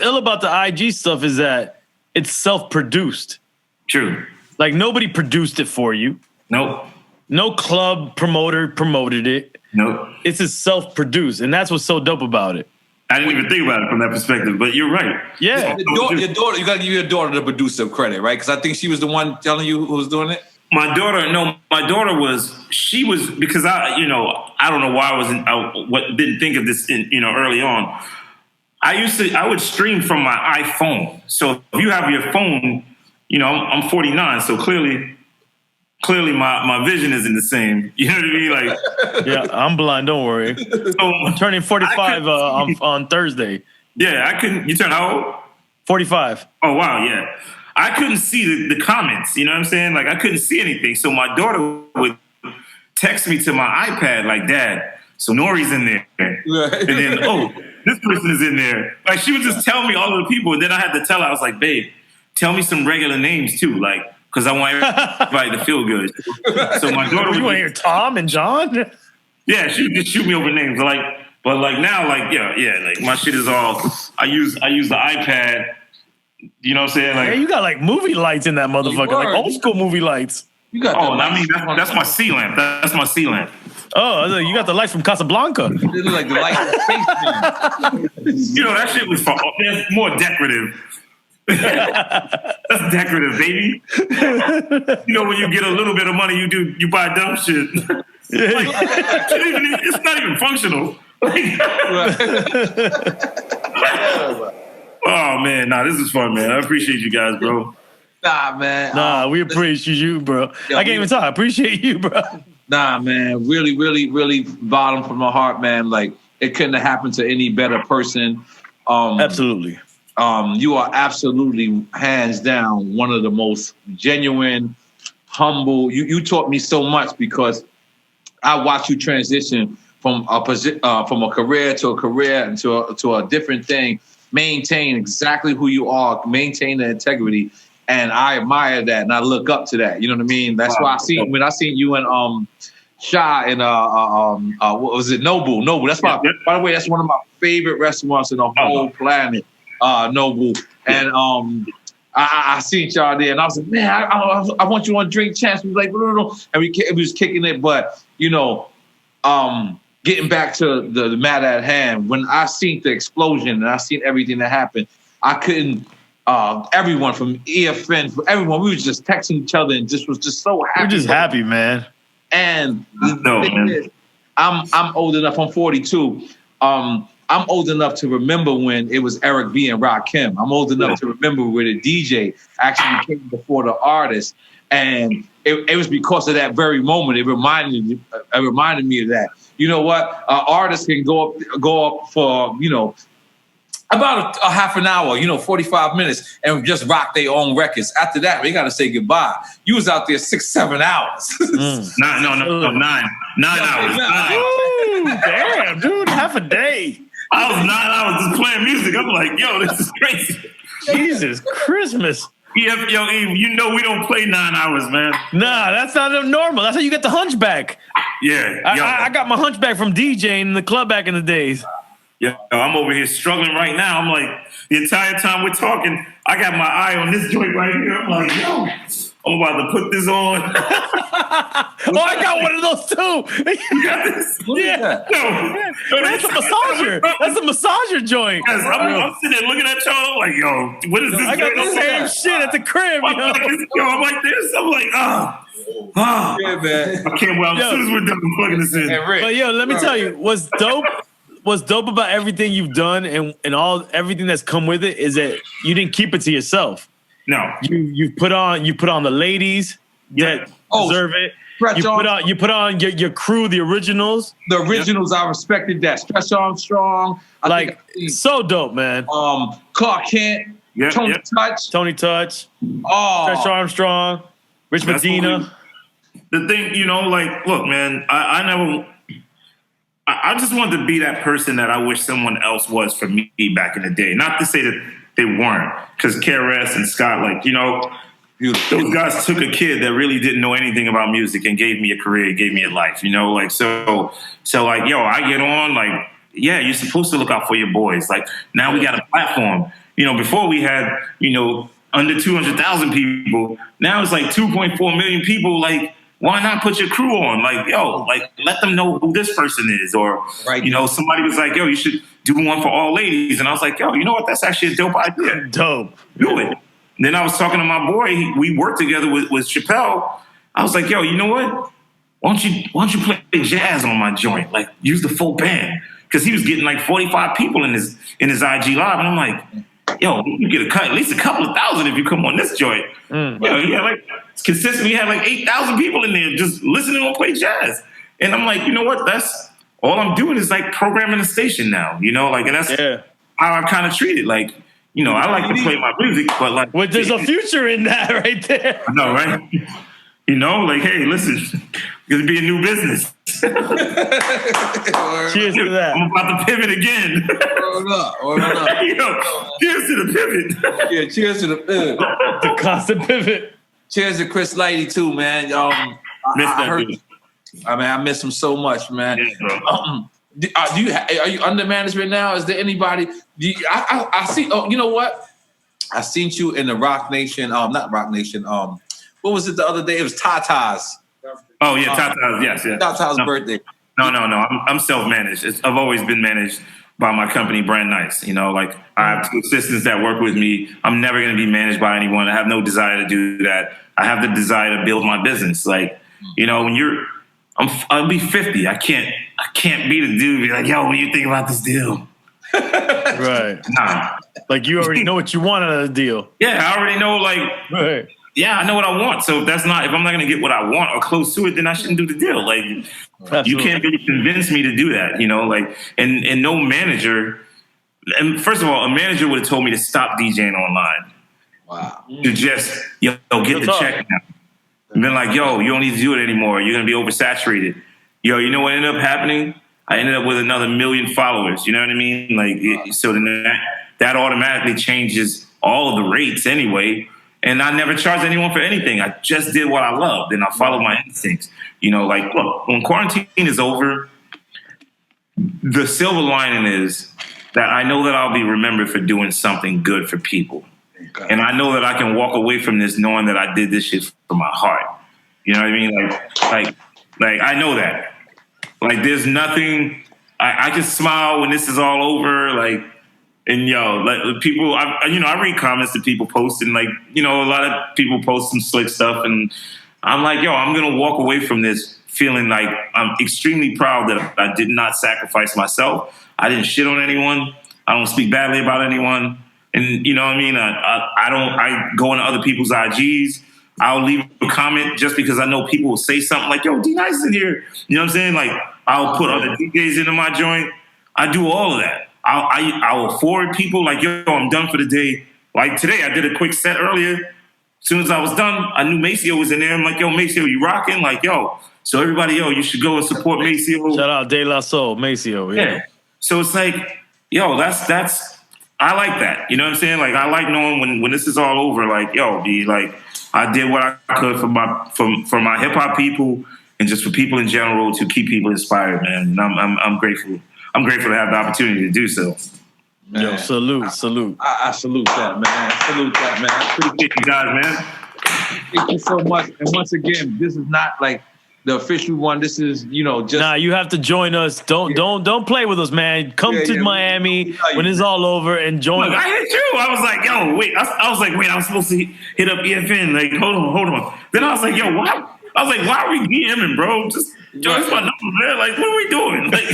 ill about the IG stuff is that it's self-produced. True. Like nobody produced it for you. Nope. No club promoter promoted it. Nope. It's just self-produced, and that's what's so dope about it. I didn't even think about it from that perspective, but you're right. Yeah. Your daughter, you got to give your daughter the producer credit, right? Because I think she was the one telling you who was doing it. My daughter was because I don't know why I didn't think of this early on. I would stream from my iPhone. So if you have your phone, I'm 49, so clearly my vision isn't the same. You know what I mean? Like, yeah, I'm blind. Don't worry. So, I'm turning 45 on Thursday. Yeah, I couldn't. You turn how old? 45. Oh wow, yeah. I couldn't see the comments. You know what I'm saying? Like I couldn't see anything. So my daughter would text me to my iPad like, "Dad, so N.O.R.E's in there," and then this person is in there. Like she would just tell me all of the people, and then I had to tell her. I was like, "Babe, tell me some regular names too, like." Because I want everybody to feel good. So my daughter, you want to hear Tom and John? Yeah, she would just shoot me over names. But now, like my shit is all. I use the iPad. You know what I'm saying? Like, yeah, you got like movie lights in that motherfucker, like old school movie lights. You got. That's my C lamp. That's my C lamp. Oh, you got the light from Casablanca. It look like the light from Space Man. That shit was more decorative. That's decorative, baby. When you get a little bit of money, you buy dumb shit. It's not even functional. Oh man, this is fun, man. I appreciate you guys, bro. Nah, man. We appreciate you, bro. I can't even talk. I appreciate you, bro. Nah, man. Really, really, really bottom from my heart, man. Like it couldn't have happened to any better person. Absolutely. You are absolutely, hands down, one of the most genuine, humble. You taught me so much because I watched you transition from a career to a career and to a different thing. Maintain exactly who you are. Maintain the integrity, and I admire that and I look up to that. You know what I mean? That's why when I seen you and Sha and what was it? Noble. That's by the way, that's one of my favorite restaurants in the whole planet. Noble. And I seen y'all there, and I was like, man, I want you on Drink Champs. We was like, no, and we was kicking it, but getting back to the matter at hand, when I seen the explosion and I seen everything that happened, I couldn't. Everyone from EFN, everyone, we was just texting each other and was just so happy. We're just happy, man. And the thing is, I'm old enough. I'm 42. I'm old enough to remember when it was Eric B and Rakim. I'm old enough to remember where the DJ actually came before the artist, and it was because of that very moment. It reminded me of that. You know what? Artists can go up for about a half an hour, 45 minutes, and just rock their own records. After that, we got to say goodbye. You was out there 6-7 hours. No, 9 hours. Ooh, damn, dude, half a day. I was 9 hours just playing music. I'm like, yo, this is crazy. Jesus Christmas. Yeah, yo, we don't play 9 hours, man. Nah, that's not normal. That's how you get the hunchback. Yeah. I got my hunchback from DJing in the club back in the days. Yeah, I'm over here struggling right now. I'm like, the entire time we're talking, I got my eye on this joint right here. I'm like, yo, I'm about to put this on. I got one of those too. You got this? Yeah. Yo, that's a massager. That's a massager joint. Yes, I'm sitting there looking at y'all. I'm like, yo, what is this? I got the same shit at the crib. I'm like this. I'm like, Yeah, man. I can't wait. As soon as we're done, I'm plugging this in. But yo, let me tell you, what's dope about everything you've done and everything that's come with it is that you didn't keep it to yourself. No, you put on the ladies that deserve it. You put on your crew, the originals. The originals, I respected that. Stretch Armstrong, so dope, man. Clark Kent, Tony Touch. Oh, Stretch Armstrong, Rich Medina. The thing, look, man, I just wanted to be that person that I wish someone else was for me back in the day. Not to say that they weren't, because KRS and Scott, those guys took a kid that really didn't know anything about music and gave me a career, gave me a life, so I get on, you're supposed to look out for your boys. Now we got a platform. Before we had, under 200,000 people. Now it's 2.4 million people. Why not put your crew on? Let them know who this person is. Or, somebody was like, yo, you should do one for all ladies. And I was like, yo, you know what? That's actually a dope idea. Dope. Do it. Then I was talking to my boy. We worked together with Chappelle. I was like, yo, you know what? Why don't you play jazz on my joint? Use the full band. Because he was getting 45 people in his IG live. And I'm like, yo, you get at least a couple of thousand if you come on this joint. Consistently had 8,000 people in there just listening to him play jazz. And I'm like, you know what? That's all I'm doing is programming the station now, and that's how I kind of treat it. I like to play my music, but well, there's a future in that right there. I know, right? Hey, listen, it's gonna be a new business. Cheers to that. I'm about to pivot again. Hold up. Cheers to the pivot. Yeah, cheers to the pivot. The constant pivot. Cheers to Chris Lighty too, man. I miss him so much, man. Yeah, are you under management now? Is there anybody? I see. Oh, you know what? I seen you in the Rock Nation. Not Rock Nation. What was it the other day? It was Tata's. Oh yeah, Tata's. Yes. Tata's birthday. No. I'm self-managed. I've always been managed by my company, DNice. I have two assistants that work with me. I'm never going to be managed by anyone. I have no desire to do that. I have the desire to build my business. When I'll be 50. I can't be the dude be like, yo, what do you think about this deal? Right. Nah. You already know what you want out of the deal. Yeah, I already know, right. Yeah, I know what I want. So if I'm not going to get what I want or close to it, then I shouldn't do the deal. You can't really convince me to do that, and no manager. And first of all, a manager would have told me to stop DJing online. Wow. To just, get the check now. And been like, yo, you don't need to do it anymore. You're going to be oversaturated. Yo, you know what ended up happening? I ended up with another 1 million followers. You know what I mean? Like, so then that automatically changes all of the rates anyway. And I never charged anyone for anything. I just did what I loved, and I followed my instincts. You know, like, look, when quarantine is over, the silver lining is that I know that I'll be remembered for doing something good for people. Okay. And I know that I can walk away from this knowing that I did this shit from my heart. You know what I mean? Like I know that. Like, there's nothing, I can smile when this is all over, like, and like people, I read comments that people post, and like, a lot of people post some slick stuff, and I'm like, I'm gonna walk away from this feeling like I'm extremely proud that I did not sacrifice myself. I didn't shit on anyone. I don't speak badly about anyone, and you know what I mean. I go into other people's IGs. I'll leave a comment just because I know people will say something like, "Yo, DNice is in here." You know what I'm saying? Like, I'll put other DJs into my joint. I do all of that. I will forward people like, "Yo, I'm done for the day." Like today, I did a quick set earlier. As soon as I was done, I knew Maceo was in there. I'm like, "Yo, Maceo, you rocking?" Like, "Yo." So everybody, you should go and support Maceo. Shout out De La Soul, Maceo. Yeah. So it's like, that's I like that. You know what I'm saying? Like, I like knowing when this is all over, like, be like, I did what I could for my hip hop people and just for people in general to keep people inspired, man. And I'm grateful. I'm grateful to have the opportunity to do so. Man, yo, salute. I salute that, man. I appreciate you guys, man. Thank you so much. And once again, this is not like the official one. This is, just. Nah, you have to join us. Don't play with us, man. Come to Miami when it's all over and join. Look, I hit you. I was like, wait. I was like, wait. I was supposed to hit up EFN. Like, hold on. Then I was like, what? I was like, why are we DMing, bro? Just join my number, man. Like, what are we doing? Like,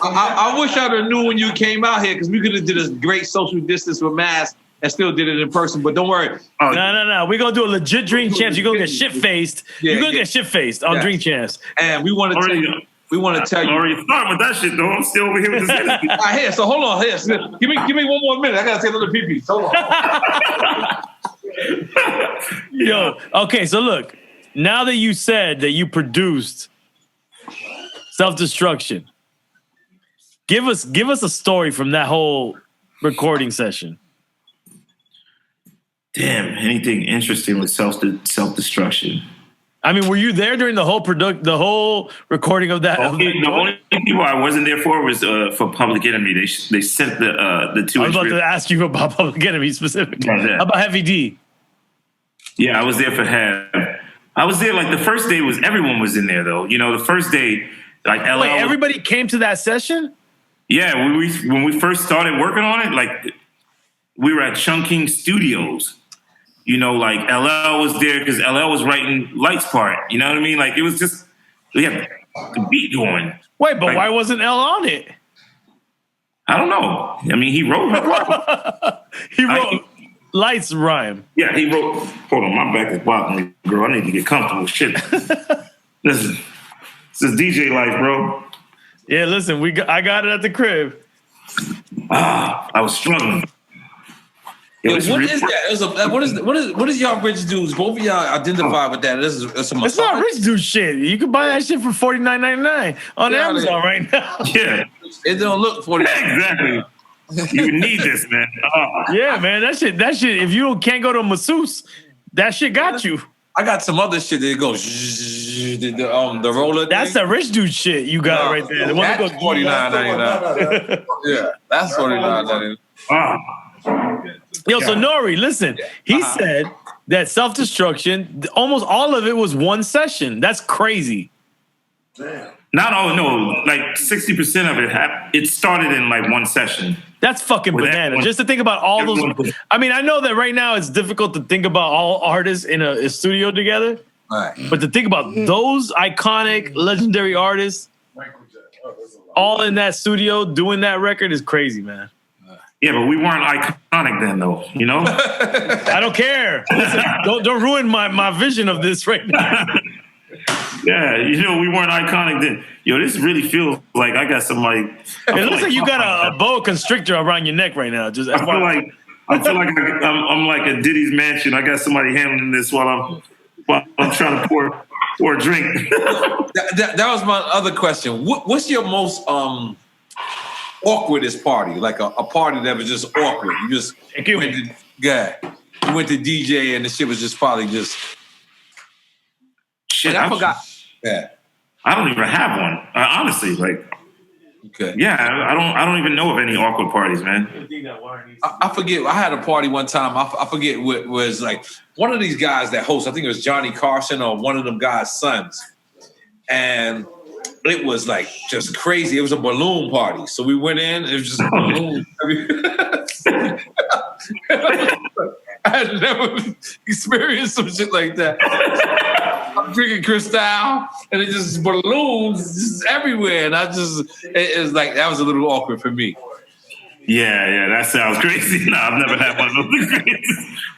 I wish I'd have knew when you came out here, because we could have did a great social distance with masks and still did it in person. But don't worry. No. We're going to do a legit Dream Champs. You're going to get shit-faced. You're going to get shit-faced on Dream Champs. And we want to tell you. I'm already starting with that shit, though. I'm still over here with this energy. All right, here. So hold on. Here. So give me one more minute. I got to take another pee-pee. Hold on. Yo, okay, so look. Now that you said that you produced Self-Destruction, give us a story from that whole recording session. Damn, anything interesting with Self-Destruction? I mean, were you there during the whole recording of that? The only people I wasn't there for was for Public Enemy. They sent the two. I was about to ask you about Public Enemy specifically. How about Heavy D? Yeah, I was there for Hev. I was there like the first day everyone was in there though. The first day, like LL. Wait, everybody came to that session? Yeah, when we first started working on it, like we were at Chunking Studios. Like LL was there because LL was writing Light's part. You know what I mean? Like it was just we had the beat going. Wait, but why wasn't L on it? I don't know. I mean, he wrote her part. He wrote Light's rhyme. Yeah, he wrote. Hold on, my back is bothering me, girl. I need to get comfortable. Shit. This is DJ life, bro. Yeah, listen, I got it at the crib. I was struggling. What is that? What is y'all rich dudes? Both of y'all identify with that. It's not rich dude shit. You can buy that shit for $49.99 on Amazon right now. Yeah, it don't look $49. Exactly. You need this, man. Yeah, man. That shit. If you can't go to a masseuse, that shit got you. I got some other shit that goes the roller. That's the rich dude shit you got right there. The one that goes $49.99. Yeah, that's $49.99. Yo, so N.O.R.E, listen. He said that Self-Destruction, almost all of it was one session. That's crazy. Damn. Not all, no, like 60% of it started in like one session. That's fucking bananas. Just to think about all those. I mean, I know that right now it's difficult to think about all artists in a studio together. Right. But to think about those iconic, legendary artists all in that studio doing that record is crazy, man. Yeah, but we weren't iconic then, though. I don't care. Listen, don't ruin my vision of this right now. Yeah, we weren't iconic then. This really feels like I got somebody. It looks like you got a boa constrictor around your neck right now. I feel like I'm like a Diddy's mansion. I got somebody handling this while I'm trying to pour or a drink. that was my other question. What's your most awkwardest party? Like a party that was just awkward. You just went to DJ and the shit was just probably just. Shit, I forgot. Yeah, I don't even have one. Honestly, like. Okay. Yeah, I don't even know of any awkward parties, man. I forget. I had a party one time. I forget what was like one of these guys that hosts. I think it was Johnny Carson or one of them guys' sons, and it was like just crazy. It was a balloon party. So we went in. It was just a balloon. I had never experienced some shit like that. I'm drinking Cristal, and it just balloons just everywhere, and it was like that was a little awkward for me. Yeah, that sounds crazy. No, I've never had one of those.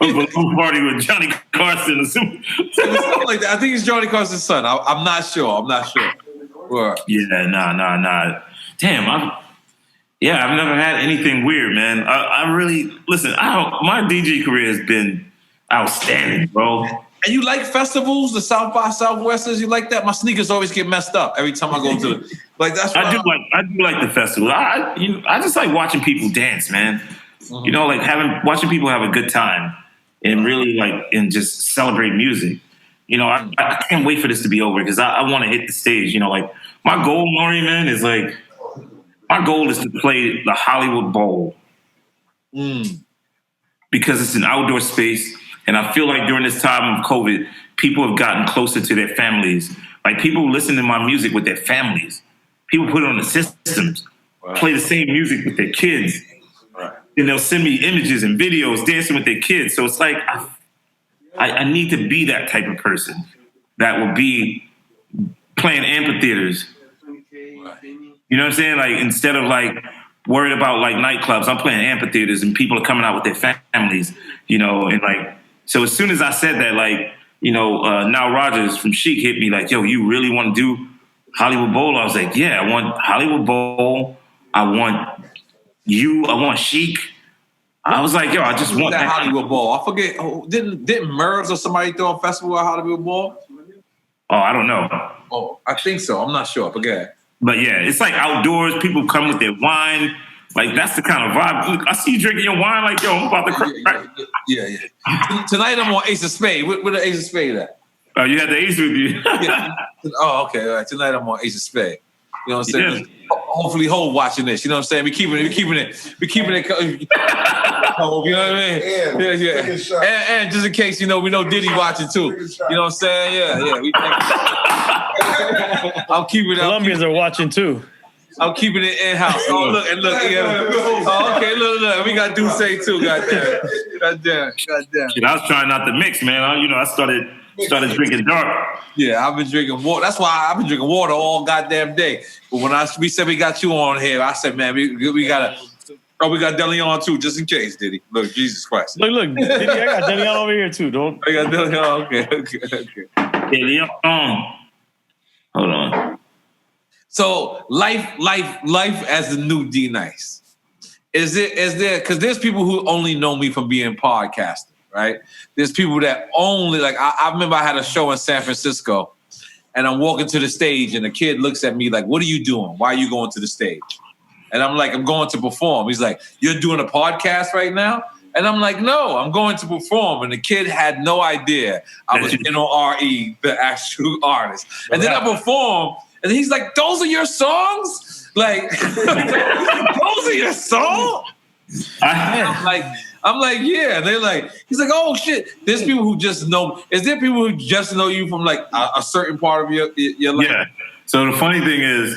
A balloon party with Johnny Carson or something. Something like that. I think it's Johnny Carson's son. I'm not sure. Yeah, nah. Damn, I've never had anything weird, man. I really listen. My DJ career has been outstanding, bro. And you like festivals, the South by Southwesters? You like that? My sneakers always get messed up every time I go to it. Like that's. I do like the festival. I just like watching people dance, man. Mm-hmm. You know, like watching people have a good time and really and just celebrate music. You know, I can't wait for this to be over because I want to hit the stage. You know, like my goal, N.O.R.E, man, is like my goal is to play the Hollywood Bowl because it's an outdoor space. And I feel like during this time of COVID, people have gotten closer to their families. Like people listen to my music with their families. People put it on the systems, play the same music with their kids. Right. And they'll send me images and videos dancing with their kids. So it's like I need to be that type of person that will be playing amphitheaters. You know what I'm saying? Like instead of like worried about like nightclubs, I'm playing amphitheaters and people are coming out with their families, you know, and like. So as soon as I said that, like, you know, Now Rogers from Chic hit me like, yo, you really want to do Hollywood Bowl? I was like, yeah, I want Hollywood Bowl. I want you. I want Chic. I was like, yo, I just want that Hollywood Bowl. I forget. Didn't Mervs or somebody throw a festival at Hollywood Bowl? Oh, I don't know. Oh, I think so. I'm not sure. I forget. But yeah, it's like outdoors. People come with their wine. Like, that's the kind of vibe. I see you drinking your wine like, yo, I'm about to cry. Yeah. Tonight I'm on Ace of Spades. Where the Ace of Spades at? Oh, you had the Ace with you? Yeah. Oh, okay. All right. Tonight I'm on Ace of Spades. You know what I'm saying? Yeah. Hopefully Ho watching this. You know what I'm saying? We keeping it. You know what I mean? Yeah. And just in case, you know, we know Diddy watching too. You know what I'm saying? Yeah. I'll keep it. Colombians are watching too. I'm keeping it in-house. Oh, look. Yeah. Oh, okay, look. We got Duce too, goddamn. Shit, I was trying not to mix, man. I started drinking dark. Yeah, I've been drinking water. That's why I've been drinking water all goddamn day. But when we said we got you on here, I said, man, we got DeLeon too, just in case, Diddy. Look, Jesus Christ. Look, Diddy, I got DeLeon over here too. I got DeLeon. Okay. DeLeon. Hold on. So life as the new DNice. Is there because there's people who only know me from being podcasting, right? There's people that only like I remember I had a show in San Francisco and I'm walking to the stage and the kid looks at me like, what are you doing? Why are you going to the stage? And I'm like, I'm going to perform. He's like, you're doing a podcast right now? And I'm like, no, I'm going to perform. And the kid had no idea I was N.O.R.E, the actual artist. And then I performed. And he's like, those are your songs? Like, those are your songs? I'm like, yeah. And they're like, he's like, oh shit. There's people who just know. Is there people who just know you from like a certain part of your life? Yeah. So the funny thing is,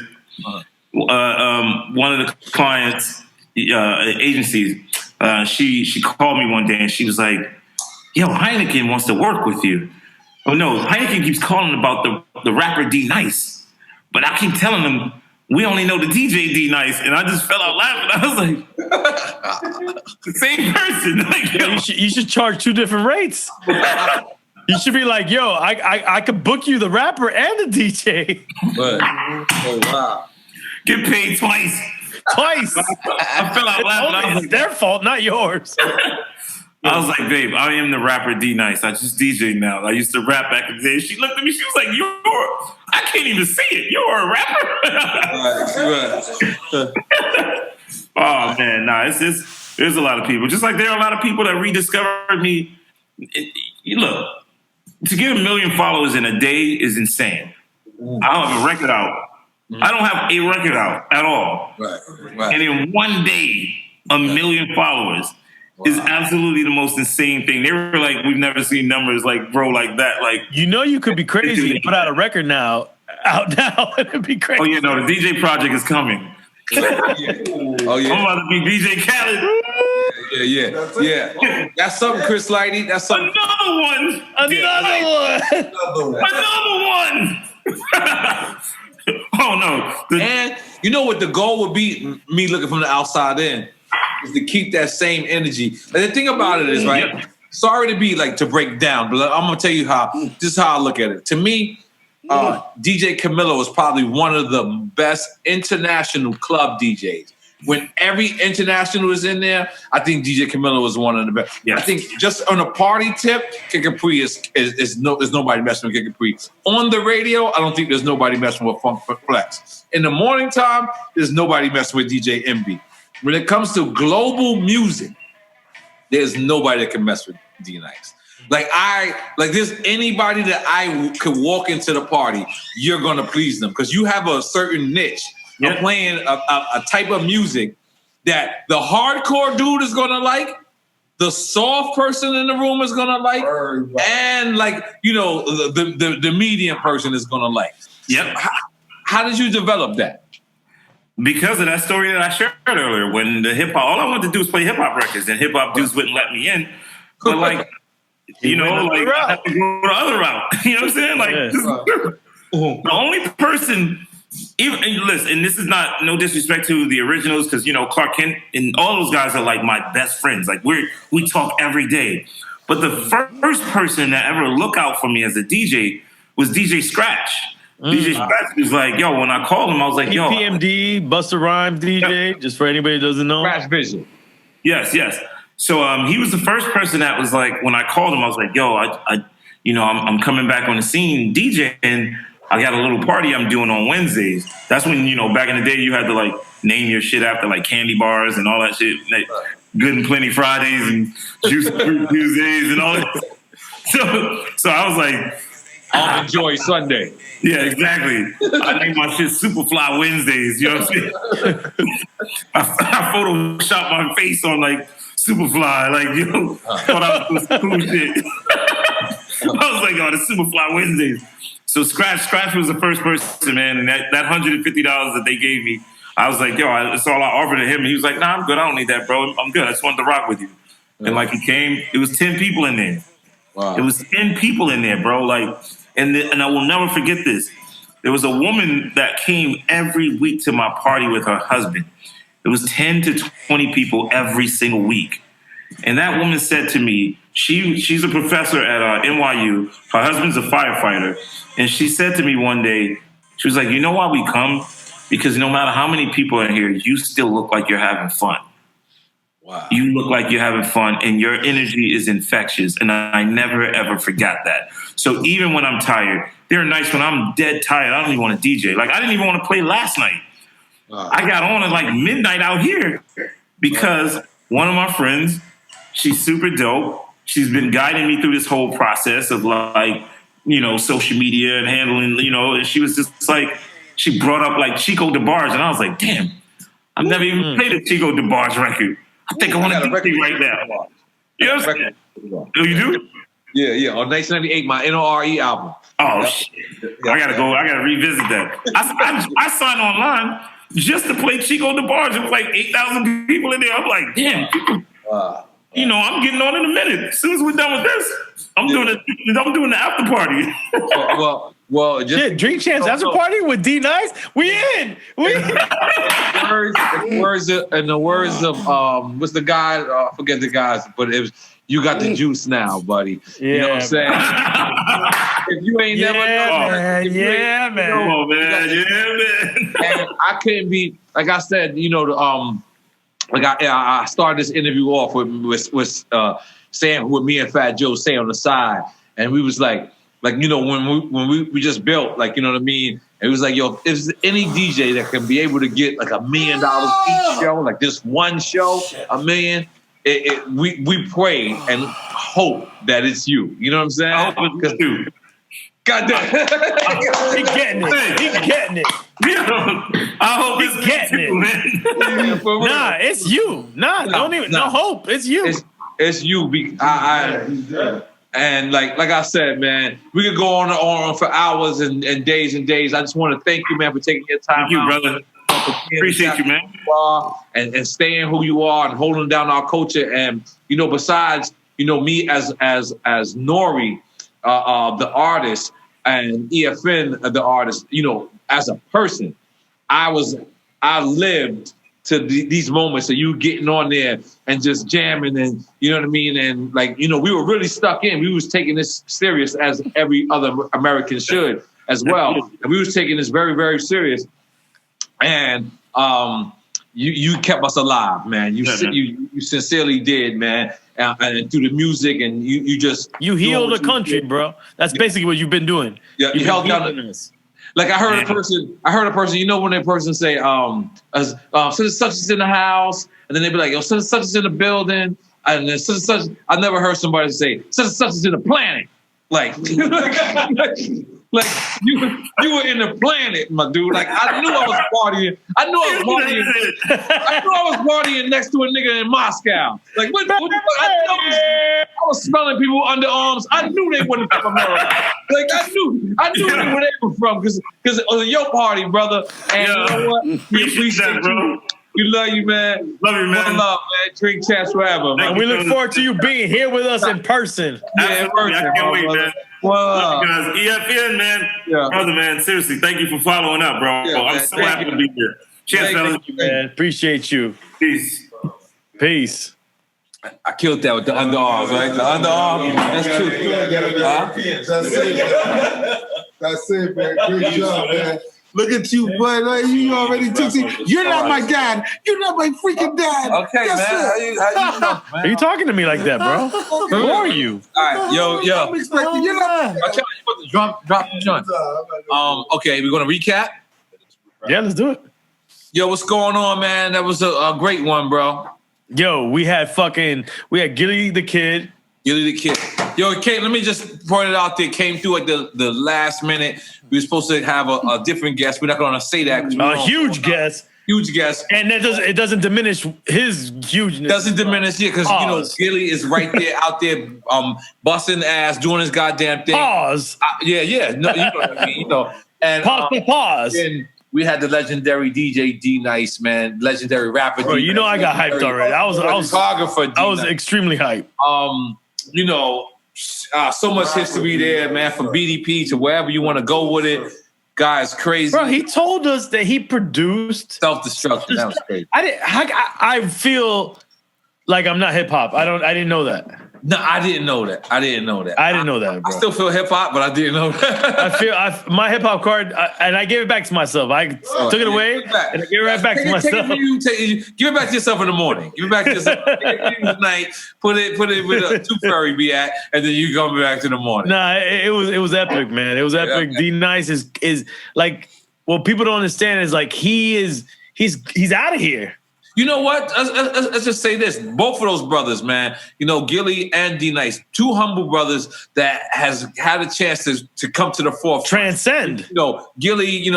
one of the clients, agencies, she called me one day and she was like, yo, Heineken wants to work with you. Oh no, Heineken keeps calling about the rapper DNice. But I keep telling them, we only know the DJ DNice. And I just fell out laughing. I was like, the same person. Like, yeah, you should charge two different rates. You should be like, yo, I could book you the rapper and the DJ. But, oh, wow. Get paid twice. I fell out laughing. It's their fault, not yours. I was like, babe, I am the rapper DNice. I just DJ now. I used to rap back in the day. She looked at me. She was like, I can't even see it. You're a rapper. Right. Oh man, nah. There's a lot of people. Just like there are a lot of people that rediscovered me. Look, to get 1 million followers in a day is insane. I don't have a record out. I don't have a record out at all. Right. And in one day, 1 million followers is absolutely the most insane thing. They were like, we've never seen numbers like grow like that. Like, you could be crazy and put out a record out now. It'd be crazy. Oh yeah, no, the DJ project is coming. Oh yeah. I'm about to be DJ Khaled. Yeah. That's something, Chris Lighty. That's something. Another one. Oh no. And you know what the goal would be, me looking from the outside in, is to keep that same energy. And the thing about it is, right, sorry to be like to break down, but I'm gonna tell you this is how I look at it. To me, DJ Camilo is probably one of the best international club DJs. When every international is in there, I think DJ Camilo is one of the best. Yes. I think just on a party tip, Kid Capri is nobody messing with Kid Capri. On the radio, I don't think there's nobody messing with Funk Flex. In the morning time, there's nobody messing with DJ MB. When it comes to global music, there's nobody that can mess with DNice. Like there's anybody that I could walk into the party, you're gonna please them because you have a certain niche. Of playing a type of music that the hardcore dude is gonna like, the soft person in the room is gonna like, and the medium person is gonna like. Yep. How did you develop that? Because of that story that I shared earlier, when the hip hop, all I wanted to do was play hip hop records, and hip hop dudes wouldn't let me in. But I had to go the other route. You know what I'm saying? The only person. And this is no disrespect to the originals, because Clark Kent and all those guys are like my best friends. Like we talk every day. But the first person that ever looked out for me as a DJ was DJ Scratch. DJ Scratch was like, yo, when I called him, I was like, yo. PMD, Busta Rhymes DJ, just for anybody who doesn't know. Scratch Vision. Yes. So he was the first person that was like, when I called him, I was like, yo, I'm coming back on the scene DJing. I got a little party I'm doing on Wednesdays. That's when, back in the day, you had to name your shit after candy bars and all that shit. Good and Plenty Fridays and Juice Tuesdays and all that. So I was like, I'll enjoy Sunday. Yeah, exactly. I named my shit Superfly Wednesdays. You know what I'm saying? I photoshopped my face on Superfly. Thought I was doing cool shit. I was like, oh, the Superfly Wednesdays. So Scratch was the first person, man, and that $150 that they gave me, I was like, yo, that's all I offered to him. And he was like, nah, I'm good. I don't need that, bro. I'm good. I just wanted to rock with you. And he came, it was 10 people in there. Wow. It was 10 people in there, bro. And I will never forget this. There was a woman that came every week to my party with her husband. It was 10 to 20 people every single week. And that woman said to me, she's a professor at NYU. Her husband's a firefighter. And she said to me one day, she was like, you know why we come? Because no matter how many people are here, you still look like you're having fun. Wow. You look like you're having fun and your energy is infectious. And I never, ever forgot that. So even when I'm tired, there are nights when I'm dead tired, I don't even want to DJ. I didn't even want to play last night. Wow. I got on at midnight out here because one of my friends, she's super dope. She's been guiding me through this whole process of social media and handling, and she was just she brought up Chico DeBarge, and I was like, damn, I've never even played a Chico DeBarge record. I think I want to do it right now. You know what I'm saying? Oh, you do? Yeah. On 1998, my N.O.R.E album. Oh, shit. I gotta revisit that. I signed online just to play Chico DeBarge. It was 8,000 people in there. I'm like, damn, people. I'm getting on in a minute. As soon as we're done with this, I'm doing the after party. Well, just Drink Champs after party with DNice. We in. The words of what's the guy? I forget the guys, but it was you got the juice now, buddy. Yeah, you know what I'm saying? If you ain't never known, man. Come on, man. And I couldn't be like I said. I started this interview off with saying what me and Fat Joe say on the side. And we was like, you know, when we just built, like, you know what I mean? And it was like, yo, if there's any DJ that can be able to get like $1 million each show, like just one show, $1 million, we pray and hope that it's you. You know what I'm saying? I hope it's you. God damn. He getting it. He getting it. I hope it's getting it. Man. Nah, it's you. No hope. It's you. It's you. And like I said, man, we could go on for hours and days and days. I just want to thank you, man, for taking your time. Thank you, brother. Appreciate you, man. And staying who you are and holding down our culture. And, you know, besides, you know, me as N.O.R.E, the artist, and EFN, the artist, you know, as a person, I lived to these moments of you getting on there and just jamming, and you know what I mean? And like, you know, we were really stuck in. We was taking this serious as every other American should as well. And we was taking this very, very serious. And you kept us alive, man. You sincerely did, man. And through the music, and you healed the country, bro. That's basically what you've been doing. Yeah, you held down us. Like I heard a person, you know, when that person say, such and such is in the house, and then they be like, yo, such and such is in the building, and then such and such. I never heard somebody say, such and such is in the planet. Like, like you were in the planet, my dude. Like I knew I was partying. I knew I was partying next to a nigga in Moscow. Like what I was smelling people underarms. I knew they wasn't from America. Like I knew where they were from because it was your party, brother. And you know what? We appreciate you. We love you, man. Love you, man. One love, man. Drink chats forever, man. And we look forward to you being here with us in person. Yeah, in person. I can't wait, man. Well, guys, EFN, man. Yeah. Brother, man, seriously, thank you for following up, bro. Yeah, I'm so happy to be here. Cheers, fellas. Thank you, man. Appreciate you. Peace. I killed that with the underarms, right? The underarm. That's true. That's it, man. Great job, man. Look at you, bud. Like, you already took it. You're not my dad. You're not my freaking dad. Okay, yes, man. How you know, man? Are you talking to me like that, bro? Who are you? All right, yo. I'm expecting you're not. I tell you what to drop the joint. Okay, we're gonna recap. Yeah, let's do it. Yo, what's going on, man? That was a great one, bro. Yo, we had Gillie the Kid. Gillie the Kid. Yo, Kate, let me just point it out there. Came through at the last minute. We were supposed to have a different guest. We're not going to say that. A huge guest. Huge guest. And it doesn't diminish his hugeness. Doesn't diminish it because, you know, Gillie is right there out there busting ass, doing his goddamn thing. Pause. Yeah. No, you know what I mean? You know. And, pause. And we had the legendary DJ DNice, man. Legendary rapper. Bro, you know I got hyped already. I was extremely hyped. You know, so much history there, man, from BDP to wherever you want to go with it. Guy's crazy. Bro, he told us that he produced Self-Destruction. That was crazy. I feel like I'm not hip hop. I didn't know that. No, I didn't know that. I didn't know that, bro. I still feel hip hop, but I didn't know that. My hip hop card, and I gave it back to myself. I took it away, and I gave it right back to myself. Give it back to yourself in the morning. Give it back to yourself at night. Put it with a Tooth Fairy be at, and then you come back to the morning. Nah, it was epic, man. It was epic. Yeah, DNice is like, what people don't understand is like he's out of here. You know what? Let's just say this. Both of those brothers, man, you know, Gillie and DNice, two humble brothers that has had a chance to come to the forefront. Transcend. You know, Gillie,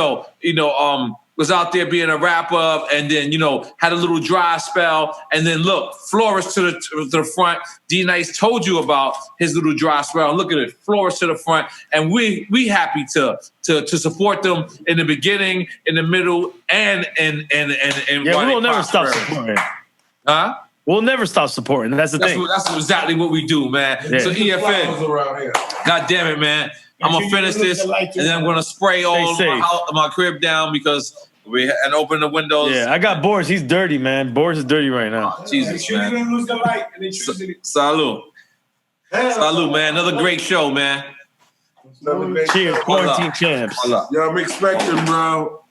was out there being a rapper and then, you know, had a little dry spell and then look, flourished to the front. DNice told you about his little dry spell. Look at it, flourished to the front. And we happy to support them in the beginning, in the middle, and yeah, we will never stop supporting. Huh? We'll never stop supporting. That's the thing. That's exactly what we do, man. Yeah. So EFN, God damn it, man. I'm gonna finish this and then I'm gonna spray all my crib down because and open the windows. Yeah, I got Boris. He's dirty, man. Boris is dirty right now. Oh, Jesus, man. You didn't lose the light. Salud. Salud, man. Another great show, man. Cheers, quarantine champs. Yeah, I'm expecting, bro.